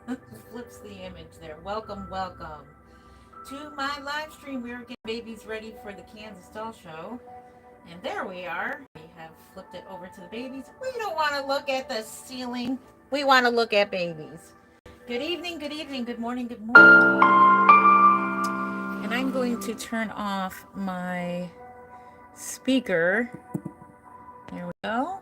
Flips the image there. Welcome, welcome to my live stream. We are getting babies ready for the Kansas Doll Show. And there we are. We have flipped it over to the babies. We don't want to look at the ceiling. We want to look at babies. Good evening, good evening, good morning, good morning. And I'm going to turn off my speaker. There we go.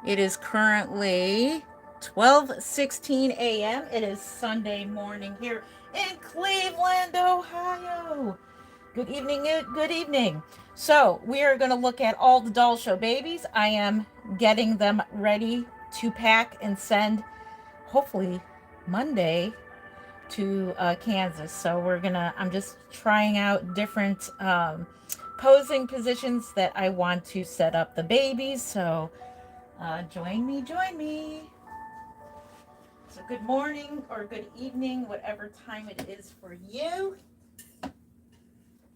It is currently 12:16 a.m. It is Sunday morning here in Cleveland, Ohio. Good evening, good evening. So we are going to look at all the doll show babies. I am getting them ready to pack and send, hopefully Monday, to Kansas. So I'm just trying out different posing positions that I want to set up the babies. So join me, join me. So good morning or good evening, whatever time it is for you.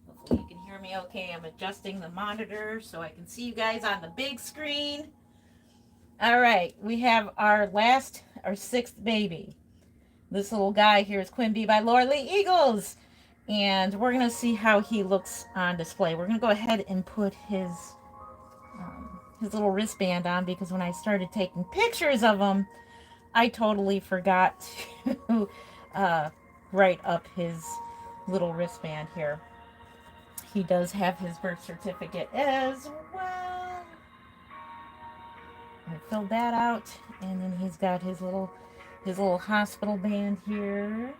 Hopefully you can hear me okay. I'm adjusting the monitor so I can see you guys on the big screen. All right, we have our sixth baby. This little guy here is Quimby by Lorelei Eagles. And we're going to see how he looks on display. We're going to go ahead and put his little wristband on because when I started taking pictures of him, I totally forgot to write up his little wristband here. He does have his birth certificate as well. I filled that out, and then he's got his little hospital band here,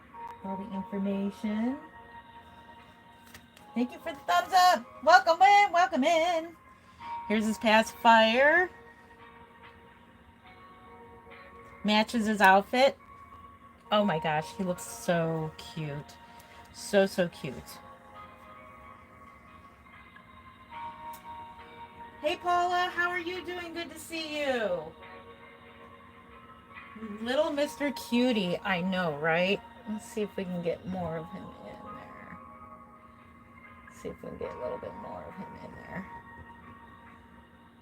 all the information. Thank you for the thumbs up. Welcome in, welcome in. Here's his pacifier. Matches his outfit. Oh my gosh, he looks so cute. So cute. Hey Paula, how are you doing? Good to see you. Little Mr. Cutie, I know, right? Let's see if we can get more of him in there. See if we can get a little bit more of him in there.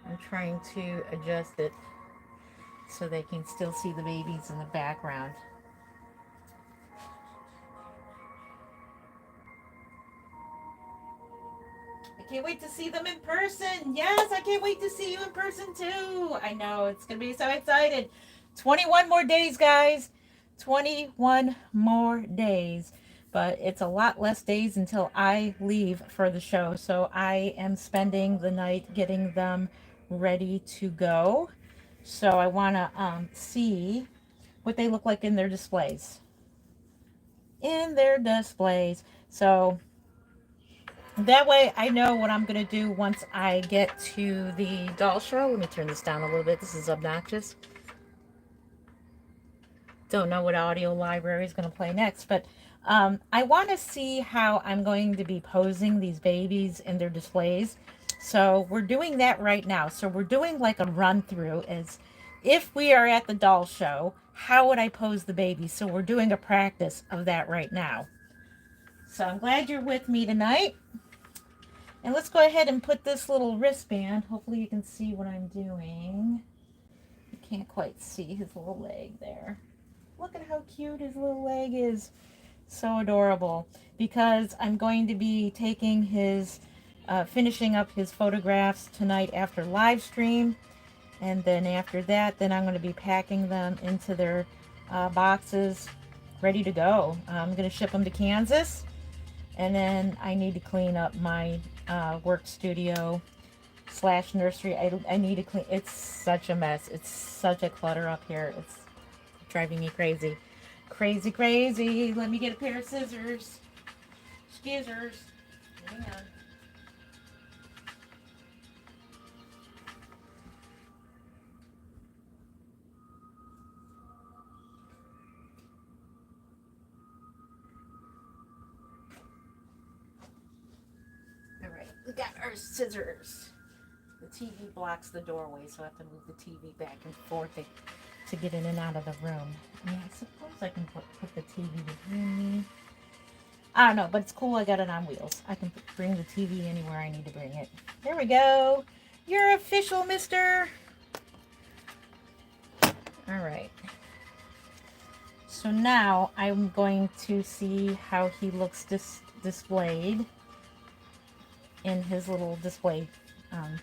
I'm trying to adjust it so they can still see the babies in the background. I can't wait to see them in person. Yes, I can't wait to see you in person too. I know, it's going to be so excited. 21 more days, guys. 21 more days. But it's a lot less days until I leave for the show. So I am spending the night getting them ready to go. So I want to see what they look like in their displays. So that way I know what I'm going to do once I get to the doll show. Let me turn this down a little bit. This is obnoxious. Don't know what audio library is going to play next, but I want to see how I'm going to be posing these babies in their displays. So we're doing that right now. So we're doing like a run through as if we are at the doll show, how would I pose the baby? So we're doing a practice of that right now. So I'm glad you're with me tonight. And let's go ahead and put this little wristband. Hopefully you can see what I'm doing. You can't quite see his little leg there. Look at how cute his little leg is. So adorable. Because I'm going to be taking finishing up his photographs tonight after live stream. And then after that, then I'm going to be packing them into their boxes, ready to go. I'm going to ship them to Kansas. And then I need to clean up my work studio / nursery. I need to clean. It's such a mess. It's such a clutter up here. It's driving me crazy. Crazy. Let me get a pair of scissors. Skizzers. Hang on. We got our scissors. The TV blocks the doorway, so I have to move the TV back and forth to get in and out of the room. Yeah, I suppose I can put the TV behind me. I don't know, but it's cool. I got it on wheels. I can bring the TV anywhere I need to bring it. There we go. You're official, mister. All right. So now I'm going to see how he looks displayed in his little display bin.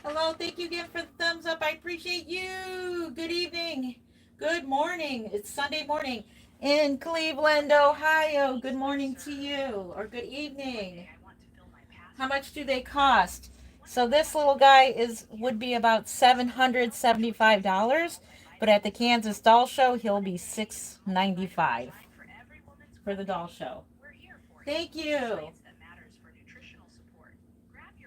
Hello, thank you again for the thumbs up. I appreciate you. Good evening. Good morning. It's Sunday morning in Cleveland, Ohio. Good morning to you, or good evening. How much do they cost? So this little guy would be about $775, but at the Kansas Doll Show he'll be $695 for the doll show. Thank you.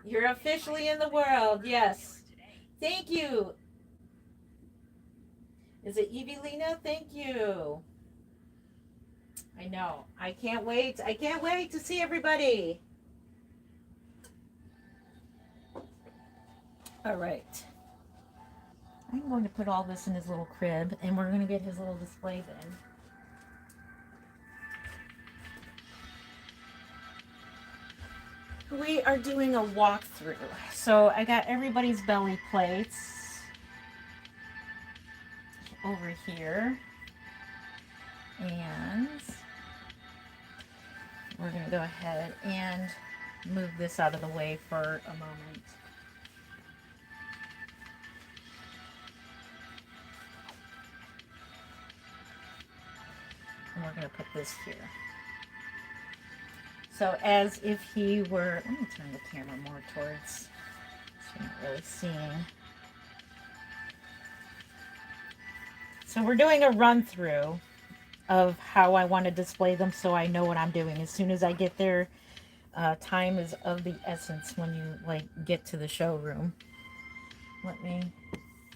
You're officially in the world. Yes. Thank you. Is it Evelina? Thank you. I know. I can't wait. I can't wait to see everybody. All right. I'm going to put all this in his little crib, and we're going to get his little display bin. We are doing a walkthrough. So I got everybody's belly plates over here. And we're going to go ahead and move this out of the way for a moment. And we're going to put this here. So as if he were, let me turn the camera more towards, so you're not really seeing. So we're doing a run through of how I want to display them so I know what I'm doing. As soon as I get there, time is of the essence when you get to the showroom. Let me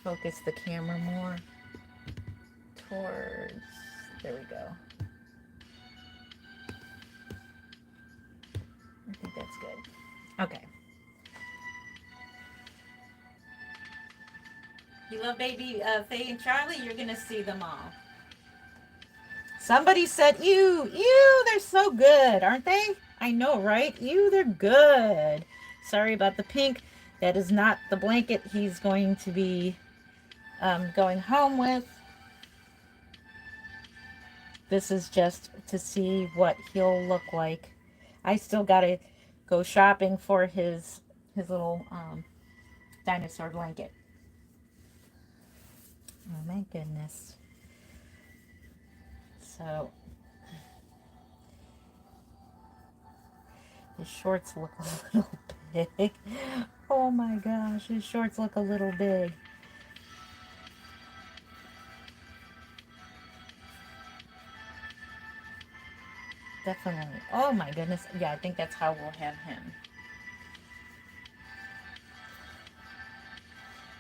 focus the camera more towards, there we go. I think that's good. Okay. You love baby Faye and Charlie? You're going to see them all. Somebody said, ew, they're so good, aren't they? I know, right? Ew, they're good. Sorry about the pink. That is not the blanket he's going to be going home with. This is just to see what he'll look like. I still got to go shopping for his little dinosaur blanket. Oh my goodness. So his shorts look a little big. Oh my gosh, his shorts look a little big. Definitely. Oh my goodness. Yeah, I think that's how we'll have him.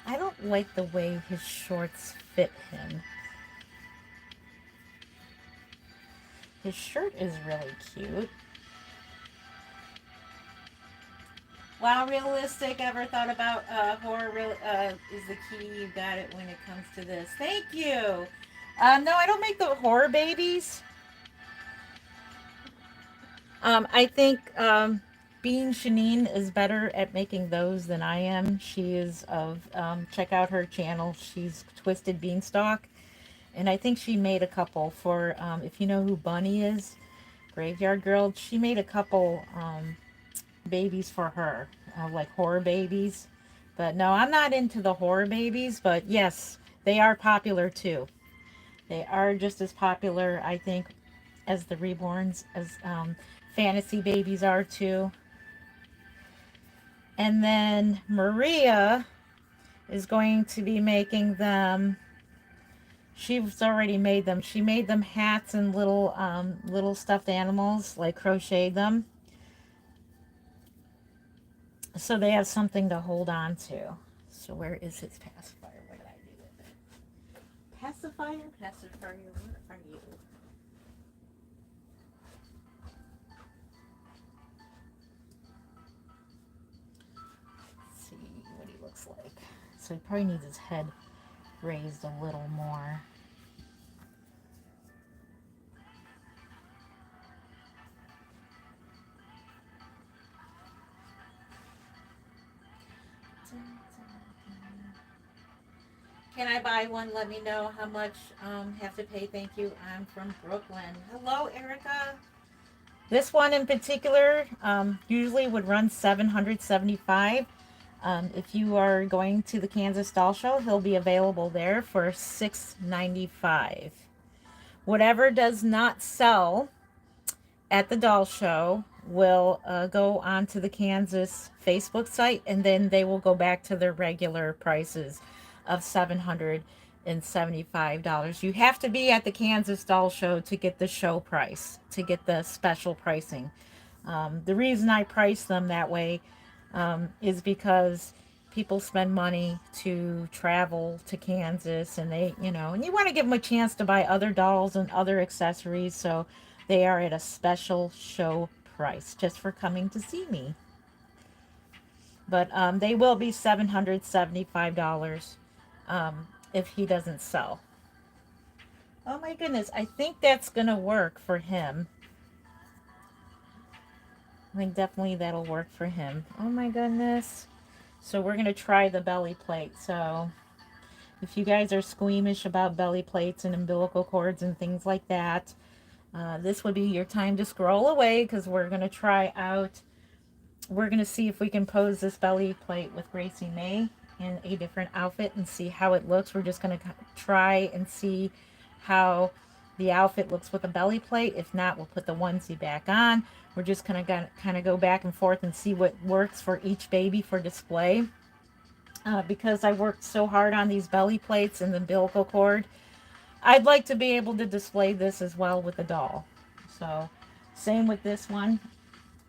I don't like the way his shorts fit him. His shirt is really cute. Wow, realistic. Ever thought about horror is the key. You got it when it comes to this. Thank you. No, I don't make the horror babies. I think Bean Shanine is better at making those than I am. She is of, check out her channel. She's Twisted Beanstalk. And I think she made a couple for, if you know who Bunny is, Graveyard Girl, she made a couple babies for her, like horror babies. But no, I'm not into the horror babies, but yes, they are popular too. They are just as popular, I think, as the Reborns, as fantasy babies are too. And then Maria is going to be making them. She's already made them. She made them hats and little stuffed animals, like crocheted them. So they have something to hold on to. So where is his pacifier? What did I do with it? Pacifier? Pacifier, where are you? Let's see what he looks like. So he probably needs his head raised a little more. Can I buy buy one, let me know how much have to pay. Thank you. I'm from Brooklyn. Hello, Erica. This one in particular usually would run $775. If you are going to the Kansas Doll Show, he'll be available there for $695. Whatever does not sell at the doll show will go onto the Kansas Facebook site, and then they will go back to their regular prices of $775. You have to be at the Kansas Doll Show to get the show price, to get the special pricing. The reason I price them that way is because people spend money to travel to Kansas, and they, and you want to give them a chance to buy other dolls and other accessories, so they are at a special show price just for coming to see me. But they will be $775 if he doesn't sell. Oh my goodness, I think that's going to work for him. I think definitely that'll work for him. Oh my goodness. So we're going to try the belly plate. So if you guys are squeamish about belly plates and umbilical cords and things like that, this would be your time to scroll away, because we're going to try out, we're going to see if we can pose this belly plate with Gracie May in a different outfit and see how it looks. We're just going to try and see how the outfit looks with a belly plate. If not, we'll put the onesie back on. We're just going to kind of go back and forth and see what works for each baby for display. Because I worked so hard on these belly plates and the umbilical cord, I'd like to be able to display this as well with the doll. So same with this one.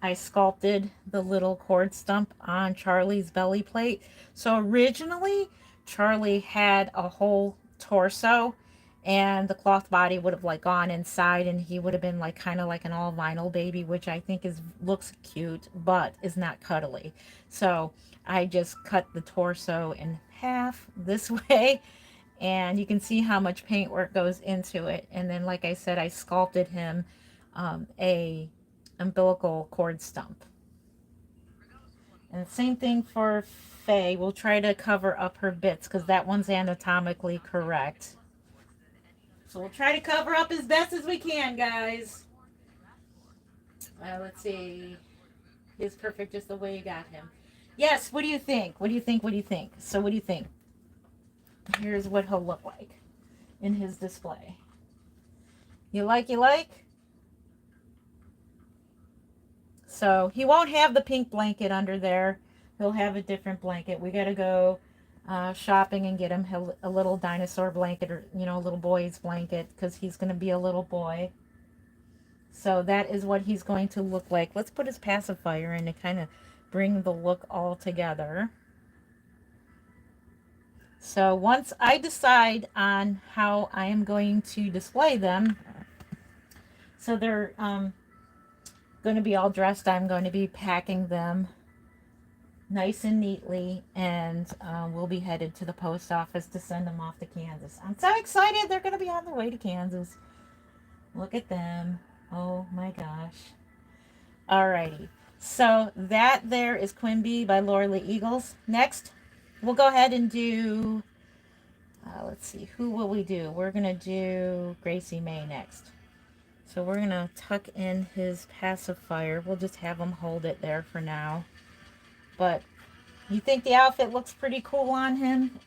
I sculpted the little cord stump on Charlie's belly plate. So originally Charlie had a whole torso, and the cloth body would have like gone inside, and he would have been like kind of like an all vinyl baby, which I think looks cute but is not cuddly. So I just cut the torso in half this way, and you can see how much paintwork goes into it. And then, like I said, I sculpted him a umbilical cord stump. And same thing for Faye. We'll try to cover up her bits because that one's anatomically correct. So we'll try to cover up as best as we can, guys. Let's see. He's perfect just the way you got him. Yes, what do you think? What do you think? What do you think? So what do you think? Here's what he'll look like in his display. You like? So he won't have the pink blanket under there. He'll have a different blanket. We got to go shopping and get him a little dinosaur blanket, or a little boy's blanket, because he's going to be a little boy. So that is what he's going to look like. Let's put his pacifier in to kind of bring the look all together. So once I decide on how I am going to display them, so they're going to be all dressed, I'm going to be packing them nice and neatly, and we'll be headed to the post office to send them off to Kansas. I'm so excited. They're going to be on their way to Kansas. Look at them. Oh my gosh. Alrighty. So that there is Quimby by Laura Lee Eagles. Next, we'll go ahead and do, let's see, who will we do? We're going to do Gracie May next. So we're going to tuck in his pacifier. We'll just have him hold it there for now. But you think the outfit looks pretty cool on him?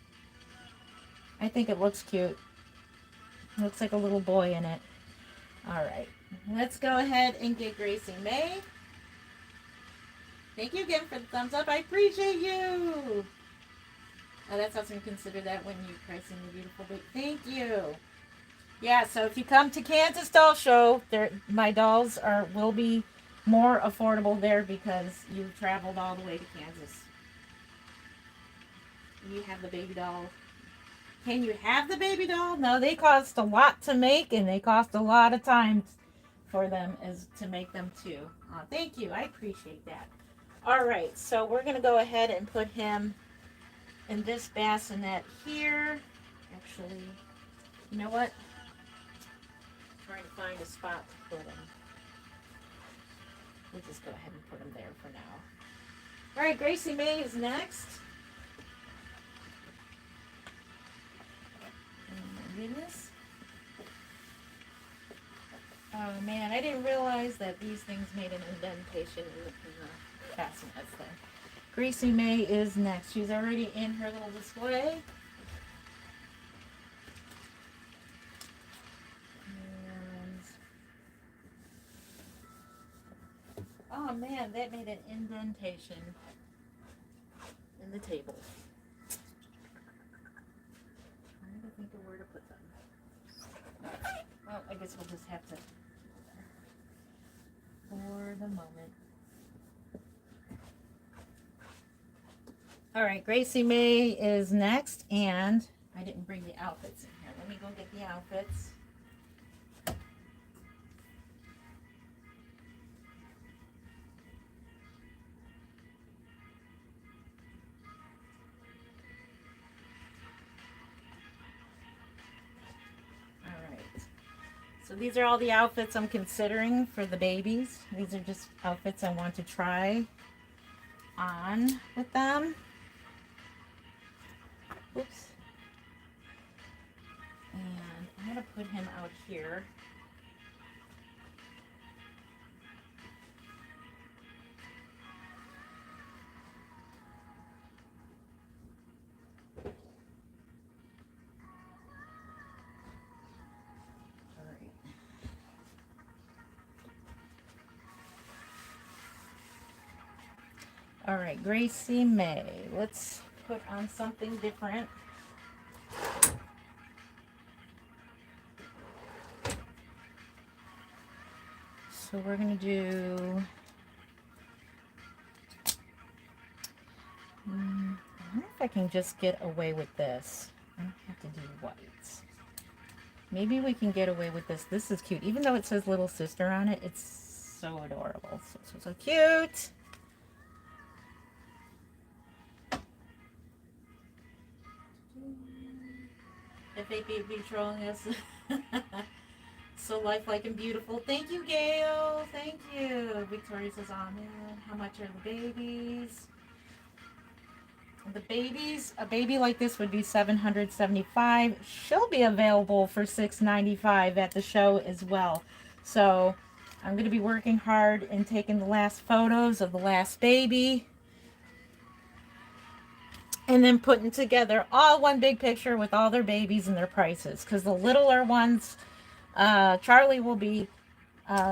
I think it looks cute. It looks like a little boy in it. All right. Let's go ahead and get Gracie May. Thank you again for the thumbs up. I appreciate you. Oh, that's awesome. Consider that when you're pricing the beautiful baby. Thank you. Yeah, so if you come to Kansas Doll Show, my dolls will be more affordable there because you've traveled all the way to Kansas. You have the baby doll. Can you have the baby doll? No, they cost a lot to make, and they cost a lot of time for them to make them too. Thank you. I appreciate that. All right, so we're going to go ahead and put him in this bassinet here. Actually, you know what? I'm trying to find a spot to put him. We'll just go ahead and put him there for now. All right, Gracie May is next. goodness. Oh man, I didn't realize that these things made an indentation in the fasteners there. Gracie May is next. She's already in her little display. And, oh man, that made an indentation in the table. Trying to think of where to put them. Well, I guess we'll just have to for the moment. All right, Gracie May is next, and I didn't bring the outfits in here. Let me go get the outfits. All right. So these are all the outfits I'm considering for the babies. These are just outfits I want to try on with them. Oops. And I'm going to put him out here. All right, Gracie May. Let's put on something different. So we're going to do, I wonder if I can just get away with this. I don't have to do whites. Maybe we can get away with this. This is cute. Even though it says little sister on it, it's so adorable. So cute. If they be trolling us. So lifelike and beautiful. Thank you, Gail. Thank you. Victoria says, oh man, how much are the babies? The babies, a baby like this would be $775. She'll be available for $695 at the show as well. So I'm going to be working hard and taking the last photos of the last baby. And then putting together all one big picture with all their babies and their prices. Because the littler ones, Charlie will be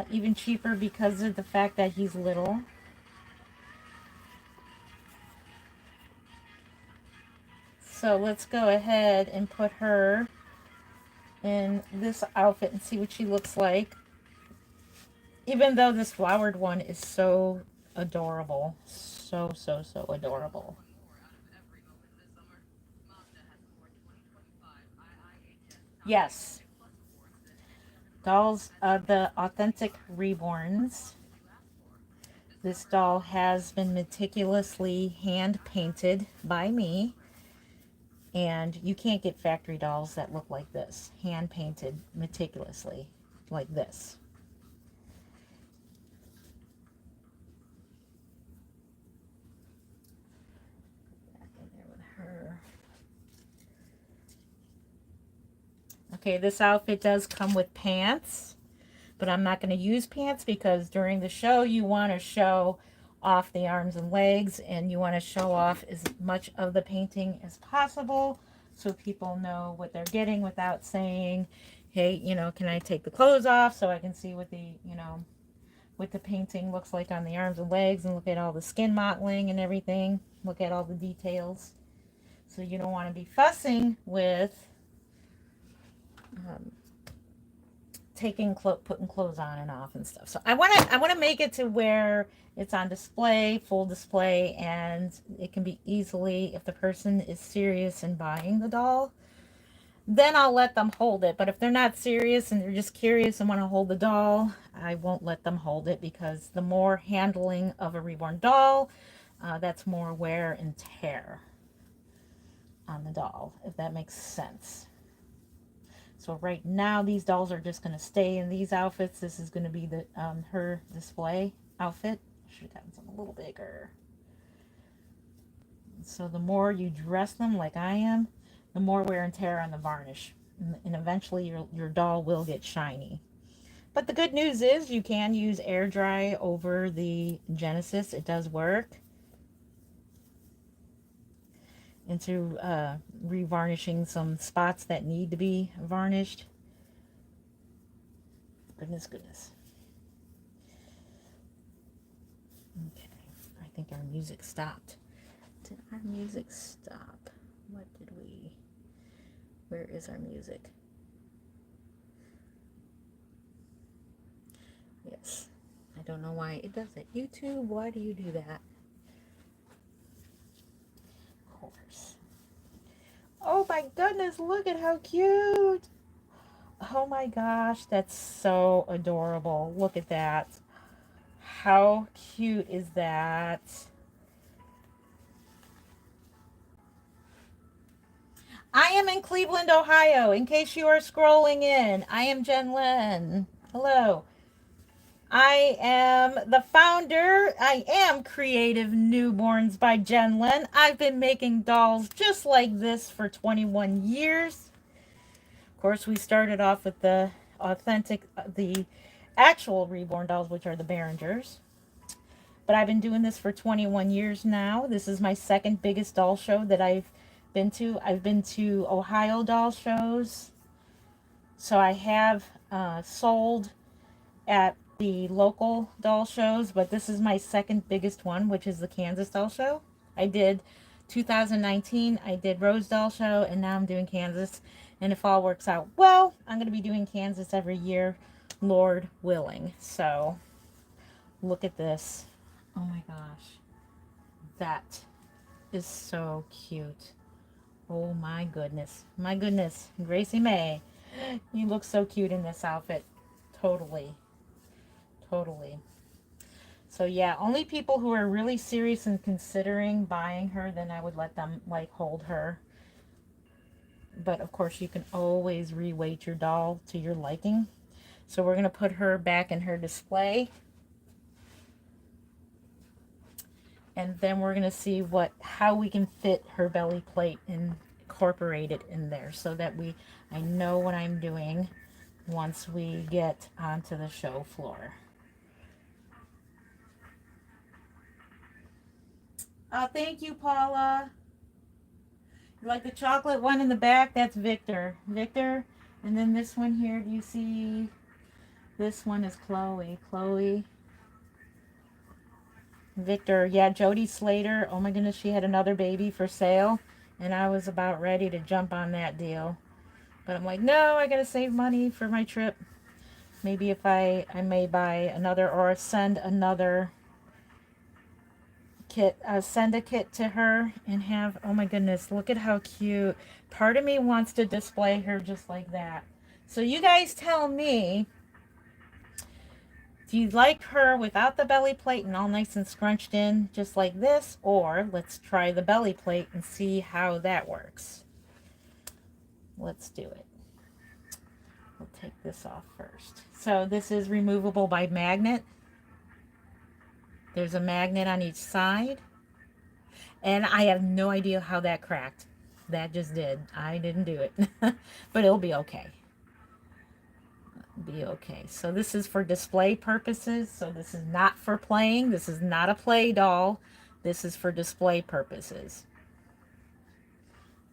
even cheaper because of the fact that he's little. So let's go ahead and put her in this outfit and see what she looks like. Even though this flowered one is so adorable. So adorable. Yes. Dolls, the authentic Reborns. This doll has been meticulously hand painted by me. And you can't get factory dolls that look like this. Hand painted meticulously like this. Back in there with her. Okay, this outfit does come with pants, but I'm not going to use pants because during the show you want to show off the arms and legs, and you want to show off as much of the painting as possible so people know what they're getting without saying, hey, you know, can I take the clothes off so I can see what the, you know, what the painting looks like on the arms and legs, and look at all the skin mottling and everything, look at all the details. So you don't want to be fussing with putting clothes on and off and stuff. So I want to make it to where it's on display, full display, and it can be easily, if the person is serious in buying the doll, then I'll let them hold it. But if they're not serious and they're just curious and want to hold the doll, I won't let them hold it, because the more handling of a reborn doll, that's more wear and tear on the doll, if that makes sense. So right now, these dolls are just going to stay in these outfits. This is going to be the her display outfit. Should have gotten some a little bigger. So the more you dress them like I am, the more wear and tear on the varnish and eventually your doll will get shiny. But the good news is you can use air dry over the Genesis. It does work. Into revarnishing some spots that need to be varnished. Goodness, goodness. Okay, I think our music stopped. Did our music stop? What did we... Where is our music? Yes. I don't know why it does it. YouTube, why do you do that? Of course. Oh my goodness, look at how cute. Oh my gosh, that's so adorable. Look at that. How cute is that? I am in Cleveland, Ohio, in case you are scrolling in. I am Jen Lynn. Hello. I am the founder. I am Creative Newborns by Jen Lynn. I've been making dolls just like this for 21 years. Of course, we started off with the authentic, the actual Reborn dolls, which are the Behringers. But I've been doing this for 21 years now. This is my second biggest doll show that I've been to. I've been to Ohio doll shows. So I have sold at the local doll shows, but this is my second biggest one, which is the Kansas doll show. I did 2019, I did Rose doll show, and now I'm doing Kansas. And if all works out well, I'm going to be doing Kansas every year, Lord willing. So look at this. Oh my gosh. That is so cute. Oh my goodness. My goodness. Gracie May. You look so cute in this outfit. Totally. Totally. So yeah, only people who are really serious and considering buying her, then I would let them like hold her. But of course you can always reweight your doll to your liking. So we're going to put her back in her display. And then we're going to see how we can fit her belly plate and incorporate it in there so that I know what I'm doing once we get onto the show floor. Oh, thank you, Paula. You like the chocolate one in the back? That's Victor. Victor. And then this one here, do you see? This one is Chloe. Chloe. Victor. Yeah, Jody Slater. Oh my goodness, she had another baby for sale. And I was about ready to jump on that deal. But I'm like, no, I gotta save money for my trip. Maybe if I may buy another or send another kit, send a kit to her and have, oh my goodness, look at how cute. Part of me wants to display her just like that. So you guys tell me, do you like her without the belly plate and all nice and scrunched in just like this? Or let's try the belly plate and see how that works. Let's do it. We'll take this off first. So this is removable by magnet. There's a magnet on each side. And I have no idea how that cracked. That just did. I didn't do it. But it'll be okay. Be okay. So this is for display purposes. So this is not for playing. This is not a play doll. This is for display purposes.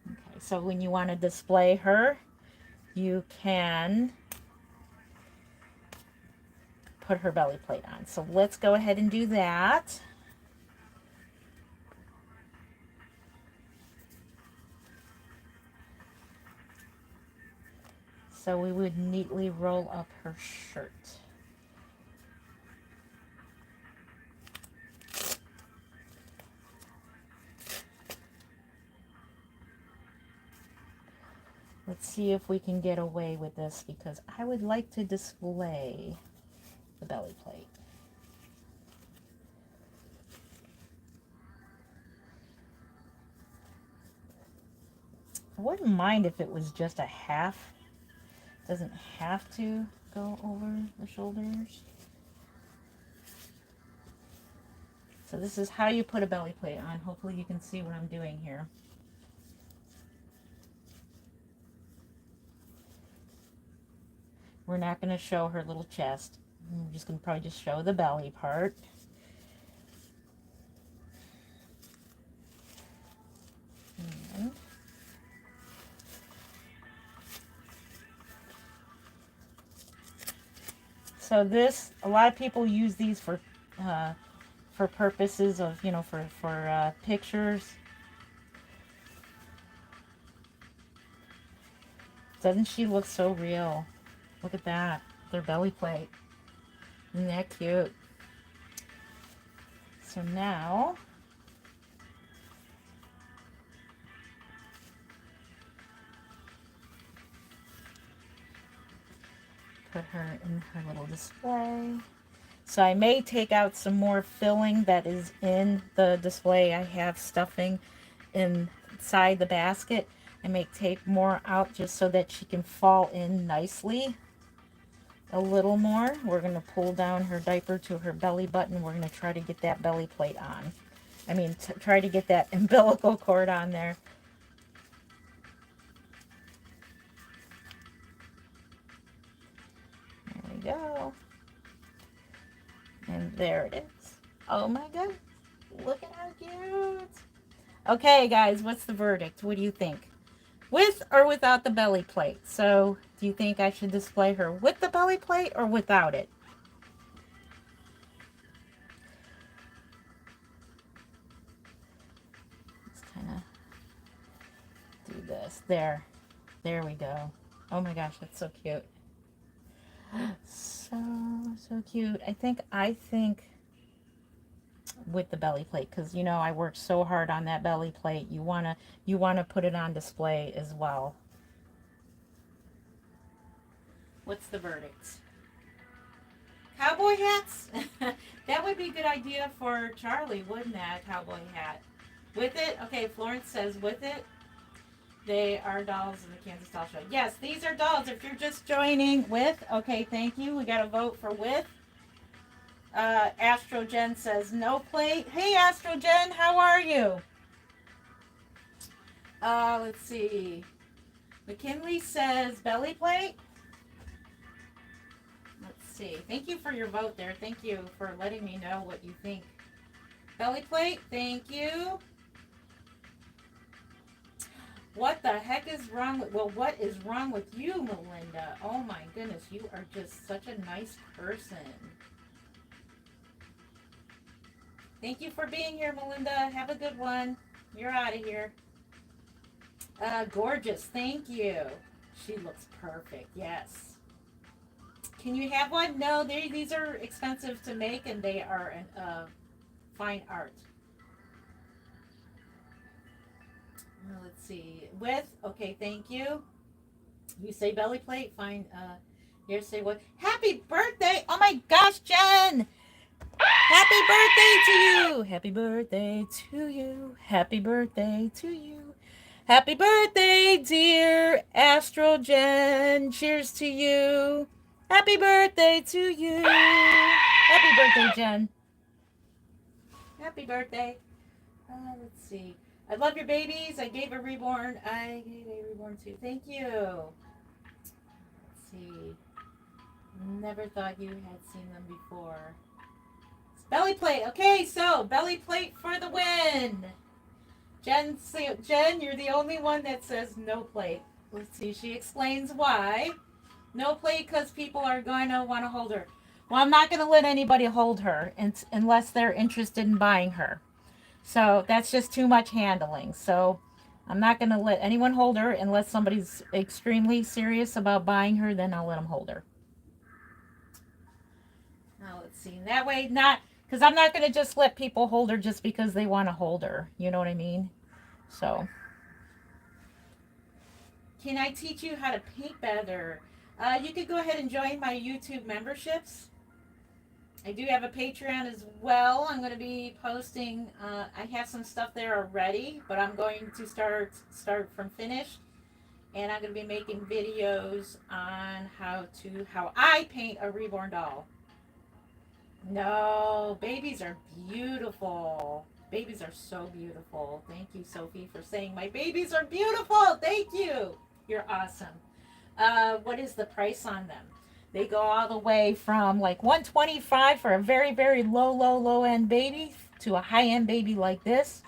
Okay, so when you want to display her, you can put her belly plate on. So let's go ahead and do that. So we would neatly roll up her shirt. Let's see if we can get away with this because I would like to display the belly plate. I wouldn't mind if it was just a half. Doesn't have to go over the shoulders. So this is how you put a belly plate on. Hopefully you can see what I'm doing here. We're not going to show her little chest. We're just going to probably just show the belly part. And so this, a lot of people use these for purposes of, you know, for pictures. Doesn't she look so real? Look at that, their belly plate. Isn't that cute? So now, put her in her little display. So I may take out some more filling that is in the display. I have stuffing inside the basket. I may take more out just so that she can fall in nicely. A little more. We're going to pull down her diaper to her belly button. We're going to try to get that belly plate on. I mean, try to get that umbilical cord on there. There we go. And there it is. Oh my god. Look at how cute. Okay, guys, what's the verdict? What do you think? With or without the belly plate? So, do you think I should display her with the belly plate or without it? Let's kind of do this. There. There we go. Oh my gosh, that's so cute. So cute. I think with the belly plate, because you know I worked so hard on that belly plate. You wanna put it on display as well. What's the verdict? Cowboy hats? That would be a good idea for Charlie, wouldn't that? Cowboy hat. With it? Okay, Florence says with it. They are dolls in the Kansas Doll Show. Yes, these are dolls. If you're just joining with, okay, thank you. We got to vote for with. Astrogen says no plate. Hey, Astrogen, how are you? Let's see. McKinley says belly plate. Let's see. Thank you for your vote there. Thank you for letting me know what you think. Belly plate, thank you. What the heck is wrong with, well, what is wrong with you, Melinda? Oh my goodness, you are just such a nice person. Thank you for being here, Melinda. Have a good one. You're out of here. Gorgeous, thank you. She looks perfect, yes. Can you have one? No, these are expensive to make and they are fine art. Let's see. With, okay, thank you. You say belly plate, fine. Here, say what? Happy birthday! Oh my gosh, Jen! Happy birthday to you! Happy birthday to you! Happy birthday to you! Happy birthday, dear Astrogen! Cheers to you! Happy birthday to you! Happy birthday, Jen! Happy birthday! Let's see. I love your babies. I gave a reborn. I gave a reborn too. Thank you. Let's see. Never thought you had seen them before. It's belly plate. Okay, so belly plate for the win. Jen, you're the only one that says no plate. Let's see. She explains why. No plate because people are going to want to hold her. Well, I'm not going to let anybody hold her unless they're interested in buying her. So that's just too much handling. So I'm not going to let anyone hold her unless somebody's extremely serious about buying her. Then I'll let them hold her. Now let's see. That way, not because I'm not going to just let people hold her just because they want to hold her. You know what I mean? So can I teach you how to paint better? You could go ahead and join my YouTube memberships. I do have a Patreon as well. I'm going to be posting, I have some stuff there already, but I'm going to start from finish. And I'm going to be making videos on how I paint a reborn doll. No, babies are beautiful. Babies are so beautiful. Thank you, Sophie, for saying my babies are beautiful. Thank you. You're awesome. What is the price on them? They go all the way from like 125 for a very, very low end baby to a high end baby like this.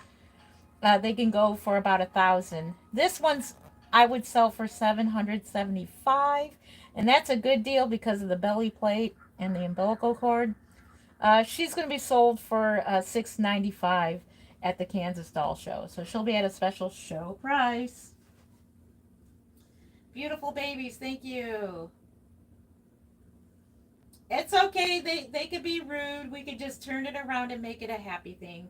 They can go for about 1,000. This one's I would sell for 775, and that's a good deal because of the belly plate and the umbilical cord. She's going to be sold for 695 at the Kansas Doll Show, so she'll be at a special show price. Beautiful babies, thank you. It's okay. They could be rude. We could just turn it around and make it a happy thing.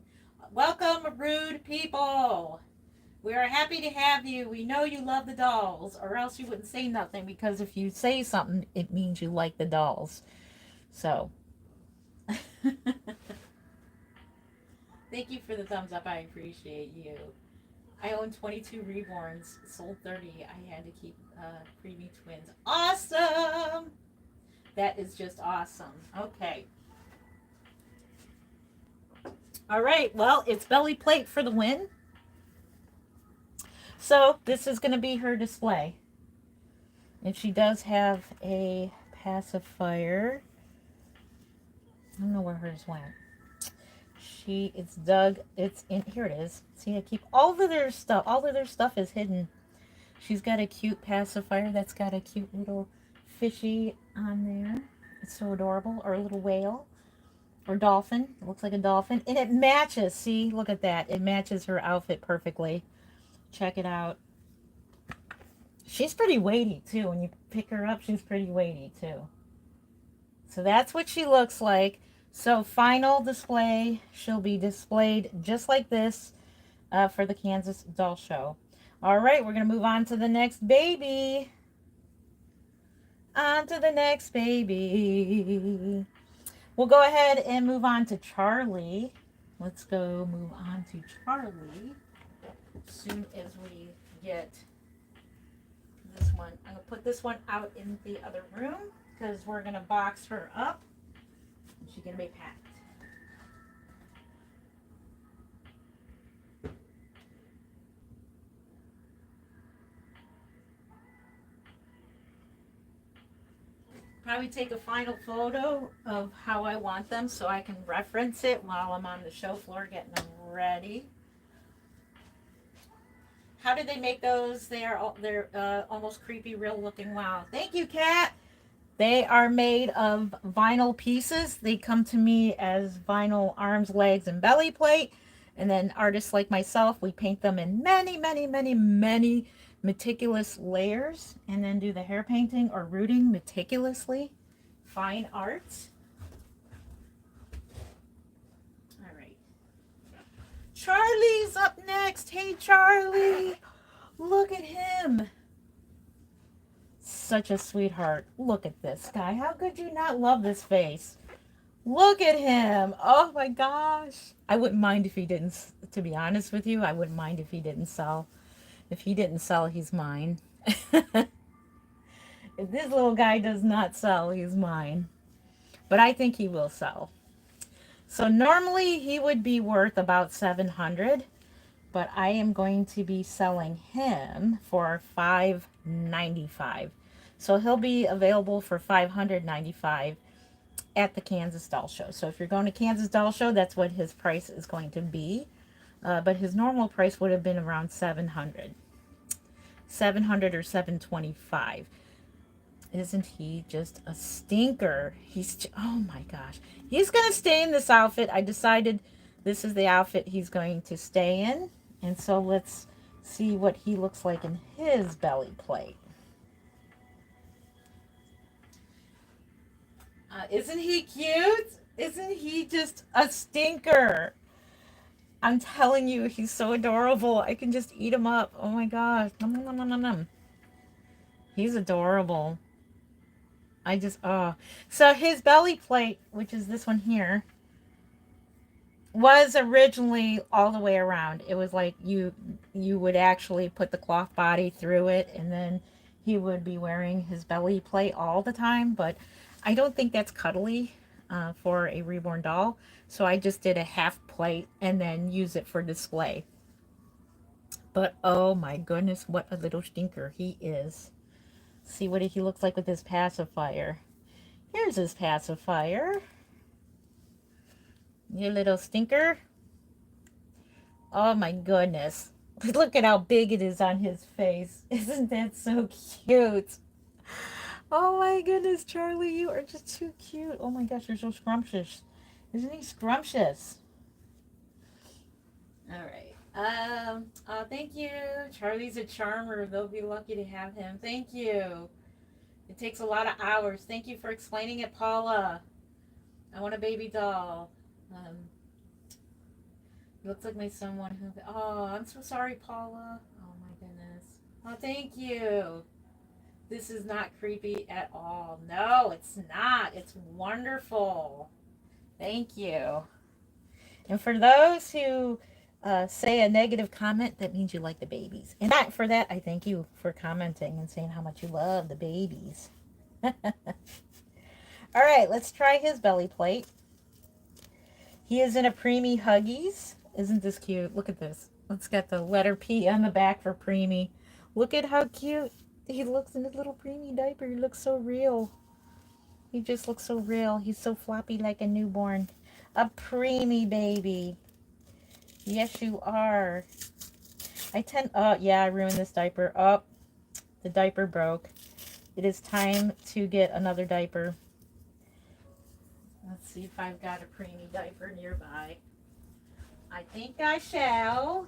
Welcome, rude people. We are happy to have you. We know you love the dolls, or else you wouldn't say nothing, because if you say something, it means you like the dolls. So, thank you for the thumbs up. I appreciate you. I own 22 Reborns, sold 30. I had to keep preemie twins. Awesome! That is just awesome. Okay. All right. Well, it's belly plate for the win. So this is going to be her display. And she does have a pacifier. I don't know where hers went. It's dug. It's in here. It is. See, I keep all of their stuff. All of their stuff is hidden. She's got a cute pacifier that's got a cute little fishy on there. It's so adorable. Or a little whale. Or dolphin. It looks like a dolphin. And it matches. See, look at that. It matches her outfit perfectly. Check it out. She's pretty weighty too. When you pick her up, she's pretty weighty too. So that's what she looks like. So final display, she'll be displayed just like this for the Kansas Doll Show. All right, we're going to move on to the next baby. On to the next baby. We'll go ahead and move on to Charlie. Let's go move on to Charlie as soon as we get this one. I'm going to put this one out in the other room because we're going to box her up. She's going to be packed. Probably take a final photo of how I want them so I can reference it while I'm on the show floor getting them ready. How did they make those? They're almost creepy, real looking. Wow. Thank you, Kat. They are made of vinyl pieces. They come to me as vinyl arms, legs, and belly plate. And then artists like myself, we paint them in many, many, many, many meticulous layers. And then do the hair painting or rooting meticulously. Fine art. All right. Charlie's up next. Hey, Charlie. Look at him. Such a sweetheart. Look at this guy. How could you not love this face? Look at him. Oh my gosh. I wouldn't mind if he didn't, to be honest with you, I wouldn't mind if he didn't sell. If he didn't sell, he's mine. If this little guy does not sell, he's mine. But I think he will sell. So normally he would be worth about $700. But I am going to be selling him for $595. So he'll be available for $595 at the Kansas Doll Show. So if you're going to Kansas Doll Show, that's what his price is going to be. But his normal price would have been around $700. $700 or $725. Isn't he just a stinker? Oh my gosh. He's going to stay in this outfit. I decided this is the outfit he's going to stay in. And so let's see what he looks like in his belly plate. Isn't he cute? Isn't he just a stinker? I'm telling you, he's so adorable. I can just eat him up. Oh my gosh. Nom, nom, nom, nom, nom. He's adorable. So his belly plate, which is this one here, was originally all the way around. It was like you would actually put the cloth body through it, and then he would be wearing his belly plate all the time. But I don't think that's cuddly for a reborn doll, so I just did a half plate and then use it for display. But oh my goodness, what a little stinker he is. See what he looks like with his pacifier. There's his pacifier. You little stinker. Oh my goodness. Look at how big it is on his face. Isn't that so cute? Oh my goodness, Charlie, you are just too cute. Oh my gosh, you're so scrumptious. Isn't he scrumptious? All right. Oh, thank you. Charlie's a charmer. They'll be lucky to have him. Thank you. It takes a lot of hours. Thank you for explaining it, Paula. I want a baby doll. Looks like my son wanted him. Oh, I'm so sorry, Paula. Oh my goodness. Oh, thank you. This is not creepy at all. No, it's not. It's wonderful. Thank you. And for those who say a negative comment, that means you like the babies. And for that, I thank you for commenting and saying how much you love the babies. All right, let's try his belly plate. He is in a preemie Huggies. Isn't this cute? Look at this. It's got the letter P on the back for preemie. Look at how cute he looks in his little preemie diaper. He looks so real. He just looks so real. He's so floppy like a newborn. A preemie baby. Yes, you are. Oh, yeah, I ruined this diaper. Oh, the diaper broke. It is time to get another diaper. Let's see if I've got a preemie diaper nearby. I think I shall.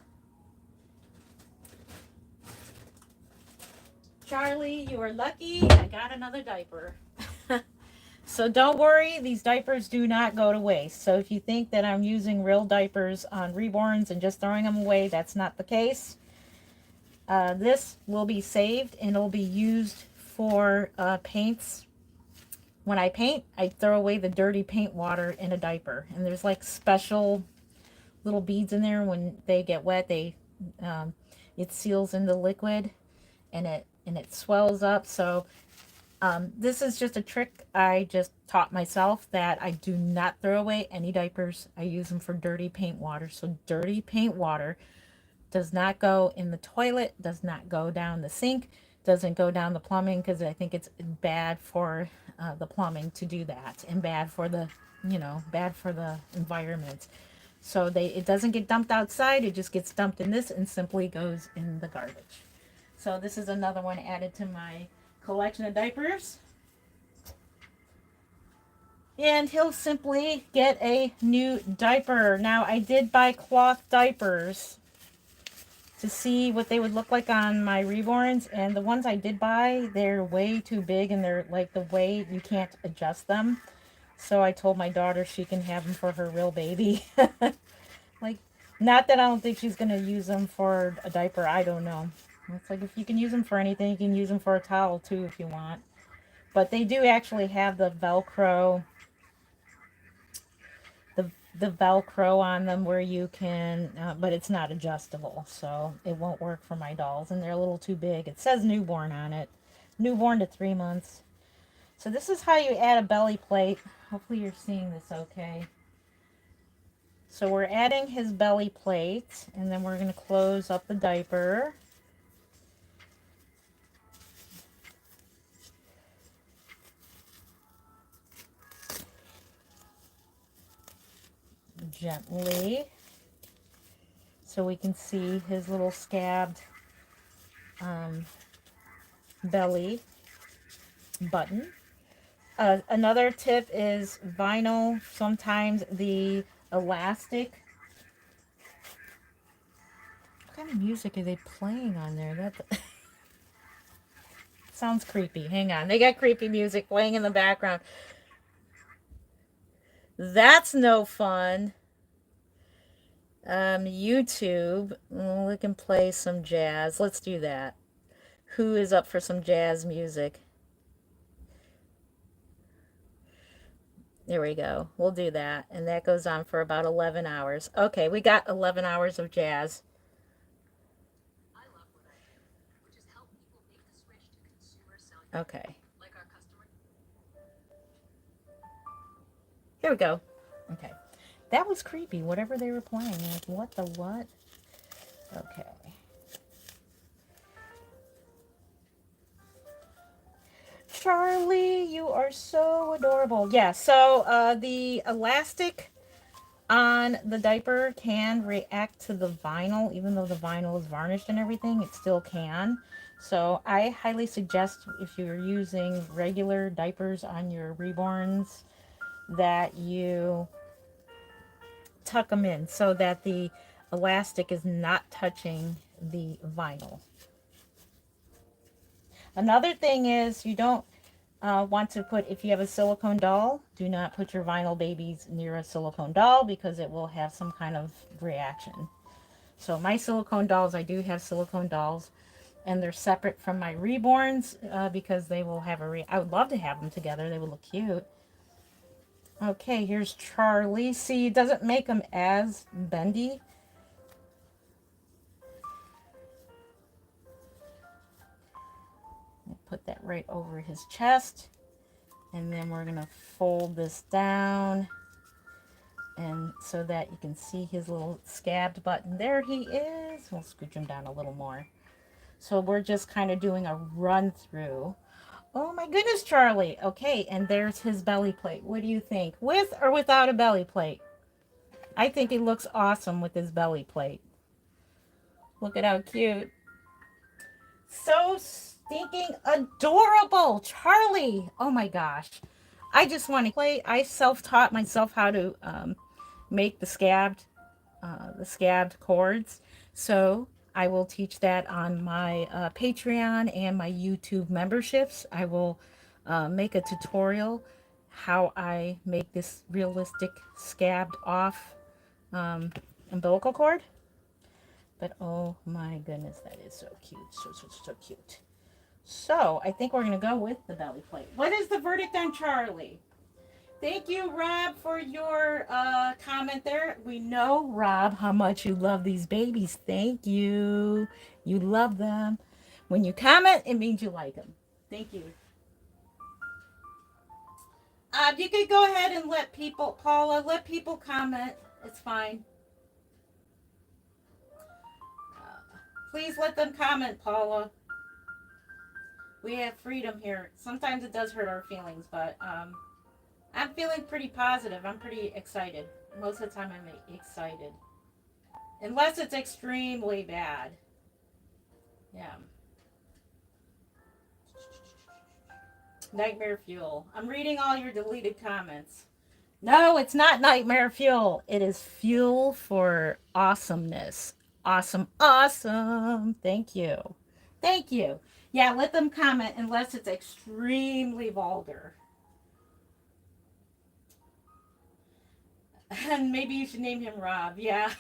Charlie, you are lucky. I got another diaper. So don't worry, these diapers do not go to waste. So if you think that I'm using real diapers on Reborns and just throwing them away, that's not the case. This will be saved and it'll be used for paints. When I paint, I throw away the dirty paint water in a diaper. And there's like special little beads in there. When they get wet, it seals in the liquid and it swells up. So this is just a trick I just taught myself, that I do not throw away any diapers. I use them for dirty paint water. So dirty paint water does not go in the toilet, does not go down the sink, doesn't go down the plumbing, because I think it's bad for the plumbing to do that, and bad for the, bad for the environment. So it doesn't get dumped outside, it just gets dumped in this and simply goes in the garbage. So this is another one added to my collection of diapers. And he'll simply get a new diaper. Now, I did buy cloth diapers to see what they would look like on my Reborns, and the ones I did buy, they're way too big, and they're like the way you can't adjust them. So I told my daughter she can have them for her real baby. Like, not that I don't think she's going to use them for a diaper. I don't know. It's like, if you can use them for anything, you can use them for a towel too if you want. But they do actually have the Velcro, the Velcro on them where you can, but it's not adjustable, so it won't work for my dolls, and they're a little too big. It says newborn on it, newborn to 3 months. So this is how you add a belly plate. Hopefully you're seeing this okay. So we're adding his belly plate, and then we're going to close up the diaper. Gently, so we can see his little scabbed belly button. Another tip is vinyl. Sometimes the elastic. What kind of music are they playing on there? That sounds creepy. Hang on, they got creepy music playing in the background. That's no fun. YouTube, we can play some jazz. Let's do that. Who is up for some jazz music? There we go. We'll do that. And that goes on for about 11 hours. Okay, we got 11 hours of jazz. I love what I do, which is help people make the switch to consumer cellular. Okay. Like our customer. Here we go. Okay. That was creepy, whatever they were playing. Like, what the what? Okay. Charlie, you are so adorable. Yeah, so the elastic on the diaper can react to the vinyl, even though the vinyl is varnished and everything, it still can. So I highly suggest, if you're using regular diapers on your reborns, that you tuck them in so that the elastic is not touching the vinyl. Another thing is, you don't want to put, if you have a silicone doll, do not put your vinyl babies near a silicone doll because it will have some kind of reaction. So my silicone dolls, I do have silicone dolls, and they're separate from my reborns because they will have I would love to have them together. They would look cute. Okay, here's Charlie. See, it doesn't make them as bendy. Put that right over his chest. And then we're going to fold this down, and so that you can see his little scabbed button. There he is. We'll scooch him down a little more. So we're just kind of doing a run through. Oh my goodness, Charlie. Okay, and there's his belly plate. What do you think? With or without a belly plate? I think he looks awesome with his belly plate. Look at how cute. So stinking adorable. Charlie. Oh my gosh. I just want to play. I self-taught myself how to make the scabbed cords. So I will teach that on my Patreon and my YouTube memberships. I will make a tutorial how I make this realistic scabbed off umbilical cord. But oh my goodness, that is so cute. So cute. So I think we're going to go with the belly plate. What is the verdict on Charlie? Thank you, Rob, for your comment there. We know, Rob, how much you love these babies. Thank you. You love them. When you comment, it means you like them. Thank you. You could go ahead and let people, Paula, let people comment. It's fine. Please let them comment, Paula. We have freedom here. Sometimes it does hurt our feelings, but I'm feeling pretty positive. I'm pretty excited. Most of the time I'm excited. Unless it's extremely bad. Yeah. Nightmare fuel. I'm reading all your deleted comments. No, it's not nightmare fuel. It is fuel for awesomeness. Awesome. Awesome. Thank you. Thank you. Yeah, let them comment unless it's extremely vulgar. And maybe you should name him Rob. Yeah.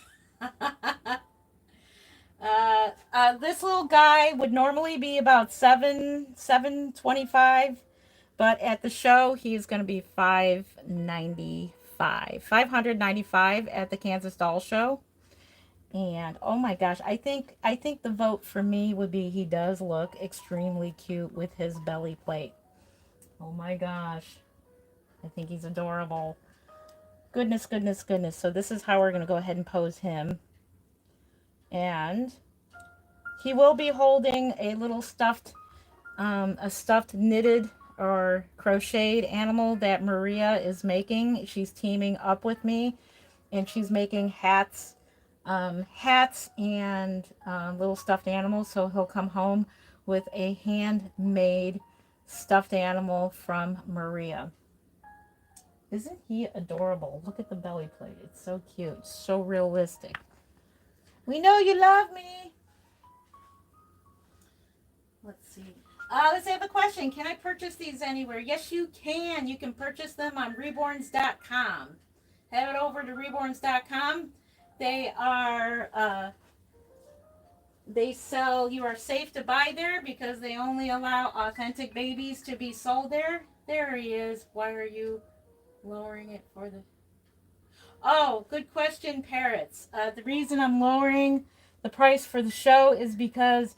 This little guy would normally be about $7.25, but at the show he's going to be $595 at the Kansas Doll Show. And oh my gosh, I think the vote for me would be he does look extremely cute with his belly plate. Oh my gosh, I think he's adorable. Goodness. So this is how we're going to go ahead and pose him. And he will be holding a little stuffed knitted or crocheted animal that Maria is making. She's teaming up with me, and she's making hats and little stuffed animals. So he'll come home with a handmade stuffed animal from Maria. Isn't he adorable? Look at the belly plate. It's so cute. So realistic. We know you love me. Let's see. Let's have a question. Can I purchase these anywhere? Yes, you can. You can purchase them on reborns.com. Head over to reborns.com. They are, they sell, you are safe to buy there because they only allow authentic babies to be sold there. There he is. Why are you lowering it for the... Oh, good question, Parrots. The reason I'm lowering the price for the show is because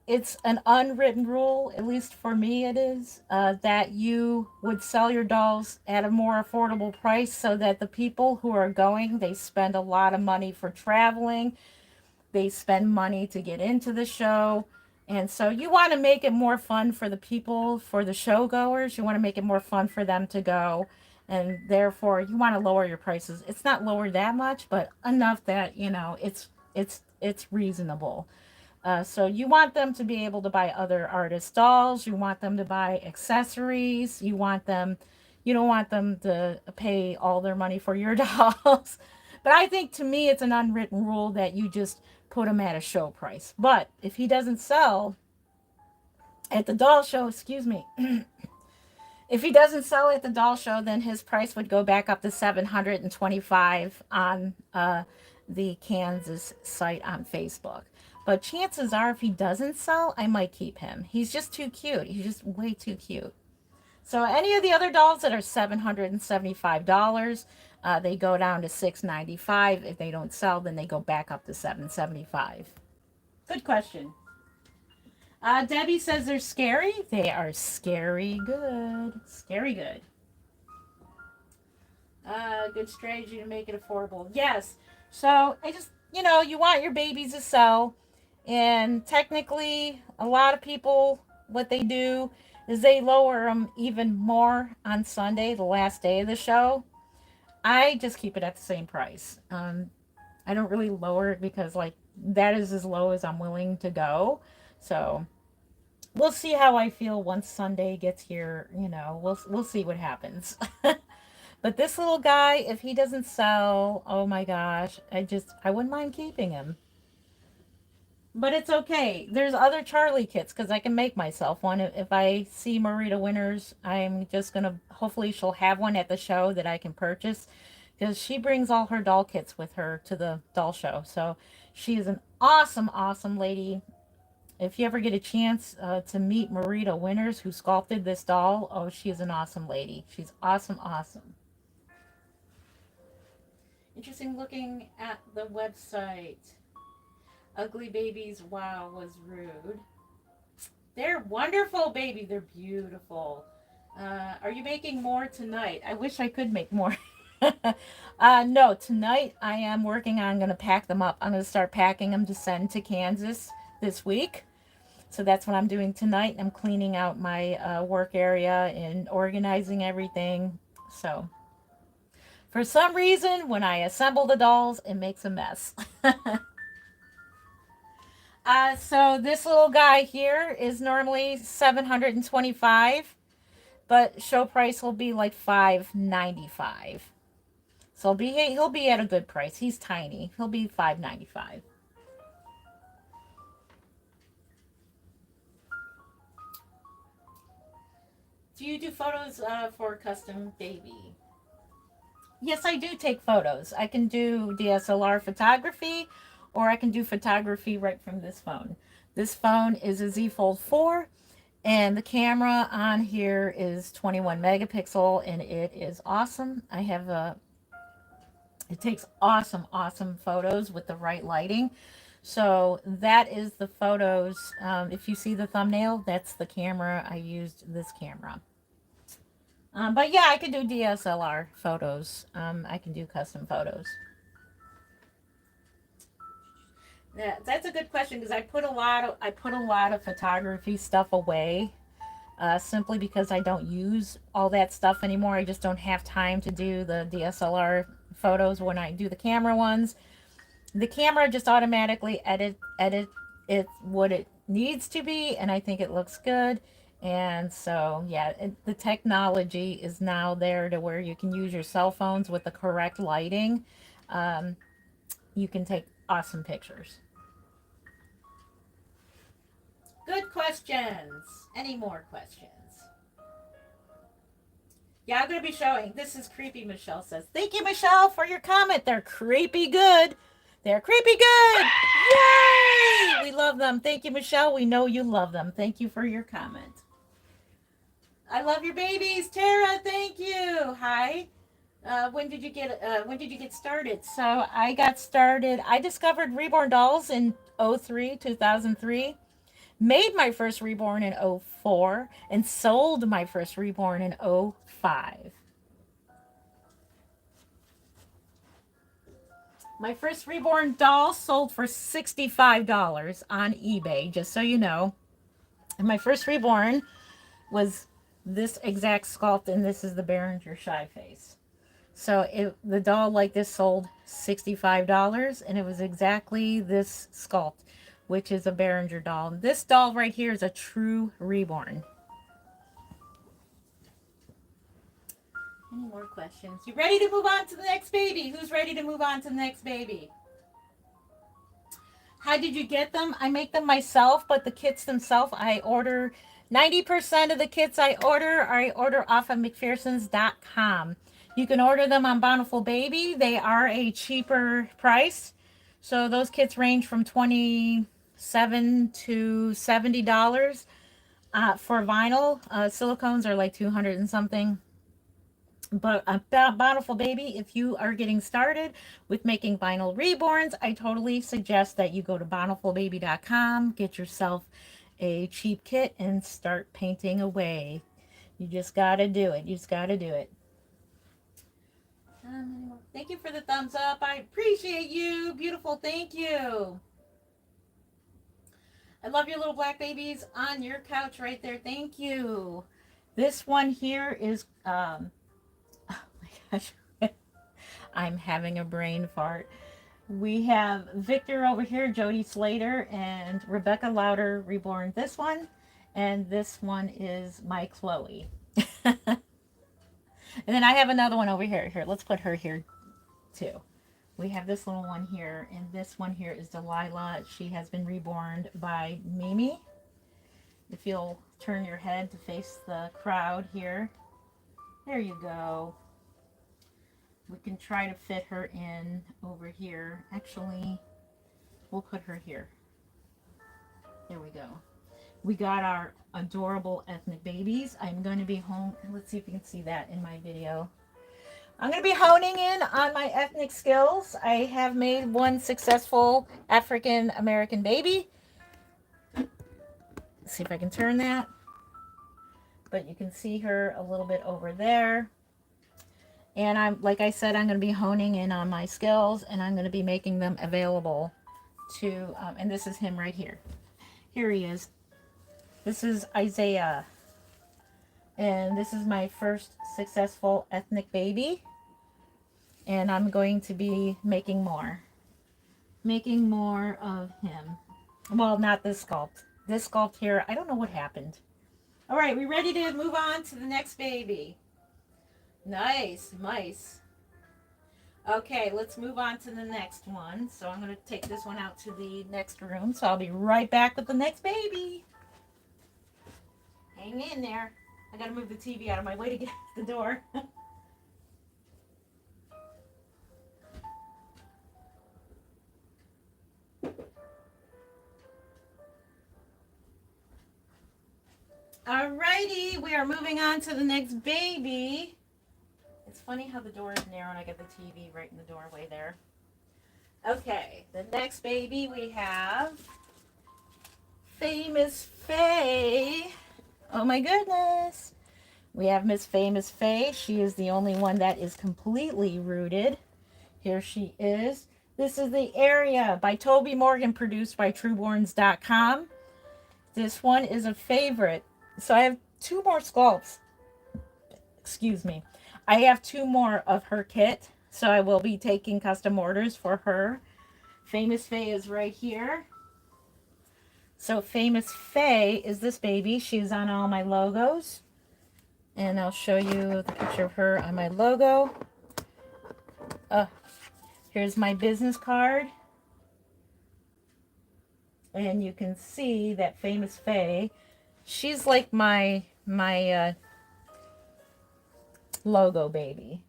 it's an unwritten rule, at least for me it is, that you would sell your dolls at a more affordable price so that the people who are going, they spend a lot of money for traveling, they spend money to get into the show, And so you want to make it more fun for the people, for the show goers. You want to make it more fun for them to go. And therefore you want to lower your prices. It's not lowered that much, but enough that, you know, it's reasonable. So you want them to be able to buy other artist dolls. You want them to buy accessories. You don't want them to pay all their money for your dolls. But I think to me, it's an unwritten rule that you just put them at a show price. But if he doesn't sell at the doll show, excuse me, if he doesn't sell at the doll show, then his price would go back up to $725 on the Kansas site on Facebook. But chances are, if he doesn't sell, I might keep him. He's just too cute. He's just way too cute. So any of the other dolls that are $775, they go down to $695. If they don't sell, then they go back up to $775. Good question. Debbie says they're scary. They are scary good. Scary good. Good strategy to make it affordable. Yes. So I just, you know, you want your babies to sell. And technically, a lot of people, what they do is they lower them even more on Sunday, the last day of the show. I just keep it at the same price. I don't really lower it because, like, that is as low as I'm willing to go. So we'll see how I feel once Sunday gets here. You know, we'll see what happens. But this little guy, if he doesn't sell, oh my gosh, I wouldn't mind keeping him. But it's okay. There's other Charlie kits because I can make myself one. If I see Marita Winters, I'm just going to, hopefully she'll have one at the show that I can purchase because she brings all her doll kits with her to the doll show. So she is an awesome, awesome lady. If you ever get a chance to meet Marita Winters, who sculpted this doll, oh, she is an awesome lady. She's awesome, awesome. Interesting looking at the website. Ugly babies, wow, was rude. They're wonderful, baby. They're beautiful. Are you making more tonight? I wish I could make more. No, tonight I am working on, I'm going to pack them up. I'm going to start packing them to send to Kansas this week. So that's what I'm doing tonight. I'm cleaning out my work area and organizing everything. So for some reason, when I assemble the dolls, it makes a mess. So this little guy here is normally $725, but show price will be like $595. So he'll be at a good price. He's tiny. He'll be $595. Do you do photos for custom baby? Yes, I do take photos. I can do DSLR photography, or I can do photography right from this phone. This phone is a Z Fold 4, and the camera on here is 21 megapixel, and it is awesome. It takes awesome, awesome photos with the right lighting. So that is the photos. If you see the thumbnail, that's the camera. I used this camera. But yeah, I can do DSLR photos. I can do custom photos. Yeah, that's a good question because I put a lot of photography stuff away, simply because I don't use all that stuff anymore. I just don't have time to do the DSLR photos when I do the camera ones. The camera just automatically edit it what it needs to be, and I think it looks good. And so yeah, the technology is now there to where you can use your cell phones with the correct lighting. You can take awesome pictures. Good questions. Any more questions? Yeah, I'm going to be showing. This is creepy, Michelle says. Thank you, Michelle, for your comment. They're creepy good. They're creepy good. Yay! We love them. Thank you, Michelle. We know you love them. Thank you for your comment. I love your babies. Tara, thank you. Hi. When did you get started? So I got started. I discovered Reborn dolls in 2003. Made my first Reborn in 04 and sold my first Reborn in 05. My first Reborn doll sold for $65 on eBay, just so you know. And my first Reborn was this exact sculpt, and this is the Behringer Shy Face. So the doll like this sold $65, and it was exactly this sculpt, which is a Behringer doll. This doll right here is a true Reborn. Any more questions? You ready to move on to the next baby? Who's ready to move on to the next baby? How did you get them? I make them myself, but the kits themselves, I order 90% of the kits I order off of McPherson's.com. You can order them on Bountiful Baby. They are a cheaper price. So those kits range from $27 to $70 for vinyl. Silicones are like 200 and something. But about Bountiful Baby, if you are getting started with making vinyl reborns, I totally suggest that you go to bountifulbaby.com, get yourself a cheap kit, and start painting away. You just got to do it. You just got to do it. Thank you for the thumbs up. I appreciate you. Beautiful. Thank you. I love your little black babies on your couch right there. Thank you. This one here is... oh my gosh. I'm having a brain fart. We have Victor over here, Jody Slater, and Rebecca Louder Reborn this one. And this one is my Chloe. And then I have another one over here. Here, let's put her here too. We have this little one here, and this one here is Delilah. She has been reborn by Mimi. If you'll turn your head to face the crowd here. There you go. We can try to fit her in over here. Actually, we'll put her here. There we go. We got our adorable ethnic babies. I'm going to be home. Let's see if you can see that in my video. I'm going to be honing in on my ethnic skills. I have made one successful African American baby. Let's see if I can turn that. But you can see her a little bit over there. And I'm, like I said, I'm going to be honing in on my skills, and I'm going to be making them available to, and this is him right here. Here he is. This is Isaiah. And this is my first successful ethnic baby. And I'm going to be making more. Making more of him. Well, not this sculpt. This sculpt here, I don't know what happened. All right, we ready to move on to the next baby? Nice, nice. Okay, let's move on to the next one. So I'm going to take this one out to the next room. So I'll be right back with the next baby. Hang in there. I got to move the TV out of my way to get to the door. Alrighty, we are moving on to the next baby. It's funny how the door is narrow and I got the TV right in the doorway there. Okay, the next baby we have Famous Faye. Oh my goodness. We have Miss Famous Faye. She is the only one that is completely rooted. Here she is. This is The Area by Toby Morgan, produced by TrueBorns.com. This one is a favorite. So I have two more sculpts. Excuse me. I have two more of her kit. So I will be taking custom orders for her. Famous Faye is right here. So Famous Faye is this baby. She's on all my logos. And I'll show you the picture of her on my logo. Here's my business card. And you can see that Famous Faye, she's like my logo baby.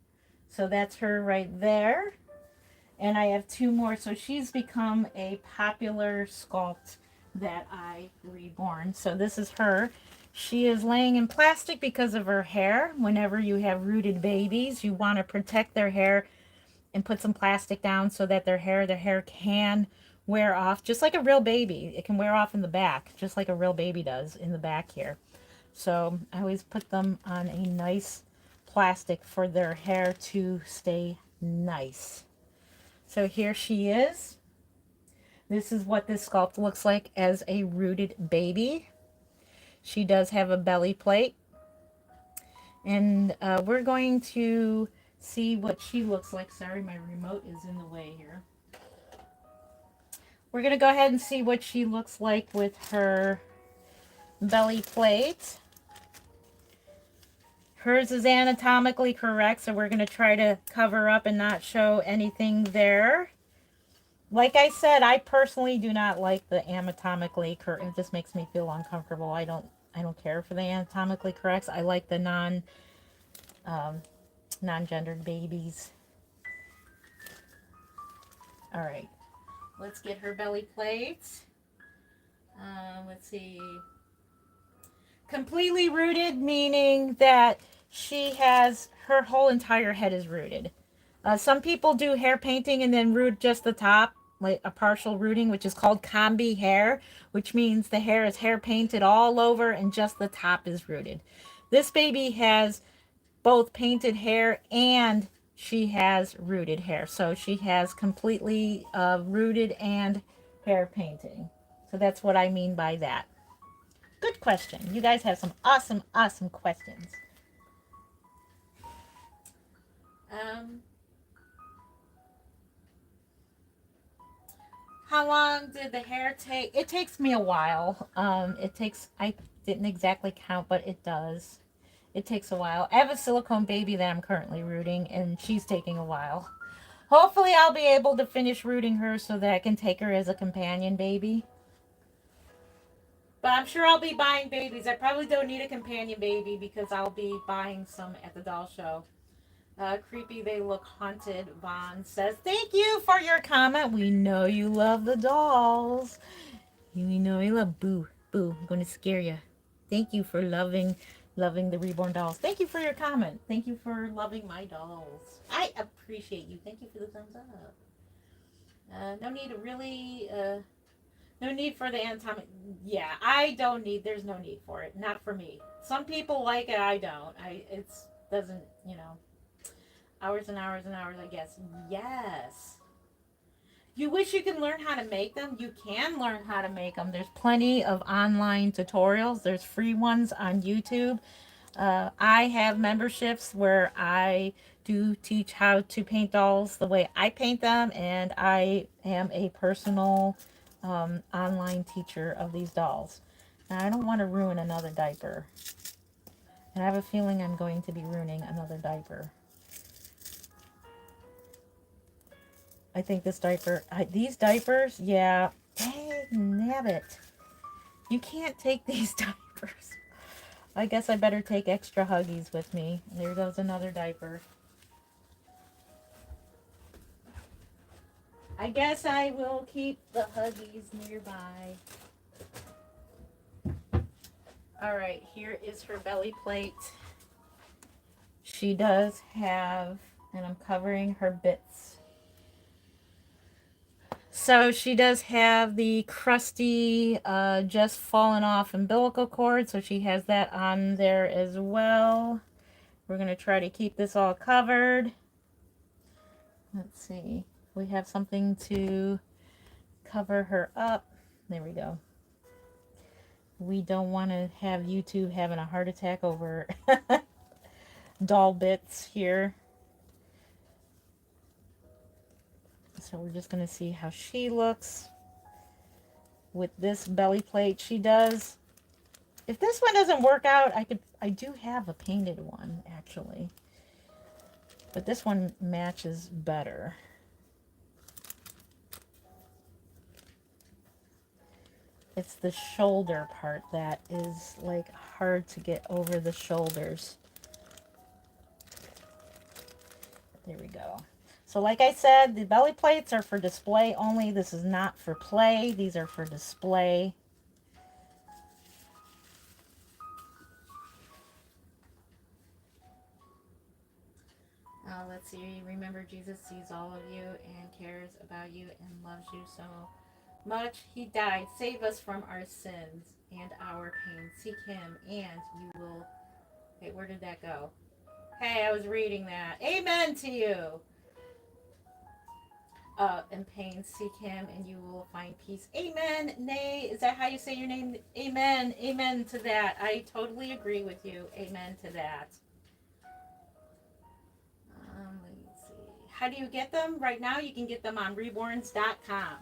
So that's her right there. And I have two more. So she's become a popular sculpt that I reborn. So this is her. She is laying in plastic because of her hair. Whenever you have rooted babies, you want to protect their hair and put some plastic down so that their hair can wear off just like a real baby. It can wear off in the back just like a real baby does in the back here. So I always put them on a nice plastic for their hair to stay nice. So here she is. This is what this sculpt looks like as a rooted baby. She does have a belly plate. And we're going to see what she looks like. Sorry, my remote is in the way here. We're going to go ahead and see what she looks like with her belly plate. Hers is anatomically correct, so we're going to try to cover up and not show anything there. Like I said, I personally do not like the anatomically correct. It just makes me feel uncomfortable. I don't care for the anatomically corrects. I like the non-gendered babies. All right, let's get her belly plate. Let's see. Completely rooted, meaning that she has her whole entire head is rooted. Some people do hair painting and then root just the top, like a partial rooting, which is called combi hair, which means the hair is hair painted all over and just the top is rooted. This baby has both painted hair and she has rooted hair. So she has completely rooted and hair painting. So that's what I mean by that. Good question. You guys have some awesome, awesome questions. How long did the hair take? It takes me a while. I didn't exactly count, but it does. It takes a while. I have a silicone baby that I'm currently rooting, and she's taking a while. Hopefully I'll be able to finish rooting her so that I can take her as a companion baby. But I'm sure I'll be buying babies. I probably don't need a companion baby because I'll be buying some at the doll show. Creepy, they look haunted. Vaughn says, thank you for your comment. We know you love the dolls. We know you love Boo. Boo, I'm going to scare you. Thank you for loving the Reborn dolls. Thank you for your comment. Thank you for loving my dolls. I appreciate you. Thank you for the thumbs up. No need to really... no need for the anatomic. Yeah, I don't need. There's no need for it. Not for me. Some people like it. I don't. It's doesn't. Hours and hours and hours. I guess. Yes. You wish you can learn how to make them? You can learn how to make them. There's plenty of online tutorials. There's free ones on YouTube. I have memberships where I do teach how to paint dolls the way I paint them, and I am a personal online teacher of these dolls. Now, I don't want to ruin another diaper, and I have a feeling I'm going to be ruining another diaper. I think this diaper, these diapers, yeah, dang nabbit. You can't take these diapers. I guess I better take extra Huggies with me. There goes another diaper. I guess I will keep the Huggies nearby. Alright, here is her belly plate. She does have, and I'm covering her bits. So she does have the crusty, just fallen off umbilical cord. So she has that on there as well. We're going to try to keep this all covered. Let's see. We have something to cover her up. There we go. We don't want to have YouTube having a heart attack over doll bits here. So we're just going to see how she looks with this belly plate. She does. If this one doesn't work out, I do have a painted one actually. But this one matches better. It's the shoulder part that is like hard to get over the shoulders. There we go. So like I said, the belly plates are for display only. This is not for play. These are for display. Let's see. Remember, Jesus sees all of you and cares about you and loves you so much. He died. Save us from our sins and our pain. Seek him and you will... Hey, where did that go? Hey, I was reading that. Amen to you. in pain, seek him and you will find peace. Amen. Nay, is that how you say your name? Amen. Amen to that. I totally agree with you. Amen to that. Let's see. How do you get them? Right now, you can get them on reborns.com.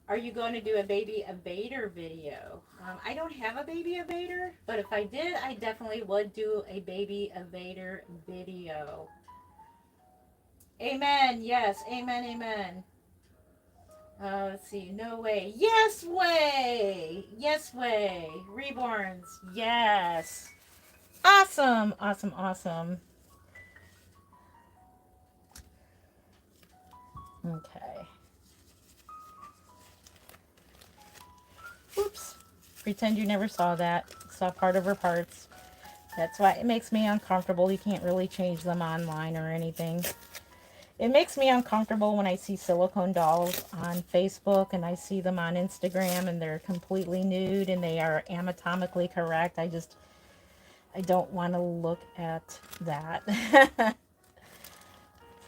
Are you going to do a baby evader video? I don't have a baby evader, but if I did, I definitely would do a baby evader video. Amen. Yes. Amen. Amen. Let's see. No way. Yes way. Yes way. Reborns. Yes. Awesome. Awesome. Awesome. Okay. Whoops. Pretend you never saw that. Saw part of her parts. That's why it makes me uncomfortable. You can't really change them online or anything. It makes me uncomfortable when I see silicone dolls on Facebook and I see them on Instagram and they're completely nude and they are anatomically correct. I don't want to look at that. It's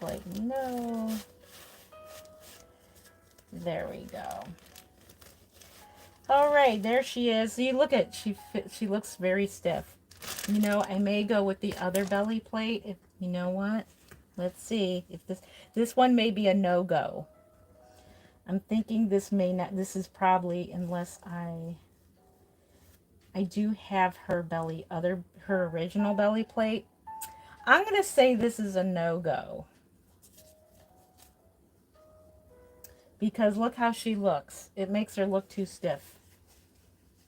like, no. There we go. All right, there she is. See, look at, she looks very stiff. You know, I may go with the other belly plate. If you know what, let's see if this one may be a no-go. I'm thinking this may not. This is probably, unless I do have her her original belly plate. I'm gonna say this is a no-go because look how she looks. It makes her look too stiff.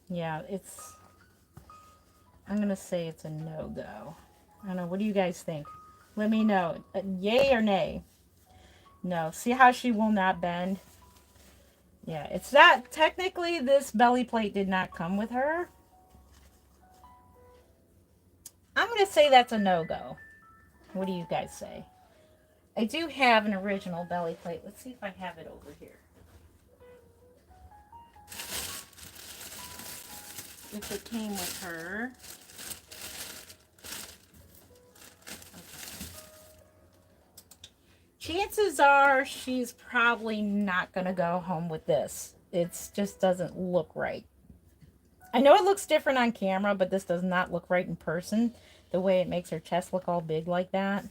Yeah, I'm gonna say it's a no-go. I don't know. What do you guys think? Let me know. Yay or nay? No. See how she will not bend? Yeah, it's not. Technically, this belly plate did not come with her. I'm going to say that's a no-go. What do you guys say? I do have an original belly plate. Let's see if I have it over here. If it came with her. Chances are she's probably not going to go home with this. It just doesn't look right. I know it looks different on camera, but this does not look right in person. The way it makes her chest look all big like that.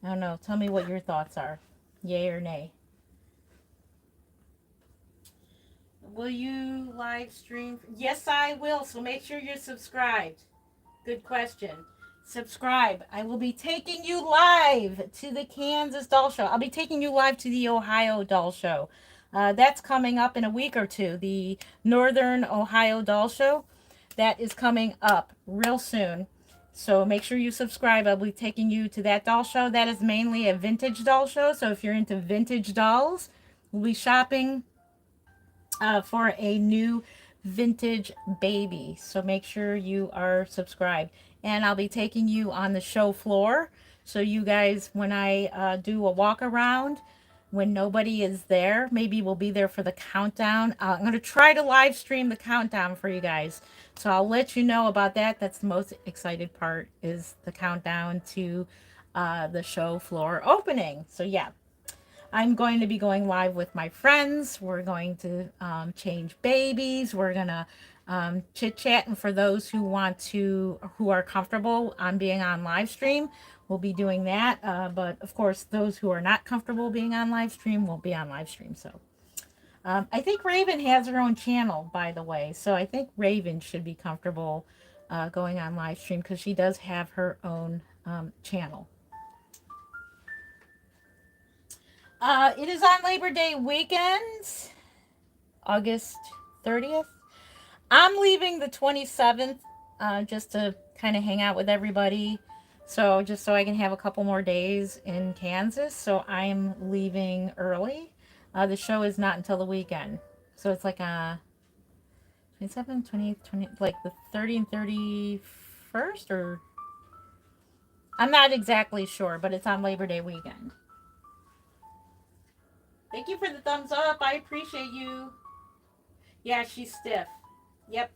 I don't know. Tell me what your thoughts are. Yay or nay? Will you live stream? Yes, I will. So make sure you're subscribed. Good question. Subscribe. I will be taking you live to the Kansas Doll Show. I'll be taking you live to the Ohio Doll Show. That's coming up in a week or two. The Northern Ohio Doll Show. That is coming up real soon. So make sure you subscribe. I'll be taking you to that doll show. That is mainly a vintage doll show. So if you're into vintage dolls, we'll be shopping for a new vintage baby. So make sure you are subscribed. And I'll be taking you on the show floor. So you guys, when I do a walk around, when nobody is there, maybe we'll be there for the countdown. I'm going to try to live stream the countdown for you guys. So I'll let you know about that. That's the most excited part, is the countdown to the show floor opening. So yeah. I'm going to be going live with my friends. We're going to change babies. We're going to chit chat. And for those who who are comfortable on being on live stream, we'll be doing that. But of course, those who are not comfortable being on live stream won't be on live stream. So I think Raven has her own channel, by the way. So I think Raven should be comfortable going on live stream because she does have her own channel. It is on Labor Day weekend, August 30th. I'm leaving the 27th just to kind of hang out with everybody. So just so I can have a couple more days in Kansas. So I'm leaving early. The show is not until the weekend. So it's like 27, 20, like the 30 and 31st, or I'm not exactly sure, but it's on Labor Day weekend. Thank you for the thumbs up. I appreciate you. Yeah, she's stiff. Yep.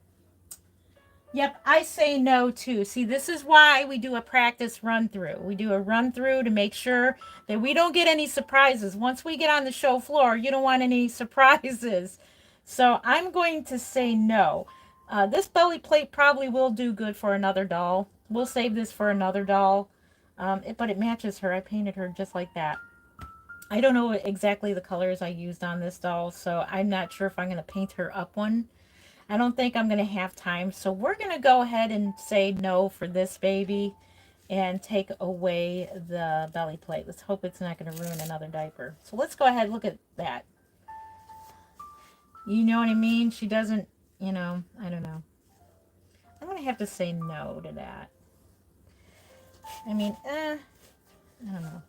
Yep, I say no too. See, this is why we do a practice run through. We do a run through to make sure that we don't get any surprises. Once we get on the show floor, you don't want any surprises. So I'm going to say no. This belly plate probably will do good for another doll. We'll save this for another doll. But it matches her. I painted her just like that. I don't know exactly the colors I used on this doll, so I'm not sure if I'm going to paint her up one. I don't think I'm going to have time. So we're going to go ahead and say no for this baby and take away the belly plate. Let's hope it's not going to ruin another diaper. So let's go ahead and look at that. You know what I mean? She doesn't, I don't know. I'm going to have to say no to that. I mean, I don't know.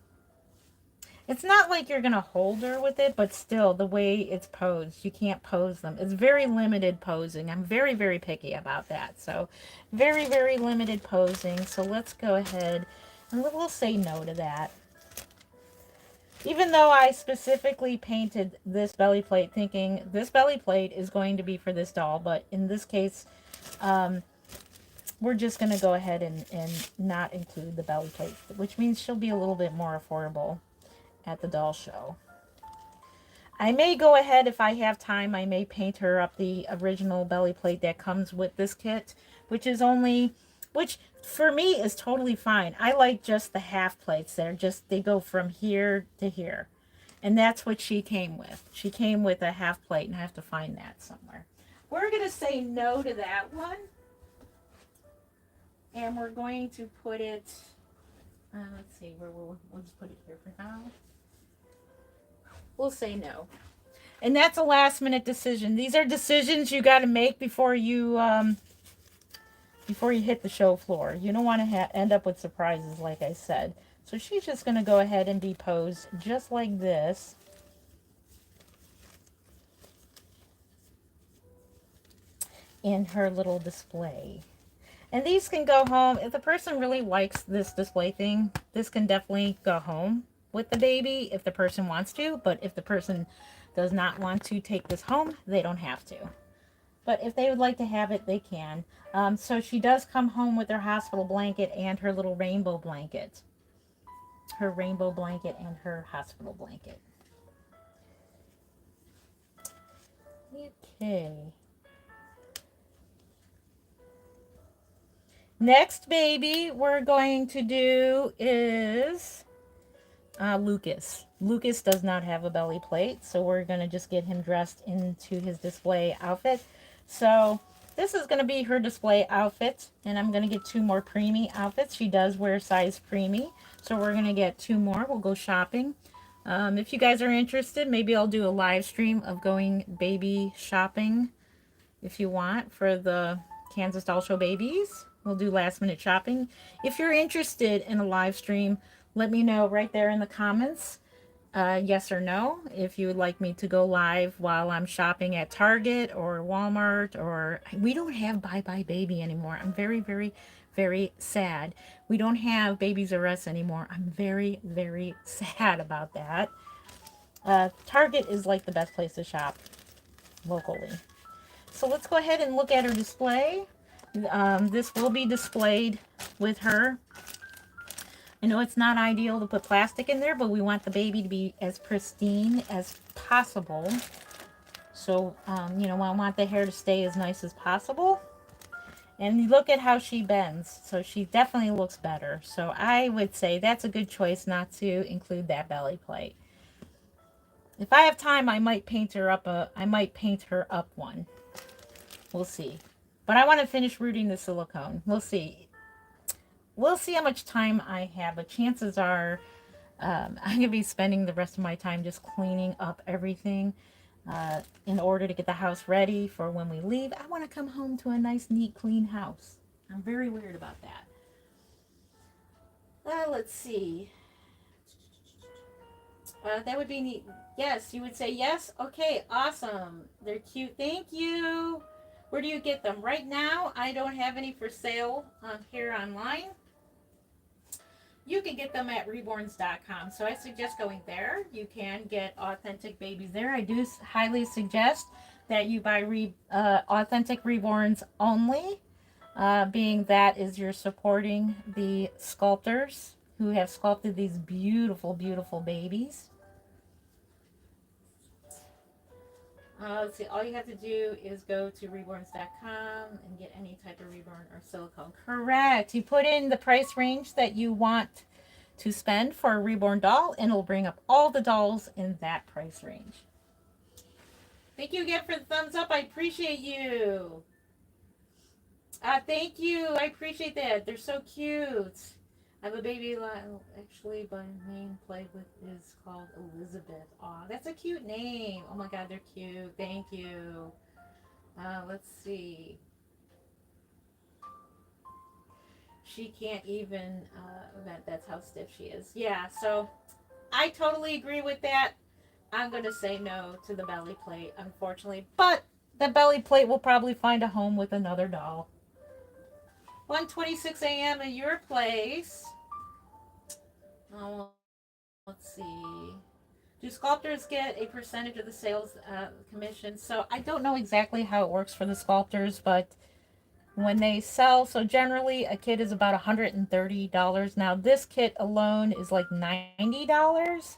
It's not like you're going to hold her with it, but still, the way it's posed, you can't pose them. It's very limited posing. I'm very, very picky about that. So, very, very limited posing. So, let's go ahead and we'll say no to that. Even though I specifically painted this belly plate thinking this belly plate is going to be for this doll, but in this case, we're just going to go ahead and not include the belly plate, which means she'll be a little bit more affordable at the doll show. I may go ahead, if I have time, I may paint her up the original belly plate that comes with this kit, which for me is totally fine. I like just the half plates. They go from here to here. And that's what she came with. She came with a half plate, and I have to find that somewhere. We're going to say no to that one. And we're going to put it, let's see, we'll just put it here for now. We'll say no. And that's a last minute decision. These are decisions you got to make before you hit the show floor. You don't want to end up with surprises, like I said. So she's just going to go ahead and be posed just like this. In her little display. And these can go home. If the person really likes this display thing, this can definitely go home with the baby if the person wants to. But if the person does not want to take this home, they don't have to. But if they would like to have it, they can. So she does come home with her hospital blanket and her little rainbow blanket. Her rainbow blanket and her hospital blanket. Okay. Next baby we're going to do is Lucas. Lucas does not have a belly plate, so we're going to just get him dressed into his display outfit. So this is going to be her display outfit, and I'm going to get 2 more preemie outfits. She does wear size preemie, so we're going to get 2 more. We'll go shopping. If you guys are interested, maybe I'll do a live stream of going baby shopping if you want for the Kansas Doll Show babies. We'll do last minute shopping. If you're interested in a live stream, let me know right there in the comments. Yes or no. If you would like me to go live while I'm shopping at Target or Walmart, or we don't have Bye Bye Baby anymore. I'm very, very, very sad. We don't have Babies R Us anymore. I'm very, very sad about that. Target is like the best place to shop locally. So let's go ahead and look at her display. This will be displayed with her. I know it's not ideal to put plastic in there, but we want the baby to be as pristine as possible. So, I want the hair to stay as nice as possible. And look at how she bends. So she definitely looks better. So I would say that's a good choice not to include that belly plate. If I have time, I might paint her up one. We'll see. But I want to finish rooting the silicone. We'll see. We'll see how much time I have. But chances are I'm going to be spending the rest of my time just cleaning up everything in order to get the house ready for when we leave. I want to come home to a nice, neat, clean house. I'm very weird about that. Let's see. That would be neat. Yes, you would say yes? Okay, awesome. They're cute. Thank you. Where do you get them? Right now, I don't have any for sale here online. You can get them at reborns.com. So I suggest going there. You can get authentic babies there. I do highly suggest that you buy authentic Reborns only. being that is you're supporting the sculptors who have sculpted these beautiful, beautiful babies. Let's see, all you have to do is go to reborns.com and get any type of reborn or silicone. Correct. You put in the price range that you want to spend for a reborn doll, and it'll bring up all the dolls in that price range. Thank you again for the thumbs up. I appreciate you. Thank you. I appreciate that. They're so cute. I have a baby actually my main play with is called Elizabeth. Aw, that's a cute name. Oh my god, they're cute. Thank you. Let's see. She can't even that's how stiff she is. Yeah, so I totally agree with that. I'm gonna say no to the belly plate, unfortunately. But the belly plate will probably find a home with another doll. 1:26 a.m. at your place. Oh, let's see. Do sculptors get a percentage of the sales commission? So I don't know exactly how it works for the sculptors, but when they sell, so generally a kit is about $130. Now this kit alone is like $90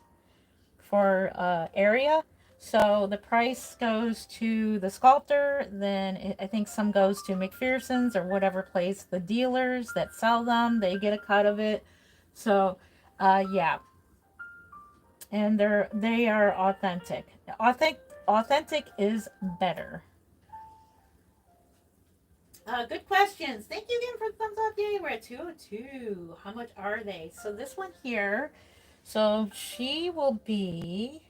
for area. So the price goes to the sculptor, then I think some goes to McPherson's or whatever place, the dealers that sell them, they get a cut of it. So yeah, and they are authentic. Authentic is better. Good questions. Thank you again for the thumbs up. Yay, we're at 202. How much are they? So this one here, so she will be,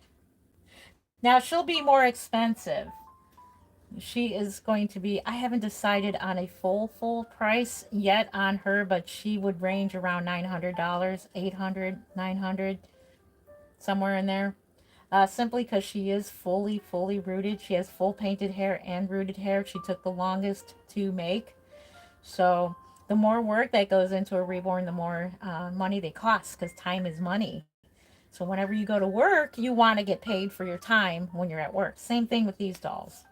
now she'll be more expensive. She is going to be, I haven't decided on a full price yet on her, but she would range around $900, 800, 900, somewhere in there. Simply because she is fully rooted. She has full painted hair and rooted hair. She took the longest to make. So the more work that goes into a reborn, the more money they cost, because time is money. So whenever you go to work, you want to get paid for your time when you're at work. Same thing with these dolls.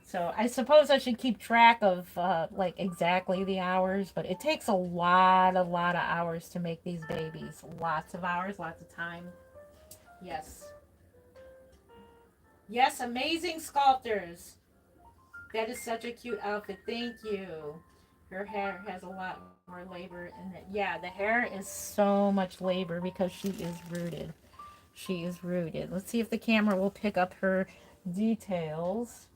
So I suppose I should keep track of like exactly the hours, but it takes a lot of hours to make these babies. Lots of hours, lots of time. Yes. Yes, amazing sculptors. That is such a cute outfit. Thank you. Her hair has a lot more labor in it. Yeah, the hair is so much labor because she is rooted. She is rooted. Let's see if the camera will pick up her details.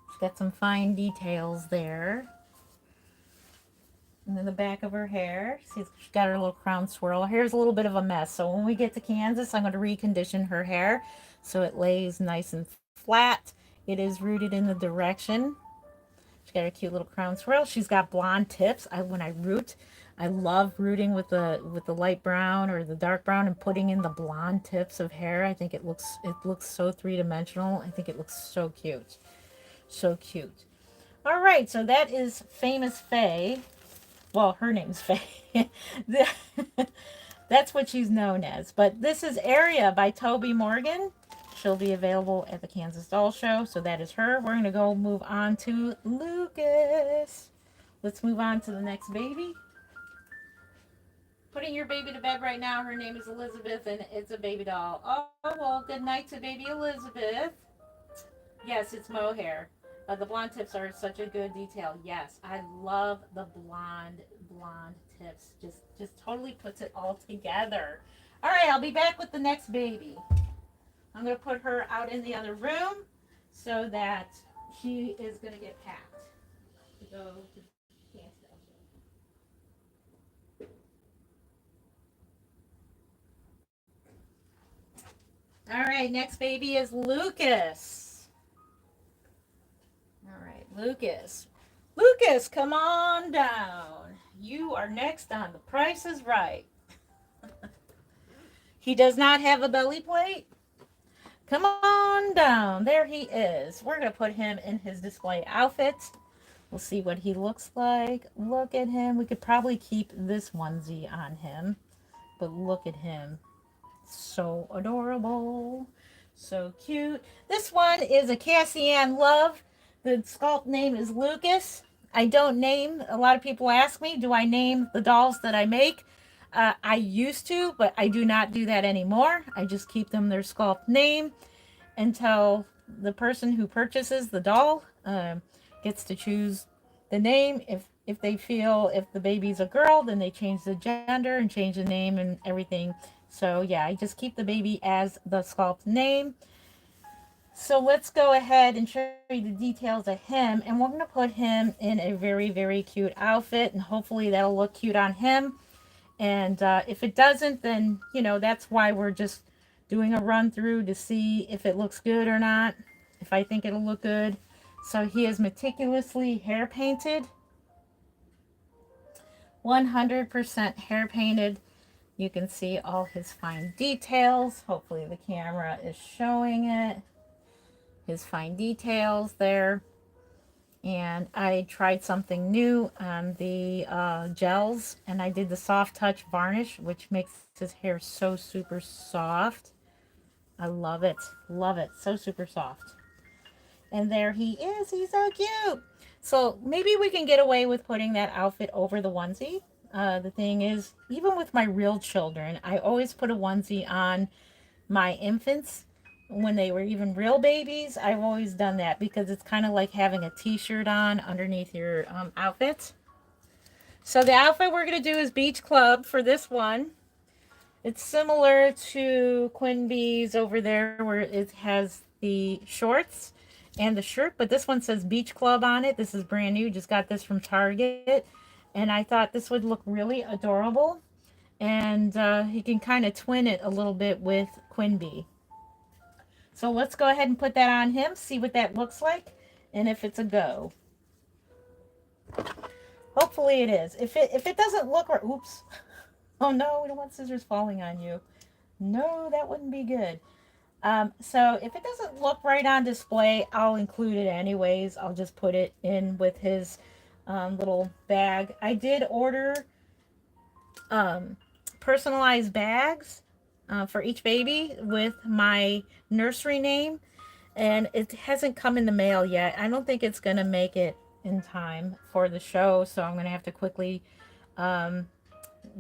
She's got some fine details there. And then the back of her hair. See, she's got her little crown swirl. Her hair's a little bit of a mess. So when we get to Kansas, I'm going to recondition her hair so it lays nice and flat. It is rooted in the direction. She's got a cute little crown swirl. She's got blonde tips. When I root, I love rooting with the light brown or the dark brown and putting in the blonde tips of hair. I think it looks so three-dimensional. I think it looks so cute. So cute. All right, so that is Famous Faye. Well, her name's Faye. That's what she's known as. But this is Area by Toby Morgan. She'll be available at the Kansas Doll Show. So that is her. We're going to go move on to Lucas. Let's move on to the next baby. Putting your baby to bed right now. Her name is Elizabeth, and it's a baby doll. Oh, well, good night to baby Elizabeth. Yes, it's mohair. The blonde tips are such a good detail. Yes, I love the blonde tips. Just totally puts it all together. All right, I'll be back with the next baby. I'm going to put her out in the other room so that she is going to get packed to go to Kansas. All right, next baby is Lucas. All right, Lucas. Lucas, come on down. You are next on The Price is Right. He does not have a belly plate. Come on down. There he is. We're going to put him in his display outfit. We'll see what he looks like. Look at him. We could probably keep this onesie on him. But look at him. So adorable. So cute. This one is a Cassie Ann Love The sculpt name is Lucas. I don't name, a lot of people ask me, do I name the dolls that I make? I used to, but I do not do that anymore. I just keep them their sculpt name until the person who purchases the doll gets to choose the name. If they feel if the baby's a girl, then they change the gender and change the name and everything. So yeah, I just keep the baby as the sculpt name. So let's go ahead and show you the details of him, and we're going to put him in a very, very cute outfit, and hopefully that'll look cute on him. And if it doesn't, then, you know, that's why we're just doing a run through to see if it looks good or not, if I think it'll look good. So he is meticulously hair painted, 100% hair painted. You can see all his fine details. Hopefully the camera is showing it. His fine details there. And I tried something new on the gels, and I did the soft touch varnish, which makes his hair so super soft. I love it. Love it. So super soft. And there he is. He's so cute. So maybe we can get away with putting that outfit over the onesie. The thing is, even with my real children, I always put a onesie on my infants when they were even real babies. I've always done that because it's kind of like having a t-shirt on underneath your outfit. So the outfit we're going to do is Beach Club for this one. It's similar to Quimby's over there where it has the shorts and the shirt, but this one says Beach Club on it. This is brand new, just got this from Target, and I thought this would look really adorable. And you can kind of twin it a little bit with Quimby. So let's go ahead and put that on him, see what that looks like, and if it's a go. Hopefully it is. If it doesn't look right, oops. Oh no, we don't want scissors falling on you. No, that wouldn't be good. So if it doesn't look right on display, I'll include it anyways. I'll just put it in with his little bag. I did order personalized bags for each baby with my nursery name, and it hasn't come in the mail yet. I don't think it's going to make it in time for the show, so I'm going to have to quickly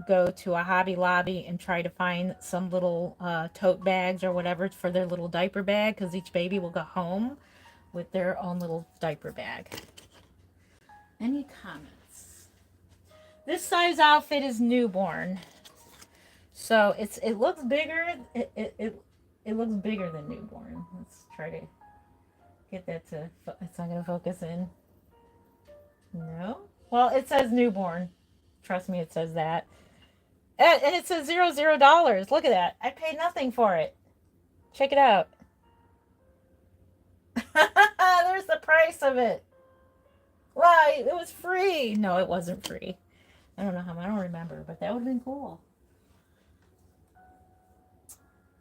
go to a Hobby Lobby and try to find some little tote bags or whatever for their little diaper bag, because each baby will go home with their own little diaper bag. Any comments? This size outfit is newborn, so it looks bigger. It looks bigger than newborn. Let's try to get that to. It's not gonna focus in. No. Well, it says newborn. Trust me, it says that. And it says $00. Look at that. I paid nothing for it. Check it out. There's the price of it. Why? It was free. No, it wasn't free. I don't know how. I don't remember, but that would have been cool.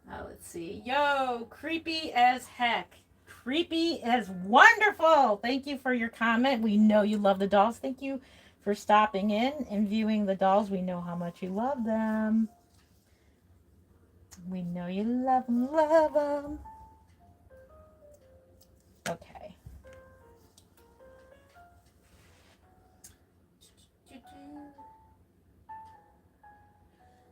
Let's see. Yo, creepy as heck. Creepy as wonderful. Thank you for your comment. We know you love the dolls. Thank you for stopping in and viewing the dolls. We know how much you love them. We know you love them, love them. Okay.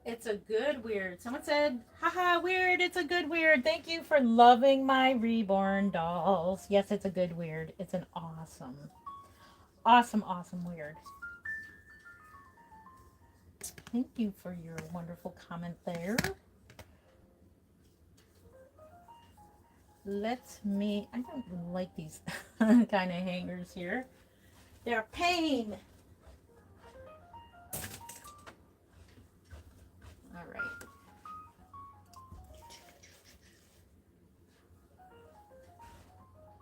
It's a good weird. Someone said, haha, weird. It's a good weird. Thank you for loving my Reborn dolls. Yes, it's a good weird. It's an awesome, awesome, awesome weird. Thank you for your wonderful comment there. I don't like these kind of hangers here. They're a pain. All right.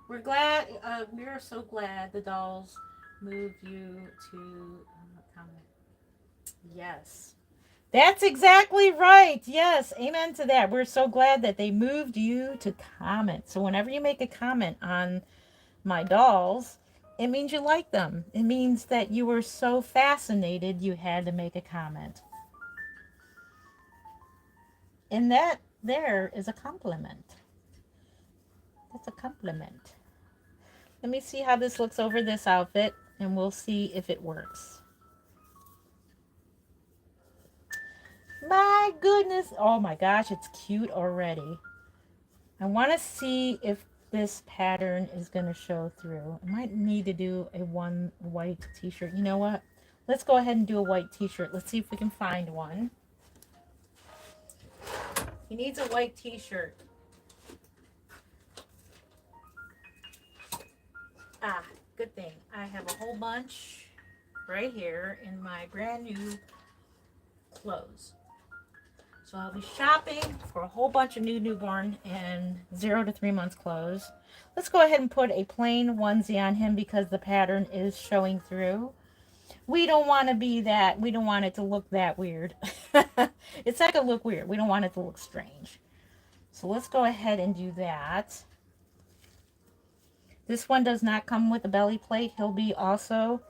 We're glad, we are so glad the dolls moved you to comment. Yes. That's exactly right. Yes. Amen to that. We're so glad that they moved you to comment. So whenever you make a comment on my dolls, it means you like them. It means that you were so fascinated you had to make a comment. And that there is a compliment. That's a compliment. Let me see how this looks over this outfit, and we'll see if it works. My goodness. Oh my gosh, it's cute already. I want to see if this pattern is going to show through. I might need to do a one white t-shirt. You know what? Let's go ahead and do a white t-shirt. Let's see if we can find one. He needs a white t-shirt. Ah, good thing. I have a whole bunch right here in my brand new clothes. So I'll be shopping for a whole bunch of new newborn and 0 to 3 months clothes. Let's go ahead and put a plain onesie on him because the pattern is showing through. We don't want to be that. We don't want it to look that weird. It's not going to look weird. We don't want it to look strange. So let's go ahead and do that. This one does not come with a belly plate. He'll be also,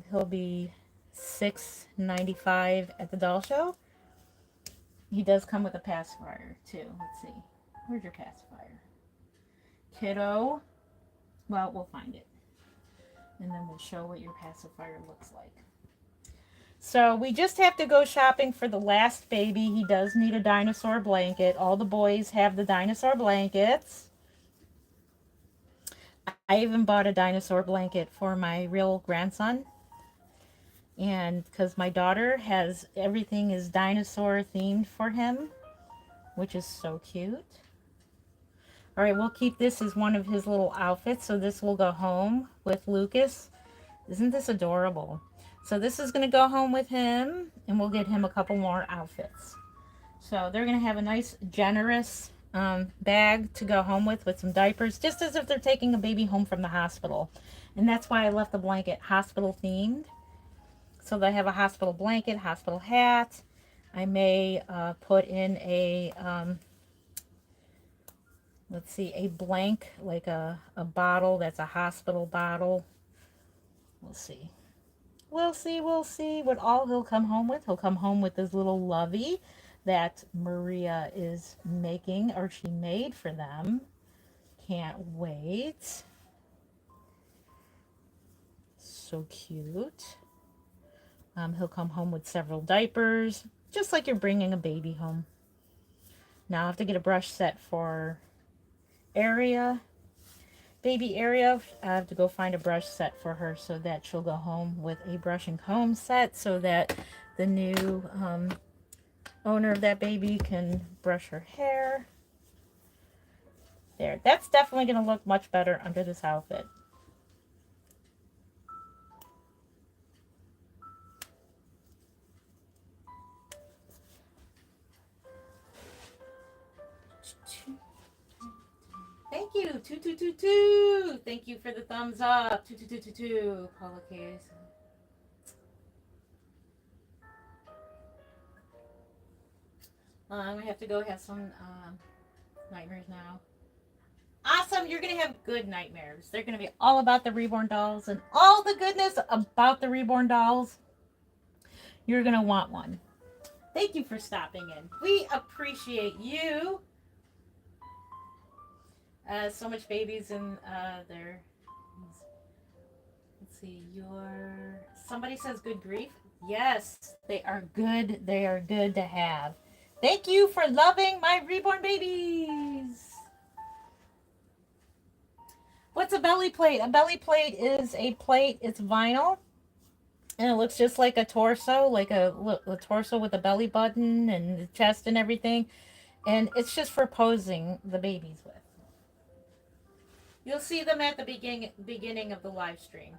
he'll be $6.95 at the doll show. He does come with a pacifier too. Let's see. Where's your pacifier? Kiddo. Well, we'll find it. And then we'll show what your pacifier looks like. So we just have to go shopping for the last baby. He does need a dinosaur blanket. All the boys have the dinosaur blankets. I even bought a dinosaur blanket for my real grandson. And because my daughter has, everything is dinosaur themed for him, which is so cute. All right, we'll keep this as one of his little outfits. So this will go home with Lucas. Isn't this adorable? So this is going to go home with him, and we'll get him a couple more outfits. So they're going to have a nice, generous bag to go home with some diapers, just as if they're taking a baby home from the hospital. And that's why I left the blanket hospital themed. So they have a hospital blanket, hospital hat. I may put in a, let's see, a blank, like a bottle that's a hospital bottle. We'll see. We'll see what all he'll come home with. He'll come home with this little lovey that Maria is making, or she made for them. Can't wait. So cute. He'll come home with several diapers, just like you're bringing a baby home. Now I have to get a brush set for Area. Baby Area, I have to go find a brush set for her so that she'll go home with a brush and comb set so that the new owner of that baby can brush her hair. There, that's definitely going to look much better under this outfit. Thank you, 2222. Thank you for the thumbs up, 2222. Paula Case. I'm gonna have to go have some nightmares now. Awesome, you're gonna have good nightmares. They're gonna be all about the Reborn dolls and all the goodness about the Reborn dolls. You're gonna want one. Thank you for stopping in. We appreciate you. So much babies in there. Let's see, somebody says good grief. Yes, they are good. They are good to have. Thank you for loving my Reborn babies. What's a belly plate? A belly plate is a plate. It's vinyl. And it looks just like a torso, like a torso with a belly button and the chest and everything. And it's just for posing the babies with. You'll see them at the beginning of the live stream.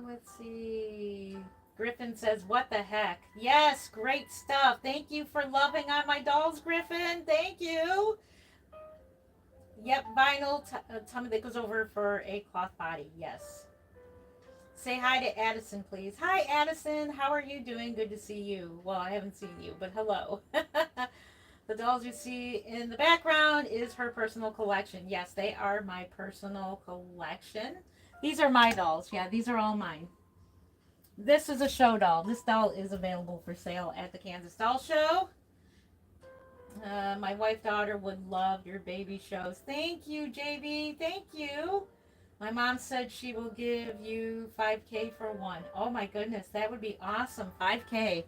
Let's see. Griffin says, what the heck? Yes, great stuff. Thank you for loving on my dolls, Griffin. Thank you. Yep, vinyl tummy that goes over for a cloth body. Yes. Say hi to Addison, please. Hi, Addison. How are you doing? Good to see you. Well, I haven't seen you, but hello. The dolls you see in the background is her personal collection. Yes, they are my personal collection. These are my dolls. Yeah, these are all mine. This is a show doll. This doll is available for sale at the Kansas Doll Show. My wife daughter would love your baby shows. Thank you, JB. Thank you. My mom said she will give you 5K for one. Oh my goodness, that would be awesome. 5K.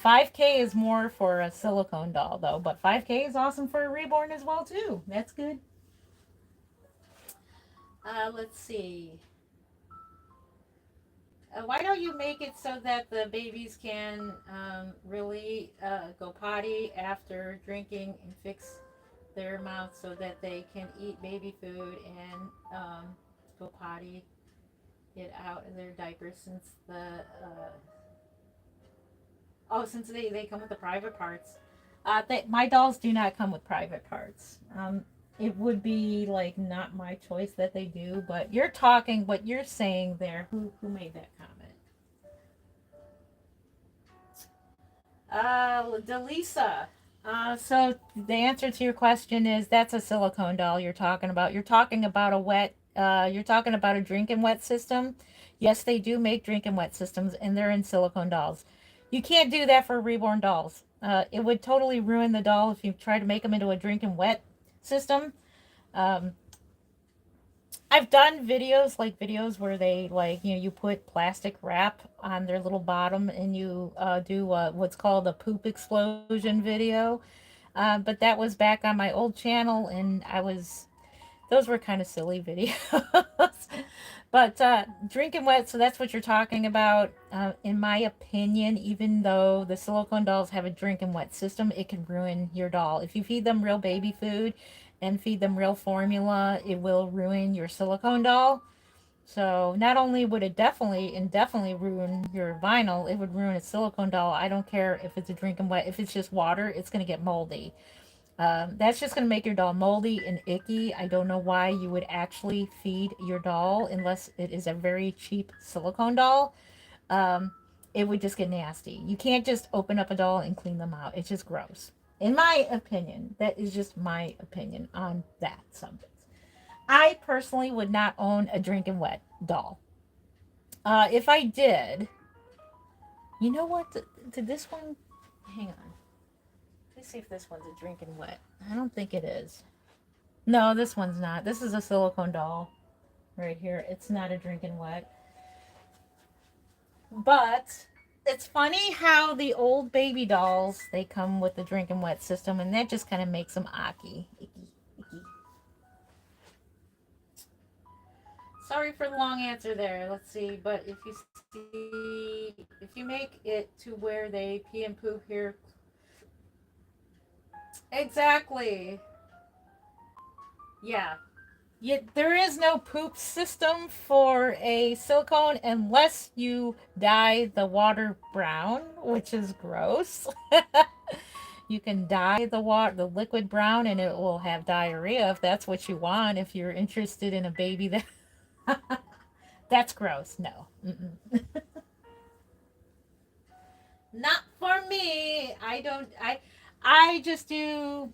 5K is more for a silicone doll though, but 5K is awesome for a reborn as well too. That's good. Let's see. Why don't you make it so that the babies can really go potty after drinking and fix their mouth so that they can eat baby food and go potty, get out of their diapers since since they come with the private parts. My dolls do not come with private parts. It would be like not my choice that they do, but you're talking what you're saying there. Who made that comment? Delisa. So the answer to your question is that's a silicone doll you're talking about. You're talking about a wet. You're talking about a drink and wet system. Yes, they do make drink and wet systems, and they're in silicone dolls. You can't do that for reborn dolls. It would totally ruin the doll if you try to make them into a drink and wet system. Um, I've done videos where they you put plastic wrap on their little bottom and you do what's called a poop explosion video. But that was back on my old channel and those were kind of silly videos. But drinking wet, so that's what you're talking about. In my opinion, even though the silicone dolls have a drinking wet system, it can ruin your doll. If you feed them real baby food and feed them real formula, it will ruin your silicone doll. So not only would it definitely and definitely ruin your vinyl, it would ruin a silicone doll. I don't care if it's a drinking wet. If it's just water, it's going to get moldy. That's just going to make your doll moldy and icky. I don't know why you would actually feed your doll unless it is a very cheap silicone doll. Um, it would just get nasty. You can't just open up a doll and clean them out. It's just gross. In my opinion, that is just my opinion on that subject. I personally would not own a drinking wet doll. If I did, you know what? Did this one? Hang on. Let's see if this one's a drinking wet. I don't think it is. No, this one's not. This is a silicone doll right here. It's not a drinking wet. But it's funny how the old baby dolls they come with the drinking wet system, and that just kind of makes them icky. Sorry for the long answer there. Let's see, but if you make it to where they pee and poop here, exactly. Yeah, there is no poop system for a silicone unless you dye the water brown, which is gross. You can dye the liquid brown, and it will have diarrhea if that's what you want. If you're interested in a baby that that's gross. No, not for me. I just do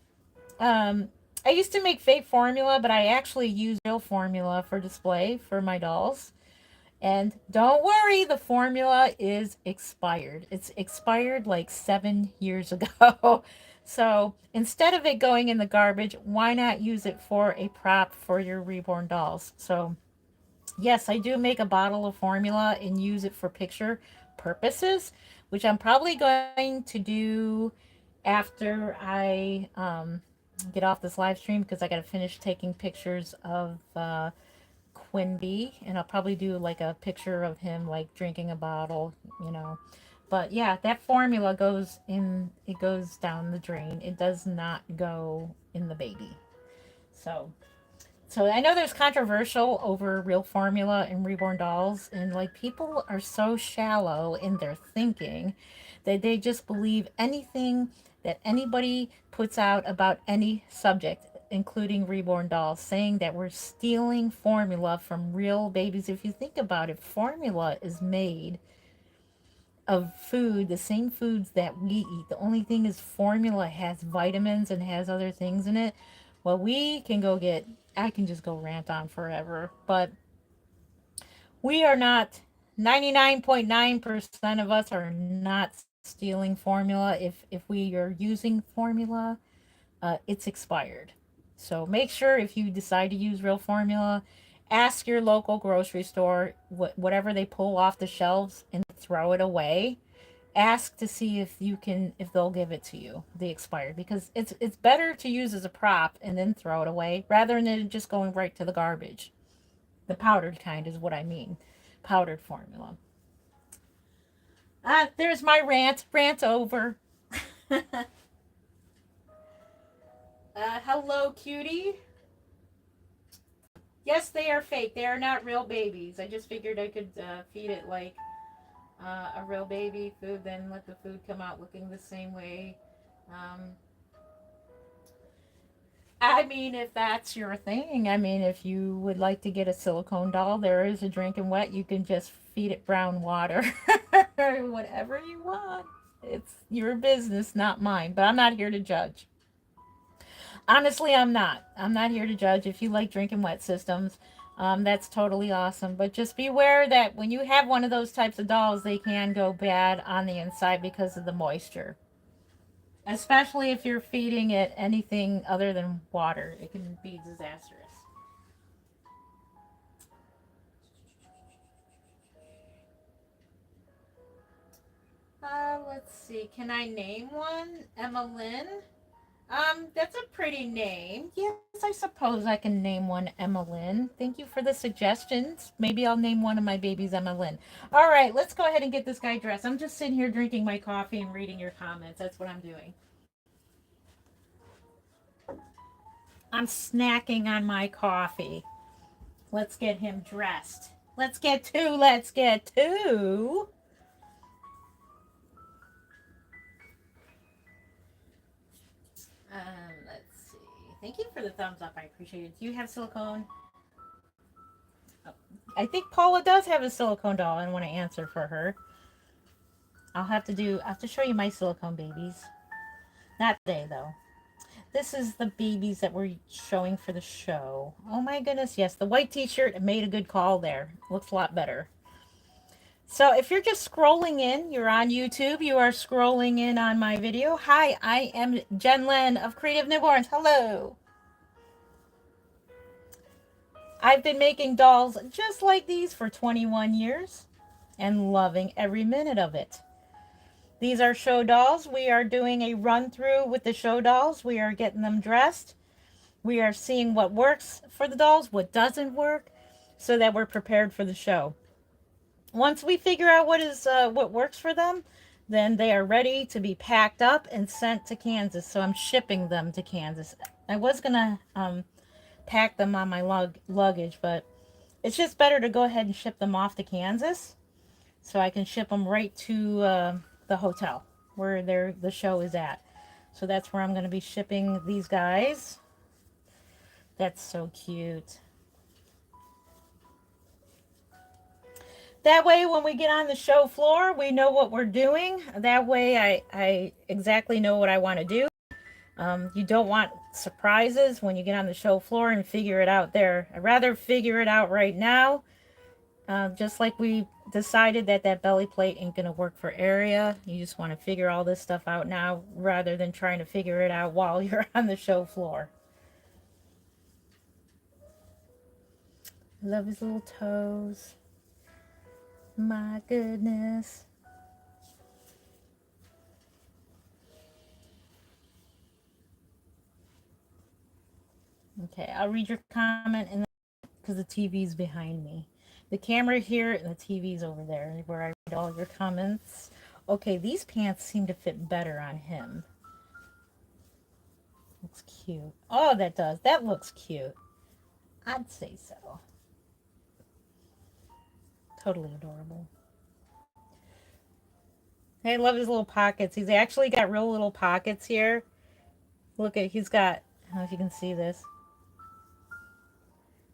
um, I used to make fake formula, but I actually use real formula for display for my dolls. And don't worry, the formula is expired. It's expired like 7 years ago. So instead of it going in the garbage, why not use it for a prop for your reborn dolls? So, yes, I do make a bottle of formula and use it for picture purposes, which I'm probably going to do after I get off this live stream because I got to finish taking pictures of Quimby, and I'll probably do like a picture of him like drinking a bottle, you know. But yeah, that formula goes in, it goes down the drain. It does not go in the baby. So, so I know there's controversial over real formula and reborn dolls, and like people are so shallow in their thinking that they just believe anything that anybody puts out about any subject, including reborn dolls, saying that we're stealing formula from real babies. If you think about it, formula is made of food, the same foods that we eat. The only thing is formula has vitamins and has other things in it. Well, we can go get, I can just go rant on forever, but we are not, 99.9% of us are not stealing formula. If we are using formula, it's expired. So make sure if you decide to use real formula, ask your local grocery store whatever they pull off the shelves and throw it away. Ask to see if they'll give it to you, the expired, because it's better to use as a prop and then throw it away rather than it just going right to the garbage. The powdered kind is what I mean. Powdered formula. There's my rant. Rant over. Hello, cutie. Yes, they are fake. They are not real babies. I just figured I could feed it like a real baby food, then let the food come out looking the same way. Um, I mean, if that's your thing, I mean, if you would like to get a silicone doll, there is a drinking wet. You can just feed it brown water, whatever you want. It's your business, not mine. But I'm not here to judge. Honestly, I'm not. I'm not here to judge. If you like drinking wet systems, that's totally awesome. But just beware that when you have one of those types of dolls, they can go bad on the inside because of the moisture. Especially if you're feeding it anything other than water, it can be disastrous. Let's see. Can I name one? Emmeline? That's a pretty name. Yes, I suppose I can name one Emmeline. Thank you for the suggestions. Maybe I'll name one of my babies Emmeline. All right, let's go ahead and get this guy dressed. I'm just sitting here drinking my coffee and reading your comments. That's what I'm doing. I'm snacking on my coffee. Let's get him dressed. Let's get to. Let's get to. Let's see. Thank you for the thumbs up. I appreciate it. Do you have silicone? Oh, I think Paula does have a silicone doll. I want to answer for her. I have to show you my silicone babies. Not today though. This is the babies that we're showing for the show. Oh my goodness, yes, the white t-shirt made a good call there. Looks a lot better. So if you're just scrolling in, you're on YouTube, you are scrolling in on my video. Hi, I am Jen Len of Creative Newborns. Hello. I've been making dolls just like these for 21 years and loving every minute of it. These are show dolls. We are doing a run through with the show dolls. We are getting them dressed. We are seeing what works for the dolls, what doesn't work, so that we're prepared for the show. Once we figure out what works for them, then they are ready to be packed up and sent to Kansas. So I'm shipping them to Kansas. I was gonna pack them on my luggage, but it's just better to go ahead and ship them off to Kansas, so I can ship them right to the hotel where the show is at. So that's where I'm going to be shipping these guys. That's so cute. That way, when we get on the show floor, we know what we're doing. That way, I exactly know what I want to do. You don't want surprises when you get on the show floor and figure it out there. I'd rather figure it out right now. Just like we decided that belly plate ain't going to work for area. You just want to figure all this stuff out now rather than trying to figure it out while you're on the show floor. Love his little toes. My goodness. Okay, I'll read your comment and because the TV's behind me. The camera here and the TV's over there where I read all your comments. Okay, these pants seem to fit better on him. Looks cute. Oh, that does. That looks cute. I'd say so. Totally adorable. I love his little pockets. He's actually got real little pockets here. Look at, he's got, I don't know if you can see this.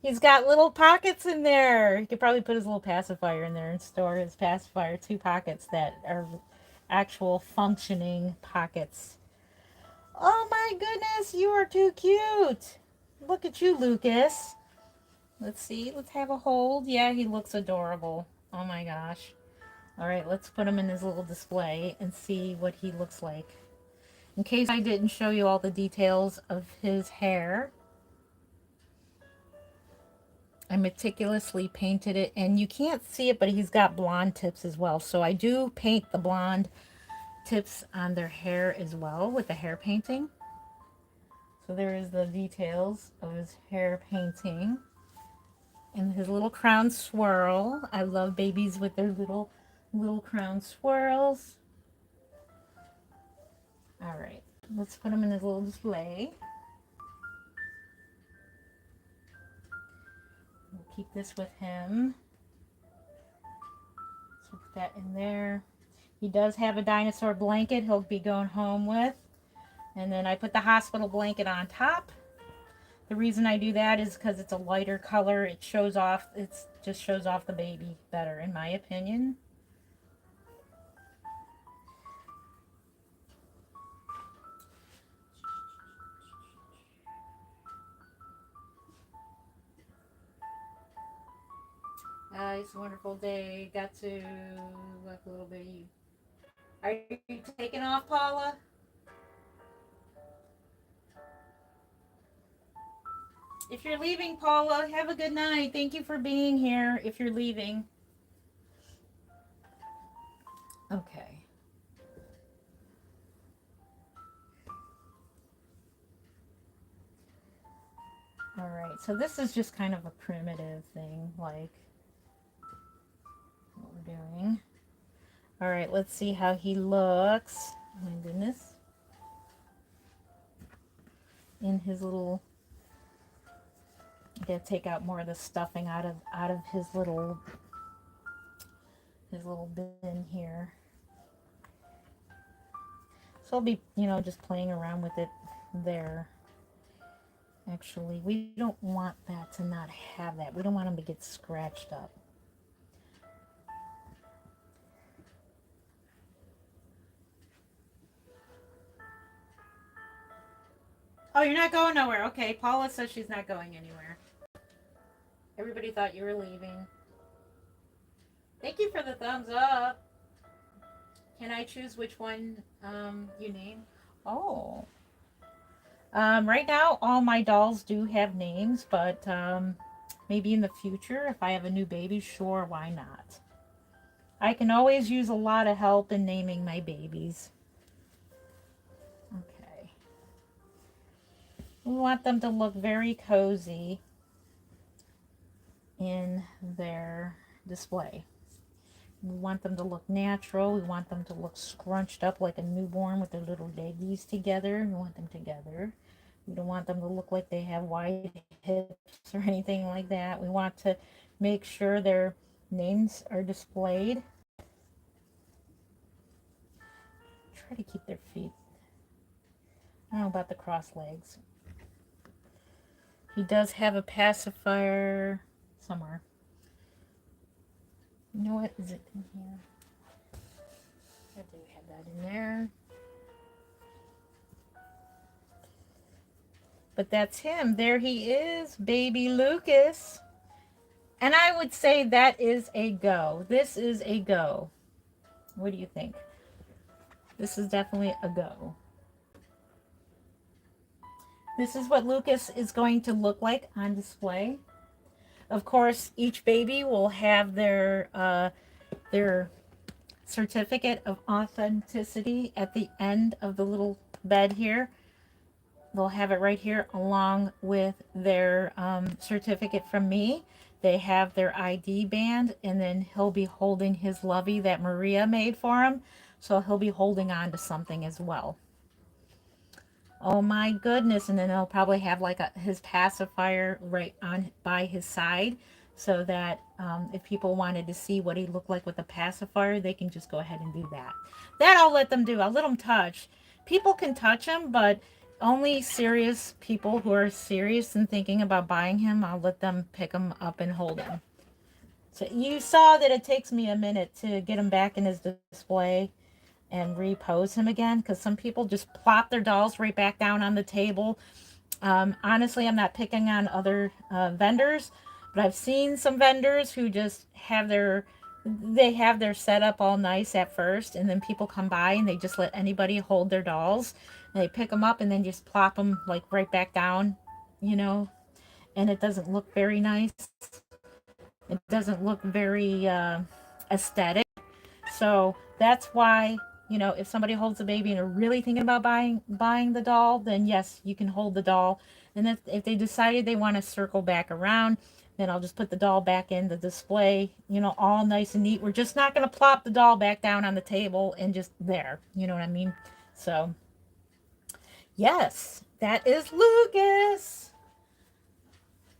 He's got little pockets in there. He could probably put his little pacifier in there and store his pacifier. 2 pockets that are actual functioning pockets. Oh my goodness, you are too cute. Look at you, Lucas. Let's see. Let's have a hold. Yeah, he looks adorable. Oh my gosh. All right, let's put him in his little display and see what he looks like. In case I didn't show you all the details of his hair, I meticulously painted it, and you can't see it, but he's got blonde tips as well. So I do paint the blonde tips on their hair as well with the hair painting. So there is the details of his hair painting. And his little crown swirl. I love babies with their little crown swirls. All right, let's put him in his little display. We'll keep this with him. So put that in there. He does have a dinosaur blanket he'll be going home with. And then I put the hospital blanket on top. The reason I do that is because it's a lighter color. It shows off, it just shows off the baby better, in my opinion. It's a wonderful day. Got to look a little bit. Are you taking off, Paula? If you're leaving, Paula, have a good night. Thank you for being here if you're leaving. Okay. All right, so this is just kind of a primitive thing, like what we're doing. All right, let's see how he looks. Oh my goodness. In his little, I gotta take out more of the stuffing out of his little bin here. So I'll be, just playing around with it there. Actually, we don't want that to not have that. We don't want him to get scratched up. Oh, you're not going nowhere. Okay, Paula says she's not going anywhere. Everybody thought you were leaving. Thank you for the thumbs up. Can I choose which one you name? Oh. Right now, all my dolls do have names, but maybe in the future, if I have a new baby, sure, why not? I can always use a lot of help in naming my babies. Okay. We want them to look very cozy in their display. We want them to look natural. We want them to look scrunched up like a newborn with their little leggies together. We want them together. We don't want them to look like they have wide hips or anything like that. We want to make sure their names are displayed. Try to keep their feet. I don't know about the cross legs. He does have a pacifier somewhere. You know what? Is it in here? I do have that in there. But that's him. There he is, baby Lucas. And I would say that is a go. This is a go. What do you think? This is definitely a go. This is what Lucas is going to look like on display. Of course, each baby will have their certificate of authenticity at the end of the little bed here. They'll have it right here along with their certificate from me. They have their ID band, and then he'll be holding his lovey that Maria made for him. So he'll be holding on to something as well. Oh my goodness. And then he'll probably have like his pacifier right on by his side, so that if people wanted to see what he looked like with the pacifier, they can just go ahead and do that. That I'll let them do. I'll let them touch. People can touch him, but only serious people who are serious and thinking about buying him, I'll let them pick him up and hold him. So you saw that it takes me a minute to get him back in his display and repose him again, because some people just plop their dolls right back down on the table. Honestly, I'm not picking on other vendors, but I've seen some vendors who just have their setup all nice at first, and then people come by and they just let anybody hold their dolls. and they pick them up and then just plop them like right back down, you know, and it doesn't look very nice. It doesn't look very aesthetic. So that's why, you know, if somebody holds a baby and are really thinking about buying the doll, then yes, you can hold the doll. And if they decided they want to circle back around, then I'll just put the doll back in the display, you know, all nice and neat. We're just not going to plop the doll back down on the table and just there. You know what I mean? So, yes, that is Lucas.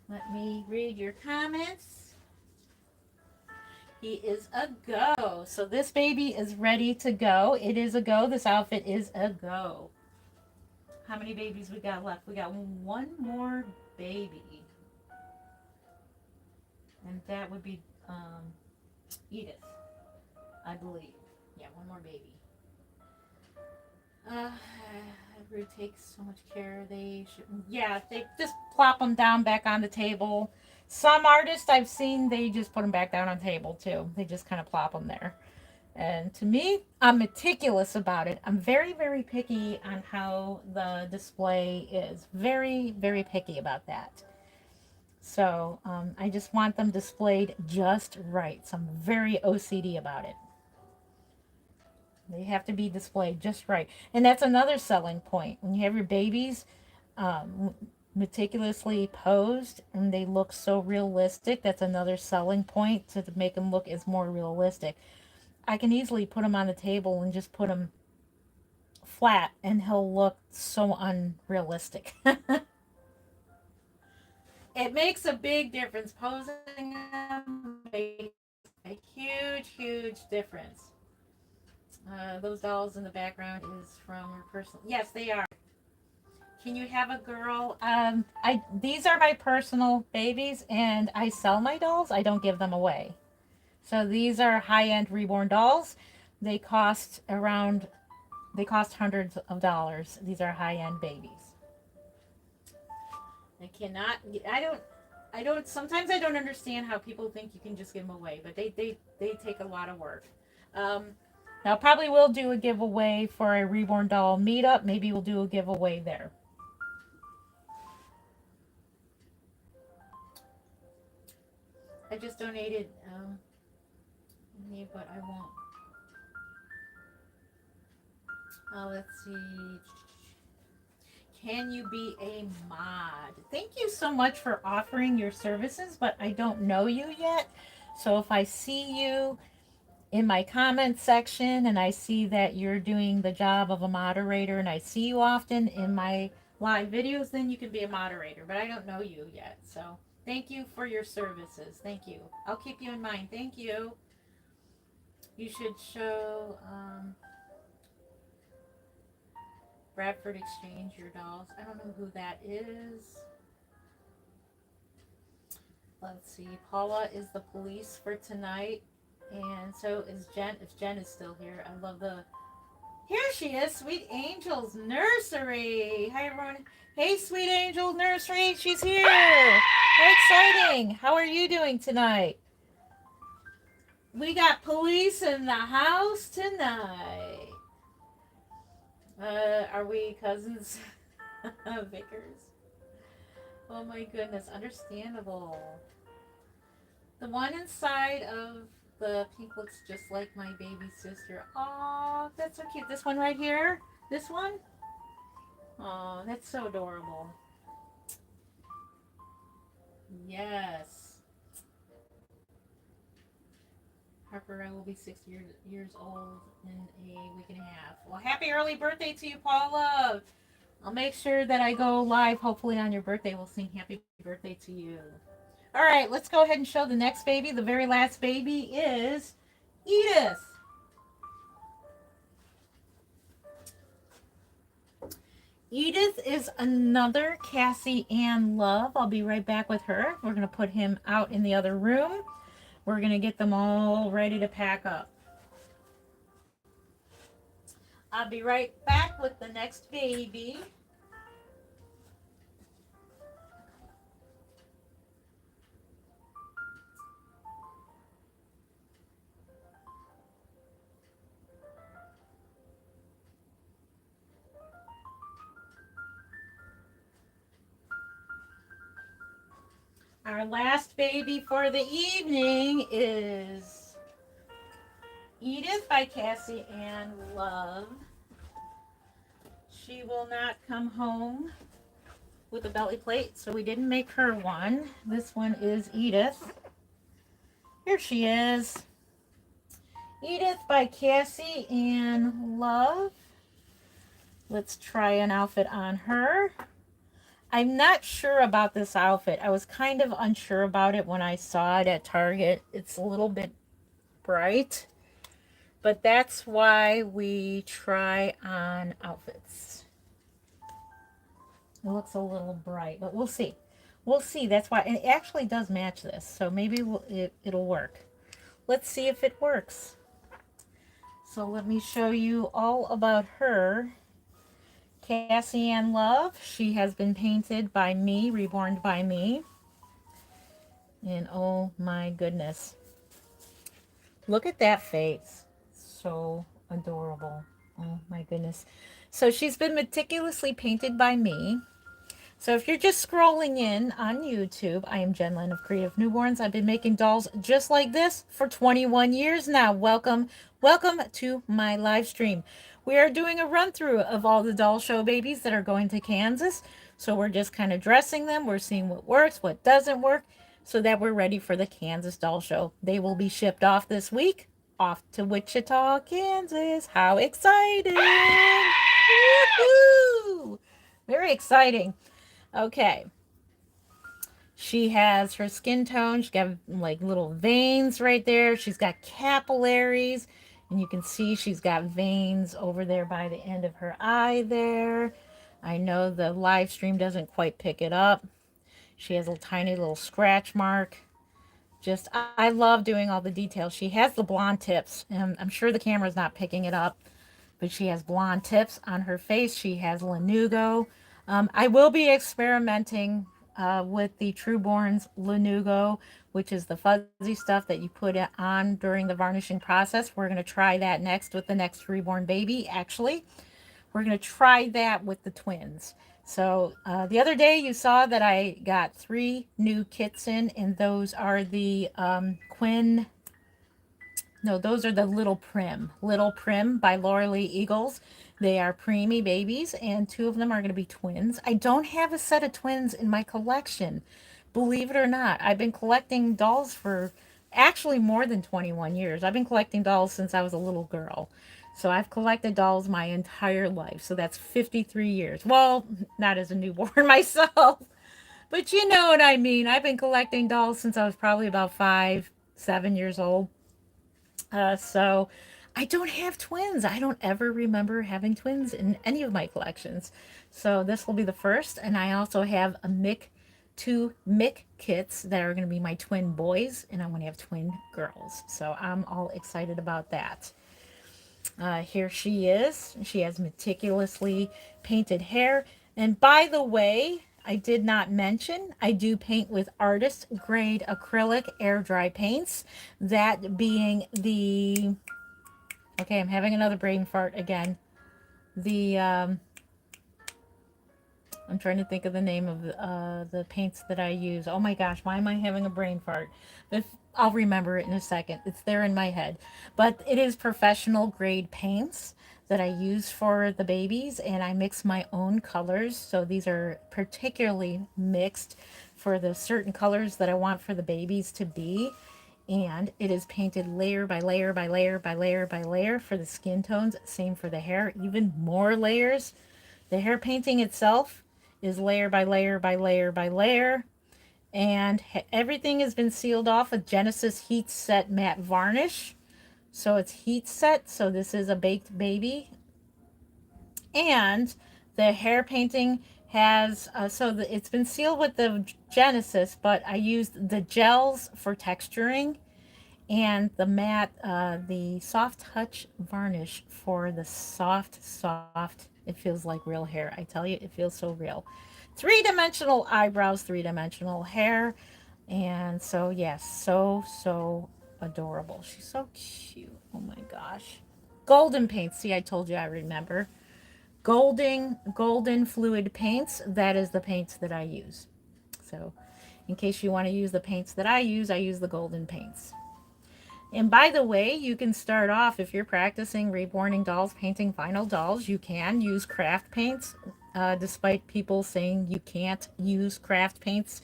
Let me read your comments. He is a go. So this baby is ready to go. It is a go. This outfit is a go. How many babies we got left? We got one more baby. And that would be Edith, I believe. Yeah, one more baby. Everybody takes so much care. They shouldn't. Yeah, they just plop them down back on the table. Some artists I've seen, they just put them back down on the table too. They just kind of plop them there. And to me, I'm meticulous about it. I'm very, very picky on how the display is. Very, very picky about that. So I just want them displayed just right. So I'm very OCD about it. They have to be displayed just right. And that's another selling point. When you have your babies meticulously posed and they look so realistic, that's another selling point to make them look as more realistic. I can easily put them on the table and just put them flat and he'll look so unrealistic. It makes a big difference. Posing them makes a huge, huge difference. Those dolls in the background is from your personal. Yes, they are. Can you have a girl? These are my personal babies, and I sell my dolls. I don't give them away. So these are high-end Reborn dolls. They cost around. They cost hundreds of dollars. These are high-end babies. I cannot. I don't. Sometimes I don't understand how people think you can just give them away, but they take a lot of work. Now probably we'll do a giveaway for a Reborn doll meetup. Maybe we'll do a giveaway there. I just donated but I won't. Let's see. Can you be a mod? Thank you so much for offering your services, but I don't know you yet. So if I see you in my comment section and I see that you're doing the job of a moderator and I see you often in my live videos, then you can be a moderator, but I don't know you yet. So thank you for your services. Thank you. I'll keep you in mind. Thank you. You should show Bradford Exchange your dolls. I don't know who that is. Let's see. Paula is the police for tonight. And so is Jen, if Jen is still here. I love the... Here she is, Sweet Angel's Nursery. Hi, everyone. Hey, Sweet Angel Nursery. She's here. How exciting. How are you doing tonight? We got police in the house tonight. Are we cousins? Vickers? Oh my goodness, understandable. The one inside of the pink looks just like my baby sister. Oh, that's so cute. This one right here? This one? Oh, that's so adorable. Yes. Harper, I will be 6 years old in a week and a half. Well, happy early birthday to you, Paula. I'll make sure that I go live, hopefully on your birthday. We'll sing happy birthday to you. All right, let's go ahead and show the next baby. The very last baby is Edith. Edith is another Cassie Ann Love. I'll be right back with her. We're going to put him out in the other room. We're going to get them all ready to pack up. I'll be right back with the next baby. Our last baby for the evening is Edith by Cassie Ann Love. She will not come home with a belly plate, so we didn't make her one. This one is Edith. Here she is. Edith by Cassie Ann Love. Let's try an outfit on her. I'm not sure about this outfit. I was kind of unsure about it when I saw it at Target. It's a little bit bright, but that's why we try on outfits. It looks a little bright, but we'll see. We'll see. That's why. And it actually does match this, so maybe it'll work. Let's see if it works. So let me show you all about her. Cassie Ann Love. She has been painted by me, reborn by me. And oh my goodness. Look at that face. So adorable. Oh my goodness. So she's been meticulously painted by me. So if you're just scrolling in on YouTube, I am Jen Lynn of Creative Newborns. I've been making dolls just like this for 21 years now. Welcome to my live stream. We are doing a run through of all the doll show babies that are going to Kansas. So we're just kind of dressing them. We're seeing what works, what doesn't work, so that we're ready for the Kansas doll show. They will be shipped off this week, off to Wichita, Kansas. How exciting! Woohoo! Very exciting. Okay. She has her skin tone. She's got like little veins right there. She's got capillaries. And you can see she's got veins over there by the end of her eye there. I know the live stream doesn't quite pick it up. She has a tiny little scratch mark. Just, I love doing all the details. She has the blonde tips. And I'm sure the camera's not picking it up. But she has blonde tips on her face. She has lanugo. I will be experimenting with the Trueborn's lanugo, which is the fuzzy stuff that you put on during the varnishing process. We're going to try that next with the next reborn baby. Actually, we're going to try that with the twins. So the other day you saw that I got 3 new kits in, and those are the those are the Little Prim by Laura Lee Eagles. They are preemie babies, and 2 of them are going to be twins. I don't have a set of twins in my collection, believe it or not. I've been collecting dolls for actually more than 21 years. I've been collecting dolls since I was a little girl. So I've collected dolls my entire life. So that's 53 years. Well, not as a newborn myself, but you know what I mean. I've been collecting dolls since I was probably about 5, 7 years old. So I don't have twins. I don't ever remember having twins in any of my collections. So this will be the first. And I also have a 2 Mick kits that are going to be my twin boys. And I'm going to have twin girls. So I'm all excited about that. Here she is. She has meticulously painted hair. And by the way, I did not mention, I do paint with artist grade acrylic air dry paints. That being the, okay, I'm having another brain fart again. The, I'm trying to think of the name of the paints that I use. Oh my gosh, why am I having a brain fart? I'll remember it in a second. It's there in my head. But it is professional grade paints that I use for the babies, and I mix my own colors. So these are particularly mixed for the certain colors that I want for the babies to be. And it is painted layer by layer by layer by layer by layer for the skin tones. Same for the hair, even more layers. The hair painting itself is layer by layer by layer by layer. And everything has been sealed off with Genesis Heat Set Matte Varnish. So it's heat set. So this is a baked baby. And the hair painting has, it's been sealed with the Genesis, but I used the gels for texturing and the matte, the soft touch varnish for the soft, it feels like real hair. I tell you, it feels so real. 3-dimensional eyebrows, 3-dimensional hair. And so, yes, so adorable. She's so cute. Oh my gosh. Golden paints. See, I told you I remember. Golden fluid paints. That is the paints that I use. So, In case you want to use the paints that I use the golden paints. And by the way, you can start off, if you're practicing reborning dolls, painting vinyl dolls, you can use craft paints. Despite people saying you can't use craft paints,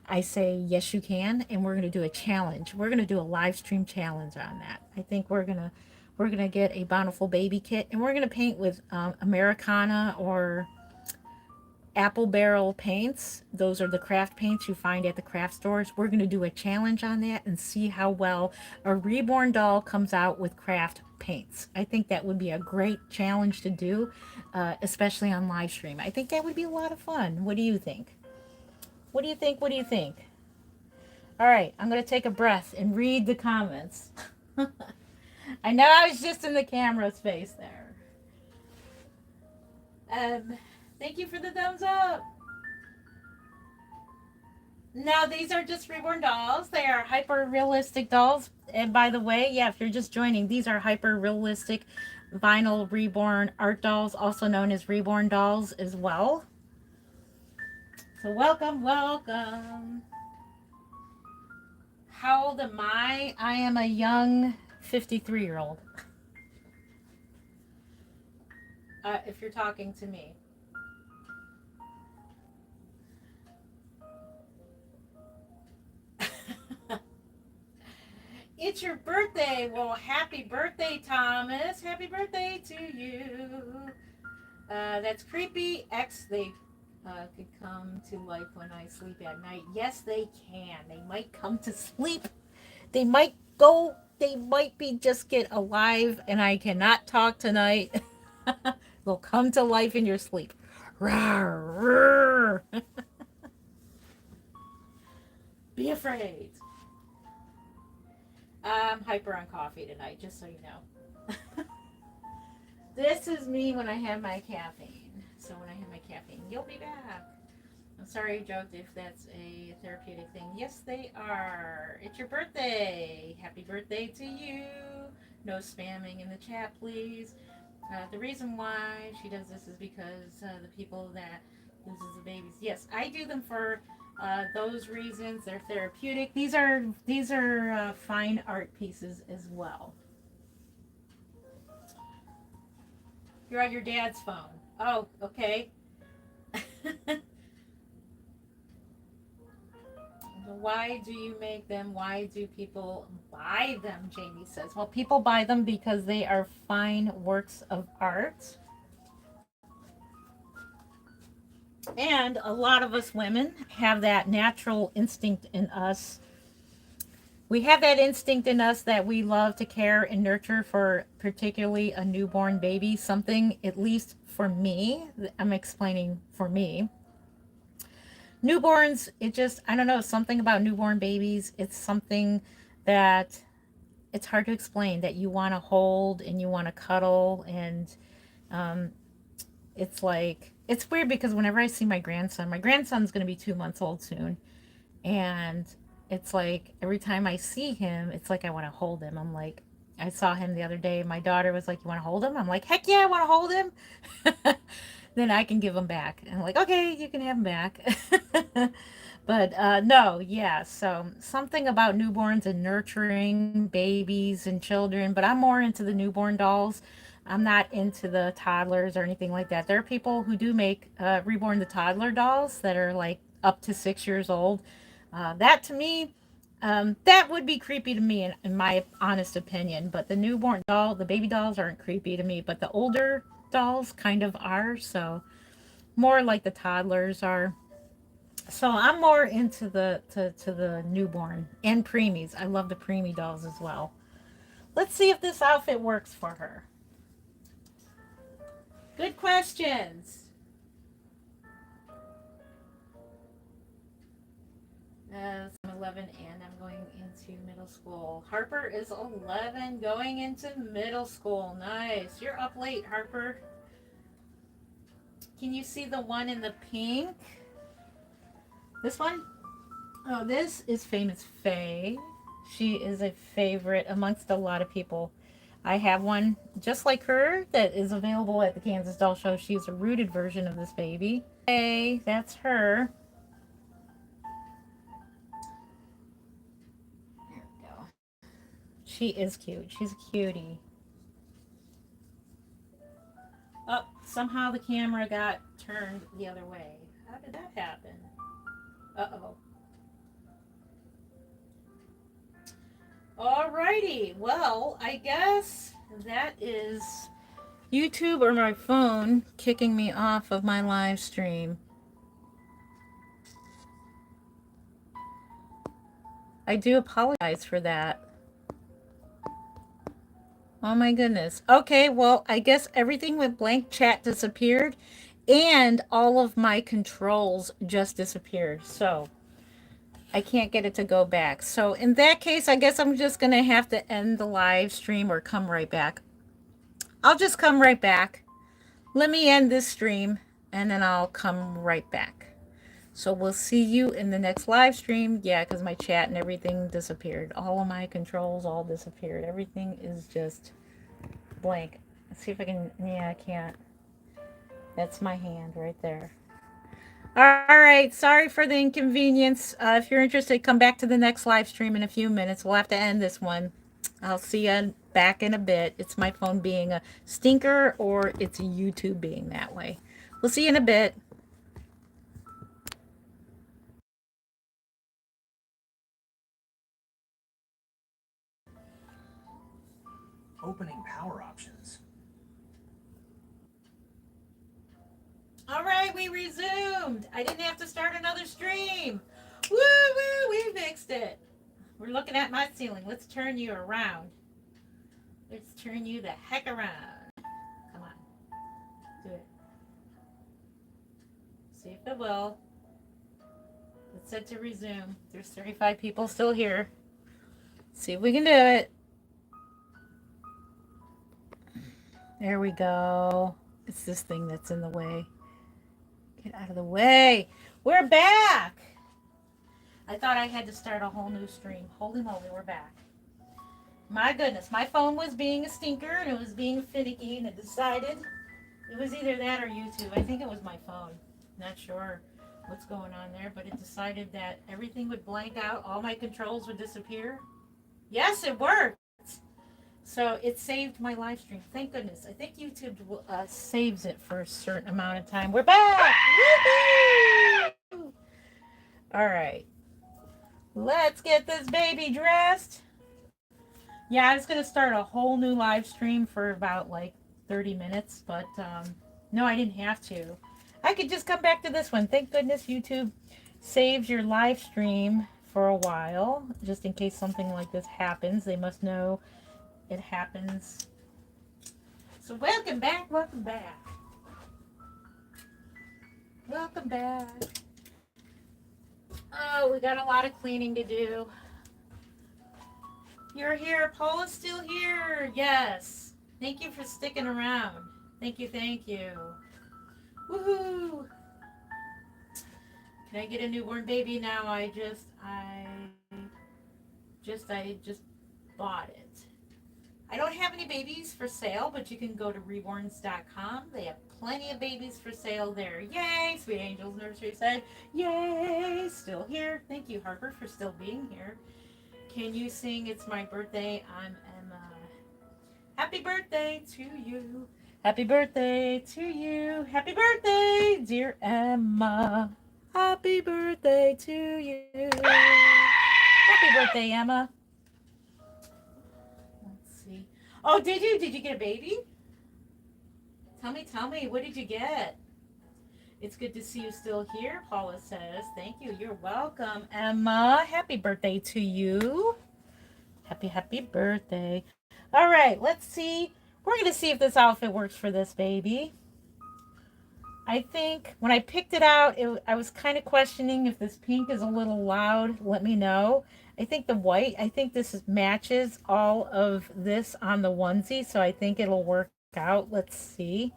I say yes you can, and we're going to do a challenge. We're going to do a live stream challenge on that. I think we're gonna get a Bountiful Baby kit, and we're going to paint with Americana or apple barrel paints. Those are the craft paints you find at the craft stores. We're going to do a challenge on that and see how well a reborn doll comes out with craft paints. I think that would be a great challenge to do, especially on live stream. I think that would be a lot of fun. What do you think? What do you think? What do you think? All right, I'm going to take a breath and read the comments. I know I was just in the camera's face there. Thank you for the thumbs up. Now, these are just reborn dolls. They are hyper realistic dolls. And by the way, yeah, if you're just joining, these are hyper realistic vinyl reborn art dolls, also known as reborn dolls as well. So welcome, welcome. How old am I? I am a young 53-year-old. If you're talking to me. It's your birthday. Well, happy birthday, Thomas. Happy birthday to you. That's creepy. They could come to life when I sleep at night. Yes, they can. They might come to sleep. They might be just get alive and I cannot talk tonight. They'll come to life in your sleep. Rawr, rawr. Be afraid. I'm hyper on coffee tonight, just so you know. This is me when I have my caffeine. So when I have my caffeine, you'll be back. I'm sorry I joked if that's a therapeutic thing. Yes, they are. It's your birthday. Happy birthday to you. No spamming in the chat, please. The reason why she does this is because the people that loses the babies. Yes, I do them for those reasons. They're therapeutic. These are fine art pieces as well. You're on your dad's phone. Oh, okay. Why do you make them? Why do people buy them? Jamie says. Well, people buy them because they are fine works of art. And a lot of us women have that natural instinct in us. We have that instinct in us that we love to care and nurture for particularly a newborn baby. Something, at least for me, I'm explaining for me. Newborns, I don't know, something about newborn babies. It's something that it's hard to explain, that you want to hold and you want to cuddle. And it's like, it's weird because whenever I see my grandson's going to be 2 months old soon. And it's like every time I see him, it's like I want to hold him. I'm like, I saw him the other day. My daughter was like, you want to hold him? I'm like, heck yeah, I want to hold him. Then I can give him back. And I'm like, okay, you can have him back. But no, yeah. So something about newborns and nurturing babies and children. But I'm more into the newborn dolls. I'm not into the toddlers or anything like that. There are people who do make Reborn the toddler dolls that are like up to 6 years old. That to me, that would be creepy to me in my honest opinion. But the newborn doll, the baby dolls aren't creepy to me. But the older dolls kind of are. So more like the toddlers are. So I'm more into the to the newborn and preemies. I love the preemie dolls as well. Let's see if this outfit works for her. Good questions. I'm 11 and I'm going into middle school. Harper is 11 going into middle school. Nice. You're up late, Harper. Can you see the one in the pink? This one? Oh, this is Famous Faye. She is a favorite amongst a lot of people. I have one just like her that is available at the Kansas Doll Show. She's a rooted version of this baby. Hey, that's her. She is cute. She's a cutie. Oh, somehow the camera got turned the other way. How did that happen? Uh-oh. Alrighty. Well, I guess that is YouTube or my phone kicking me off of my live stream. I do apologize for that. Oh my goodness. Okay, well, I guess everything with blank chat disappeared and all of my controls just disappeared. So I can't get it to go back. So in that case, I guess I'm just going to have to end the live stream or come right back. I'll just come right back. Let me end this stream and then I'll come right back. So we'll see you in the next live stream. Yeah, because my chat and everything disappeared. All of my controls all disappeared. Everything is just blank. Let's see if I can. Yeah, I can't. That's my hand right there. All right. Sorry for the inconvenience. If you're interested, come back to the next live stream in a few minutes. We'll have to end this one. I'll see you back in a bit. It's my phone being a stinker or it's YouTube being that way. We'll see you in a bit. Opening power options. All right, we resumed. I didn't have to start another stream. Woo woo, we fixed it. We're looking at my ceiling. Let's turn you around. Let's turn you the heck around. Come on. Do it. See if it will. It's set to resume. There's 35 people still here. See if we can do it. There we go. It's this thing that's in the way. Get out of the way. We're back. I thought I had to start a whole new stream. Holy moly, we're back. My goodness, my phone was being a stinker and it was being finicky and it decided it was either that or YouTube. I think it was my phone. Not sure what's going on there, but it decided that everything would blank out. All my controls would disappear. Yes, it worked. So it saved my live stream. Thank goodness. I think YouTube saves it for a certain amount of time. We're back. Woo-hoo! All right. Let's get this baby dressed. Yeah, I was going to start a whole new live stream for about like 30 minutes, but no, I didn't have to. I could just come back to this one. Thank goodness YouTube saves your live stream for a while, just in case something like this happens. They must know it happens. So welcome back, welcome back. Welcome back. Oh, we got a lot of cleaning to do. You're here. Paula's still here. Yes. Thank you for sticking around. Thank you, thank you. Woohoo! Can I get a newborn baby now? I just bought it. I don't have any babies for sale, but you can go to reborns.com. They have plenty of babies for sale there. Yay! Sweet Angels Nursery said, yay! Still here. Thank you, Harper, for still being here. Can you sing It's My Birthday? I'm Emma. Happy birthday to you. Happy birthday to you. Happy birthday, dear Emma. Happy birthday to you. Happy birthday, Emma. Oh, did you? Did you get a baby? Tell me, what did you get? It's good to see you still here, Paula says. Thank you. You're welcome, Emma. Happy birthday to you. Happy birthday. All right, let's see. We're going to see if this outfit works for this baby. I think when I picked it out, I was kind of questioning if this pink is a little loud. Let me know. I think the white, I think this matches all of this on the onesie, so I think it'll work out. Let's see.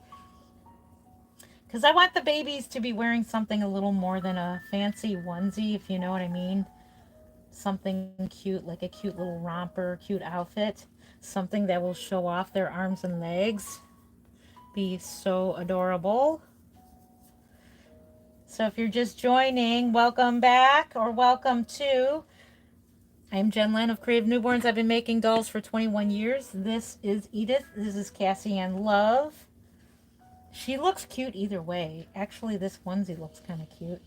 Because I want the babies to be wearing something a little more than a fancy onesie, if you know what I mean. Something cute, like a cute little romper, cute outfit. Something that will show off their arms and legs. Be so adorable. So if you're just joining, welcome back or welcome to I'm Jen Len of Creative Newborns. I've been making dolls for 21 years. This is Edith. This is Cassie Ann Love. She looks cute either way. Actually, this onesie looks kind of cute.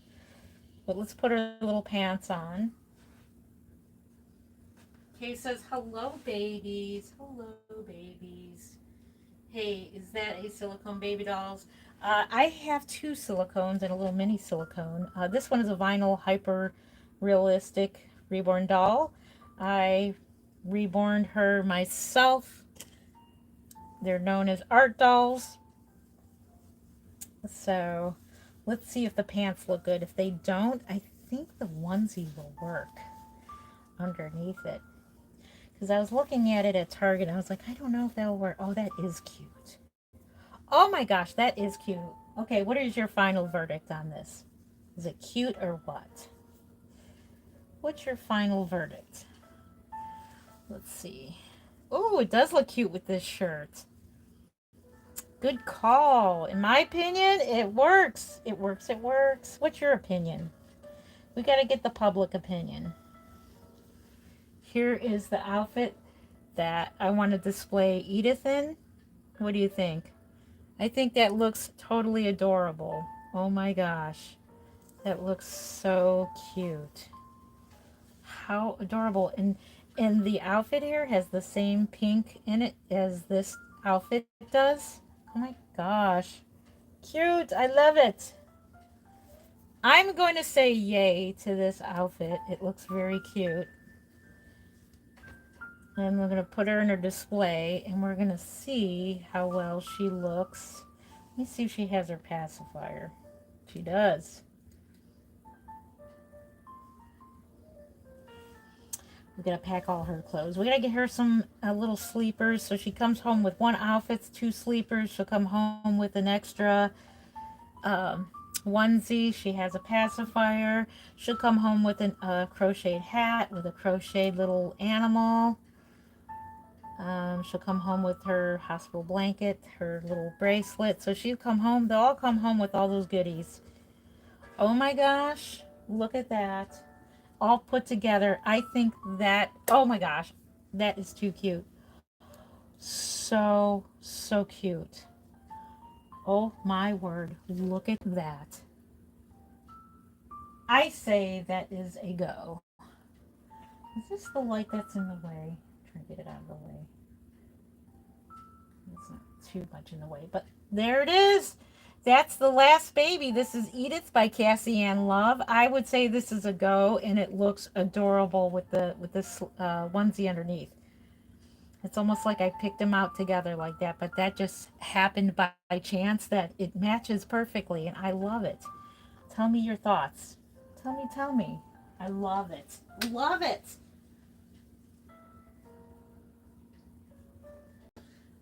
But let's put her little pants on. Kay says, hello, babies. Hello, babies. Hey, is that a silicone baby dolls? I have two silicones and a little mini silicone. This one is a vinyl hyper realistic reborn doll. I reborned her myself. They're known as art dolls. So let's see if the pants look good. If they don't, I think the onesie will work underneath it. Because I was looking at it at Target. I was like, I don't know if that'll work. Oh, that is cute. Oh my gosh, that is cute. Okay, what is your final verdict on this? Is it cute or what? What's your final verdict? Let's see. Oh, it does look cute with this shirt. Good call. In my opinion, it works. It works. It works. What's your opinion? We got to get the public opinion. Here is the outfit that I want to display Edith in. What do you think? I think that looks totally adorable. Oh my gosh. That looks so cute. How adorable. And the outfit here has the same pink in it as this outfit does. Oh my gosh. Cute. I love it. I'm going to say yay to this outfit. It looks very cute. And we're going to put her in her display and we're going to see how well she looks. Let me see if she has her pacifier. She does. We gotta pack all her clothes. We gotta get her some little sleepers. So she comes home with one outfit, two sleepers. She'll come home with an extra onesie. She has a pacifier. She'll come home with a crocheted hat with a crocheted little animal. She'll come home with her hospital blanket, her little bracelet. So she'll come home. They'll all come home with all those goodies. Oh my gosh, look at that. All put together. I think that, oh my gosh, that is too cute. So, so cute. Oh my word, look at that. I say that is a go. Is this the light that's in the way? I'm trying to get it out of the way. It's not too much in the way, but there it is. That's the last baby. This is Edith by Cassie Ann Love. I would say this is a go, and it looks adorable with this onesie underneath. It's almost like I picked them out together like that, but that just happened by chance that it matches perfectly, and I love it. Tell me your thoughts. Tell me. I love it. Love it.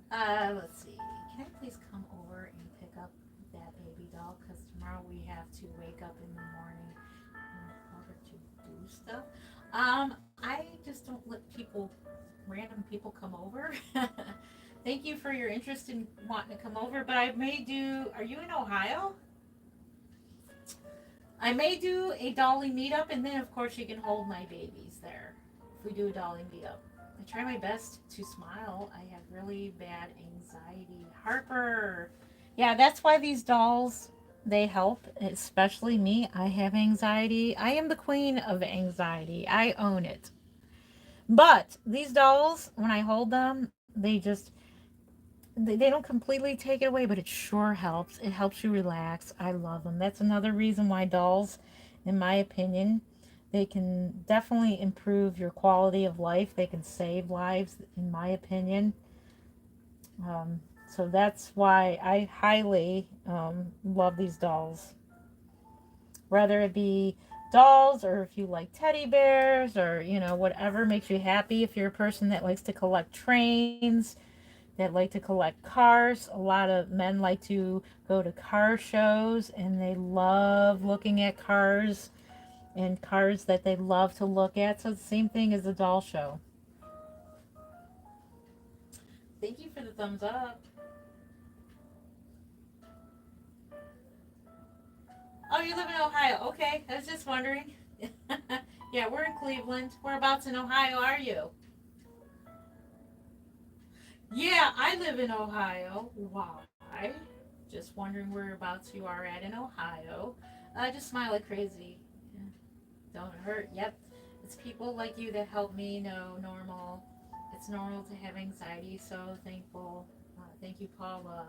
Let's see. Can I please come over and pick up that baby doll? Because tomorrow we have to wake up in the morning in order to do stuff. I just don't let random people come over. Thank you for your interest in wanting to come over, but I may do, are you in Ohio? I may do a dolly meetup, and then of course you can hold my babies there if we do a dolly meetup. I try my best to smile. I have really bad anxiety. Harper. Yeah, that's why these dolls, they help, especially me. I have anxiety. I am the queen of anxiety. I own it. But these dolls, when I hold them, they don't completely take it away, but it sure helps. It helps you relax. I love them. That's another reason why dolls, in my opinion, they can definitely improve your quality of life. They can save lives, in my opinion. So that's why I highly love these dolls. Whether it be dolls or if you like teddy bears or, whatever makes you happy. If you're a person that likes to collect trains, that like to collect cars. A lot of men like to go to car shows and they love looking at cars and cars that they love to look at. So it's the same thing as a doll show. Thank you for the thumbs up. Oh, you live in Ohio. Okay, I was just wondering. Yeah, we're in Cleveland. Whereabouts in Ohio are you? Yeah, I live in Ohio. Why? Just wondering whereabouts you are at in Ohio. Just smile like crazy. Yeah, don't hurt. Yep. It's people like you that help me know normal. It's normal to have anxiety, so thankful. Thank you, Paula.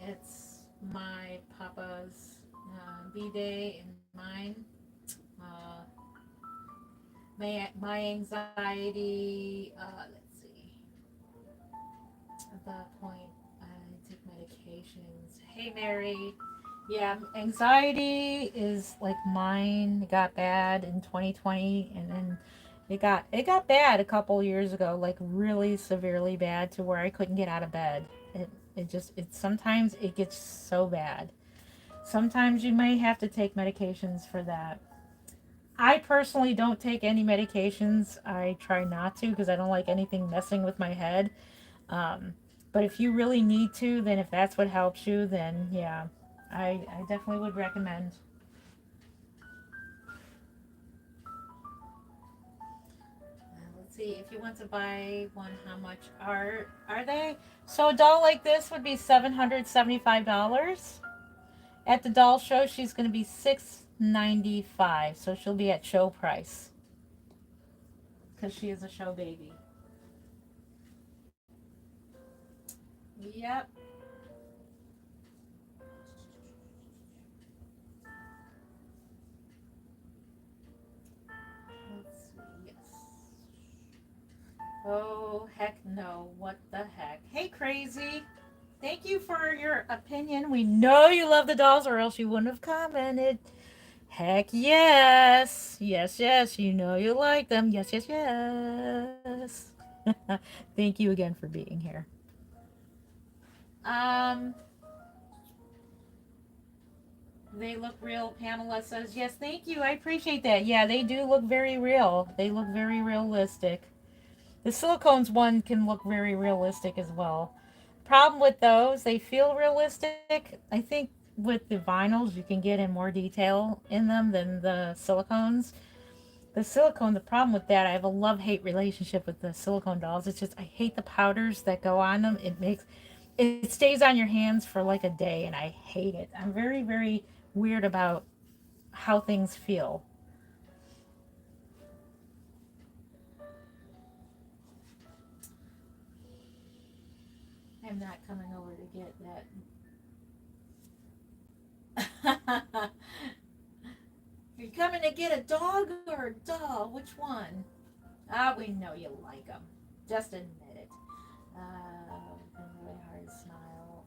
It's my papa's B day and mine. Uh, my anxiety. Let's see. At that point, I take medications. Hey, Mary. Yeah, anxiety is like mine. It got bad in 2020, and then it got bad a couple years ago, like really severely bad to where I couldn't get out of bed. It sometimes it gets so bad. Sometimes you may have to take medications for that. I personally don't take any medications. I try not to because I don't like anything messing with my head. Um, but if you really need to, then if that's what helps you, then yeah, I definitely would recommend. Let's see, if you want to buy one, how much are they? So a doll like this would be $775. At the doll show, she's going to be $695. So she'll be at show price because she is a show baby. Yep. Let's see. Yes. Oh, heck no. What the heck? Hey, crazy. Thank you for your opinion. We know you love the dolls, or else you wouldn't have commented. Heck yes. Yes, yes. You know you like them. Yes, yes, yes. Thank you again for being here. Um, they look real. Pamela says, yes, thank you. I appreciate that. Yeah, they do look very real. They look very realistic. The silicones one can look very realistic as well. Problem with those, they feel realistic. I think with the vinyls, you can get in more detail in them than the silicones. The silicone, the problem with that, I have a love hate relationship with the silicone dolls. It's just, I hate the powders that go on them. It stays on your hands for like a day, and I hate it. I'm very, very weird about how things feel. I'm not coming over to get that. Are you coming to get a dog or a doll? Which one? Ah, we know you like them. Just admit it. Been really hard to smile.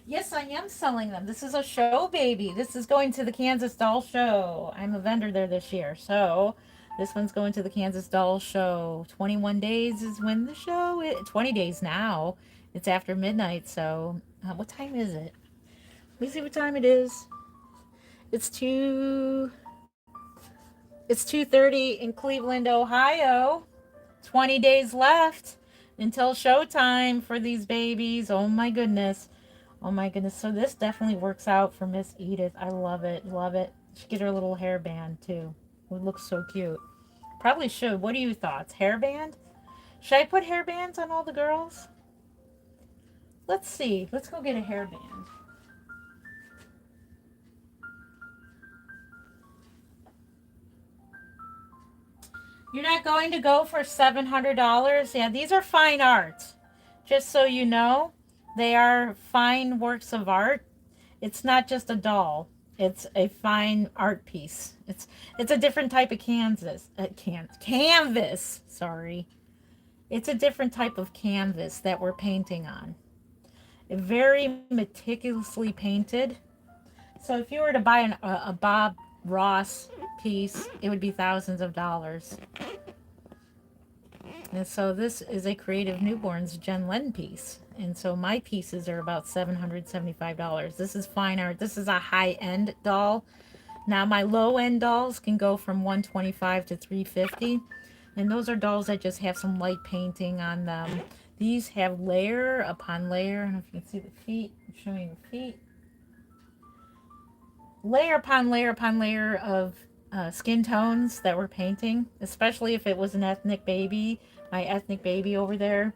Yes, I am selling them. This is a show, baby. This is going to the Kansas Doll Show. I'm a vendor there this year. So this one's going to the Kansas Doll Show. 21 days is when the show is. 20 days now. It's after midnight. So what time is it? Let me see what time it is. It's 2. It's 2:30 in Cleveland, Ohio. 20 days left until showtime for these babies. Oh my goodness. Oh my goodness. So this definitely works out for Miss Edith. I love it. Love it. She get her little hairband too. It looks so cute. Probably should. What are your thoughts? Hairband? Should I put hairbands on all the girls? Let's see. Let's go get a hairband. You're not going to go for $700? Yeah, these are fine art. Just so you know, they are fine works of art. It's not just a doll. It's a fine art piece. It's a different type of canvas. Sorry, it's a different type of canvas that we're painting on. Very meticulously painted. So if you were to buy a Bob Ross piece, it would be thousands of dollars. And so this is a Creative Newborns Jen Len piece. And so my pieces are about $775. This is fine art. This is a high-end doll. Now my low-end dolls can go from 125 to 350. And those are dolls that just have some light painting on them. These have layer upon layer. I don't know if you can see the feet. I'm showing the feet. Layer upon layer upon layer of skin tones that we're painting, especially if it was an ethnic baby. My ethnic baby over there,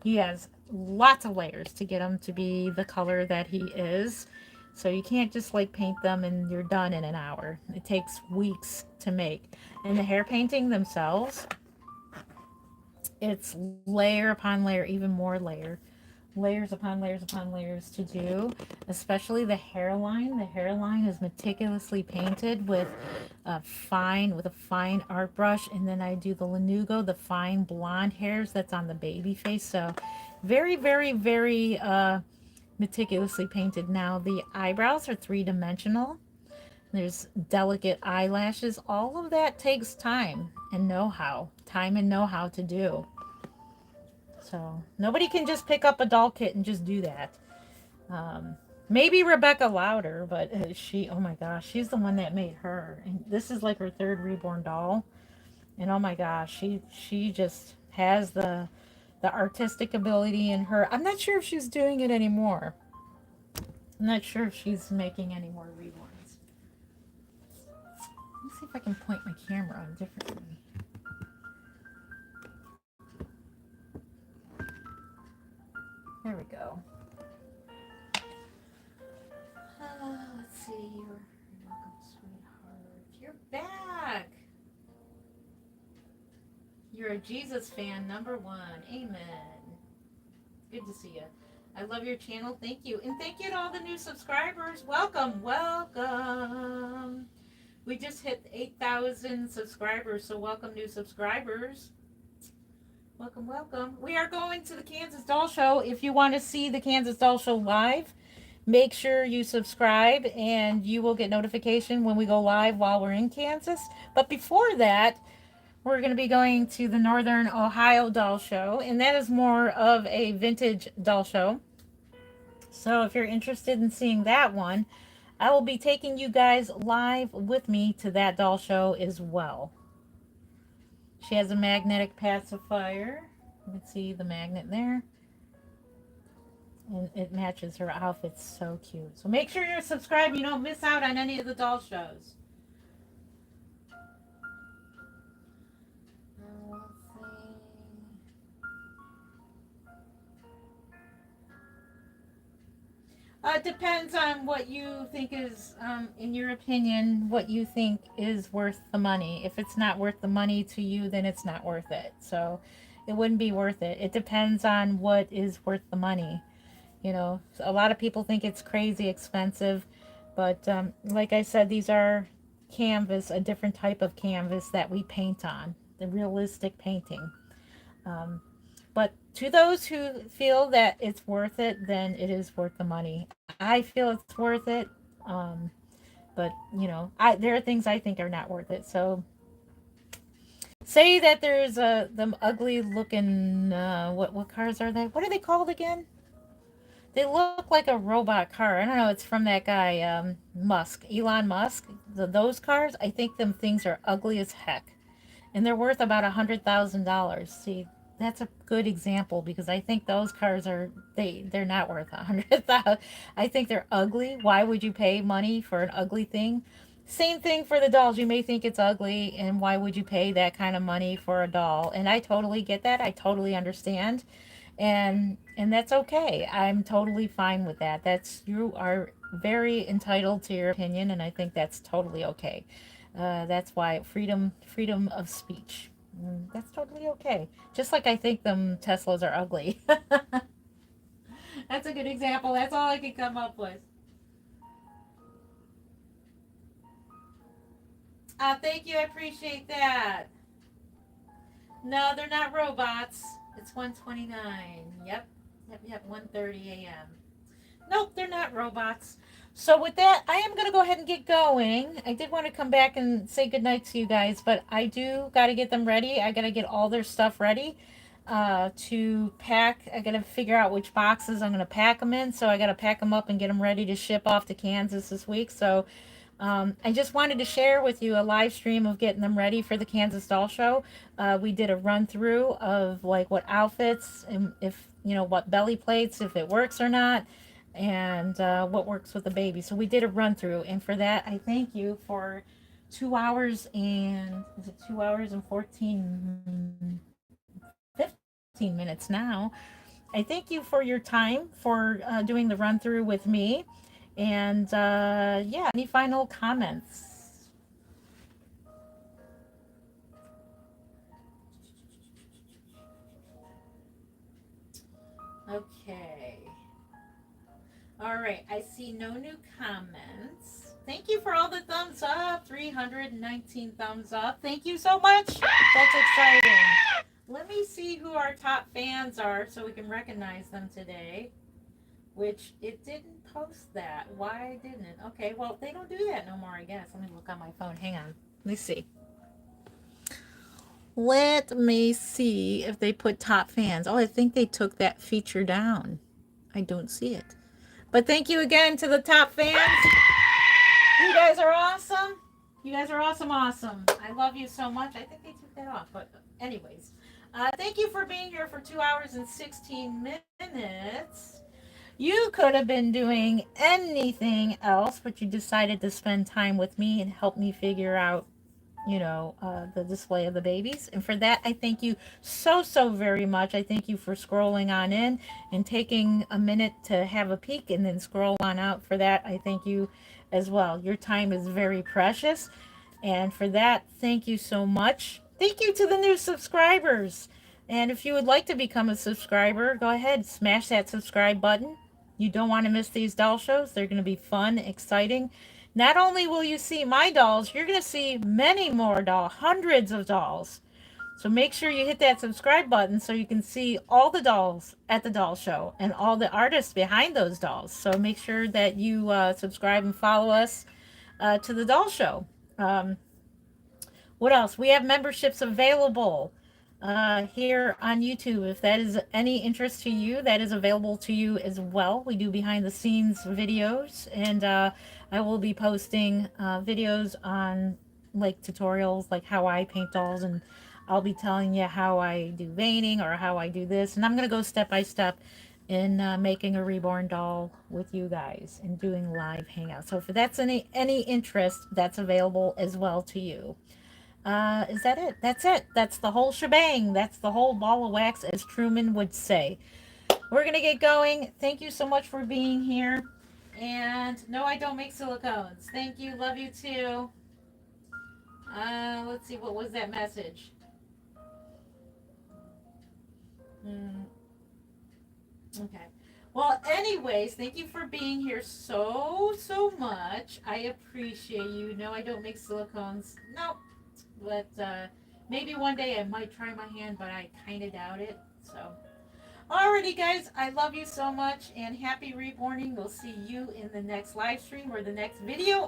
he has lots of layers to get him to be the color that he is. So you can't just like paint them and you're done in an hour. It takes weeks to make. And the hair painting themselves, it's layer upon layer, even more layers upon layers upon layers to do, especially the hairline. The hairline is meticulously painted with a fine art brush, and then I do the lanugo, the fine blonde hairs that's on the baby face. So very, very, very meticulously painted. Now the eyebrows are three-dimensional. There's delicate eyelashes. All of that takes time and know-how to do. So nobody can just pick up a doll kit and just do that. Um, Maybe Rebecca Louder, but she, oh my gosh, she's the one that made her. And this is like her third Reborn doll. And oh my gosh, she just has the artistic ability in her. I'm not sure if she's doing it anymore. I'm not sure if she's making any more Reborns. Let's see if I can point my camera on differently. There we go. Let's see. You're welcome, sweetheart. You're back. You're a Jesus fan, number one. Amen. Good to see you. I love your channel. Thank you. And thank you to all the new subscribers. Welcome. Welcome. We just hit 8,000 subscribers, so welcome new subscribers. Welcome, welcome. We are going to the Kansas Doll Show. If you want to see the Kansas Doll Show live, make sure you subscribe and you will get notification when we go live while we're in Kansas. But before that, we're going to be going to the Northern Ohio Doll Show, and that is more of a vintage doll show. So if you're interested in seeing that one, I will be taking you guys live with me to that doll show as well. She has a magnetic pacifier. You can see the magnet there. And it matches her outfit so cute. So make sure you're subscribed. You don't miss out on any of the doll shows. Let's see. It depends on what you think is, in your opinion, what you think is worth the money. If it's not worth the money to you, then it's not worth it. So it wouldn't be worth it. It depends on what is worth the money. You know, a lot of people think it's crazy expensive, but like I said, these are canvas, a different type of canvas that we paint on, the realistic painting. Um, but to those who feel that it's worth it, then it is worth the money. I feel it's worth it. Um, but you know, there are things I think are not worth it. So say that there's them ugly looking what cars are they? What are they called again? They look like a robot car. I don't know. It's from that guy, Elon Musk. Those cars, I think them things are ugly as heck, and they're worth about $100,000. See, that's a good example because I think those cars they're not worth 100,000. I think they're ugly. Why would you pay money for an ugly thing? Same thing for the dolls. You may think it's ugly, and why would you pay that kind of money for a doll? And I totally get that. I totally understand, and that's okay. I'm totally fine with that. You are very entitled to your opinion, and I think that's totally okay. That's why freedom of speech. That's totally okay. Just like I think them Teslas are ugly. That's a good example. That's all I can come up with. Thank you. I appreciate that. No, they're not robots. It's 1:29. Yep, 1:30 a.m. Nope, they're not robots. So with that, I am going to go ahead and get going. I did want to come back and say goodnight to you guys, but I do got to get them ready. I got to get all their stuff ready to pack. I got to figure out which boxes I'm going to pack them in. So I got to pack them up and get them ready to ship off to Kansas this week. So I just wanted to share with you a live stream of getting them ready for the Kansas Doll Show. We did a run through of like what outfits and if, you know, what belly plates, if it works or not, and what works with the baby. So we did a run through, and for that, I thank you for 2 hours and, is it 2 hours and 15 minutes now. I thank you for your time for doing the run through with me. And yeah, any final comments? Okay. All right. I see no new comments. Thank you for all the thumbs up. 319 thumbs up. Thank you so much. That's exciting. Let me see who our top fans are so we can recognize them today. Which it didn't post that. Why didn't it? Okay, well, they don't do that no more, I guess. Let me look on my phone. Hang on. Let me see. Let me see if they put top fans. Oh, I think they took that feature down. I don't see it. But thank you again to the top fans. You guys are awesome. You guys are awesome, awesome. I love you so much. I think they took that off. But anyways, thank you for being here for 2 hours and 16 minutes. You could have been doing anything else, but you decided to spend time with me and help me figure out, the display of the babies. And for that, I thank you so, so very much. I thank you for scrolling on in and taking a minute to have a peek and then scroll on out. For that, I thank you as well. Your time is very precious. And for that, thank you so much. Thank you to the new subscribers. And if you would like to become a subscriber, go ahead, smash that subscribe button. You don't want to miss these doll shows. They're going to be fun, exciting. Not only will you see my dolls, you're going to see many more dolls, hundreds of dolls. So make sure you hit that subscribe button so you can see all the dolls at the doll show and all the artists behind those dolls. So make sure that you subscribe and follow us to the doll show. What else? We have memberships available here on YouTube. If that is any interest to you, that is available to you as well. We do behind the scenes videos, and I will be posting videos on like tutorials, like how I paint dolls, and I'll be telling you how I do veining or how I do this. And I'm going to go step by step in making a reborn doll with you guys and doing live hangouts. So if that's any interest, that's available as well to you. Is that it? That's it. That's the whole shebang. That's the whole ball of wax, as Truman would say. We're going to get going. Thank you so much for being here. And no, I don't make silicones. Thank you. Love you too. Let's see. What was that message? Okay. Well, anyways, thank you for being here so much. I appreciate you. No, I don't make silicones. No, but maybe one day I might try my hand, but I kind of doubt it. So, alrighty, guys, I love you so much and happy reborning. We'll see you in the next live stream or the next video.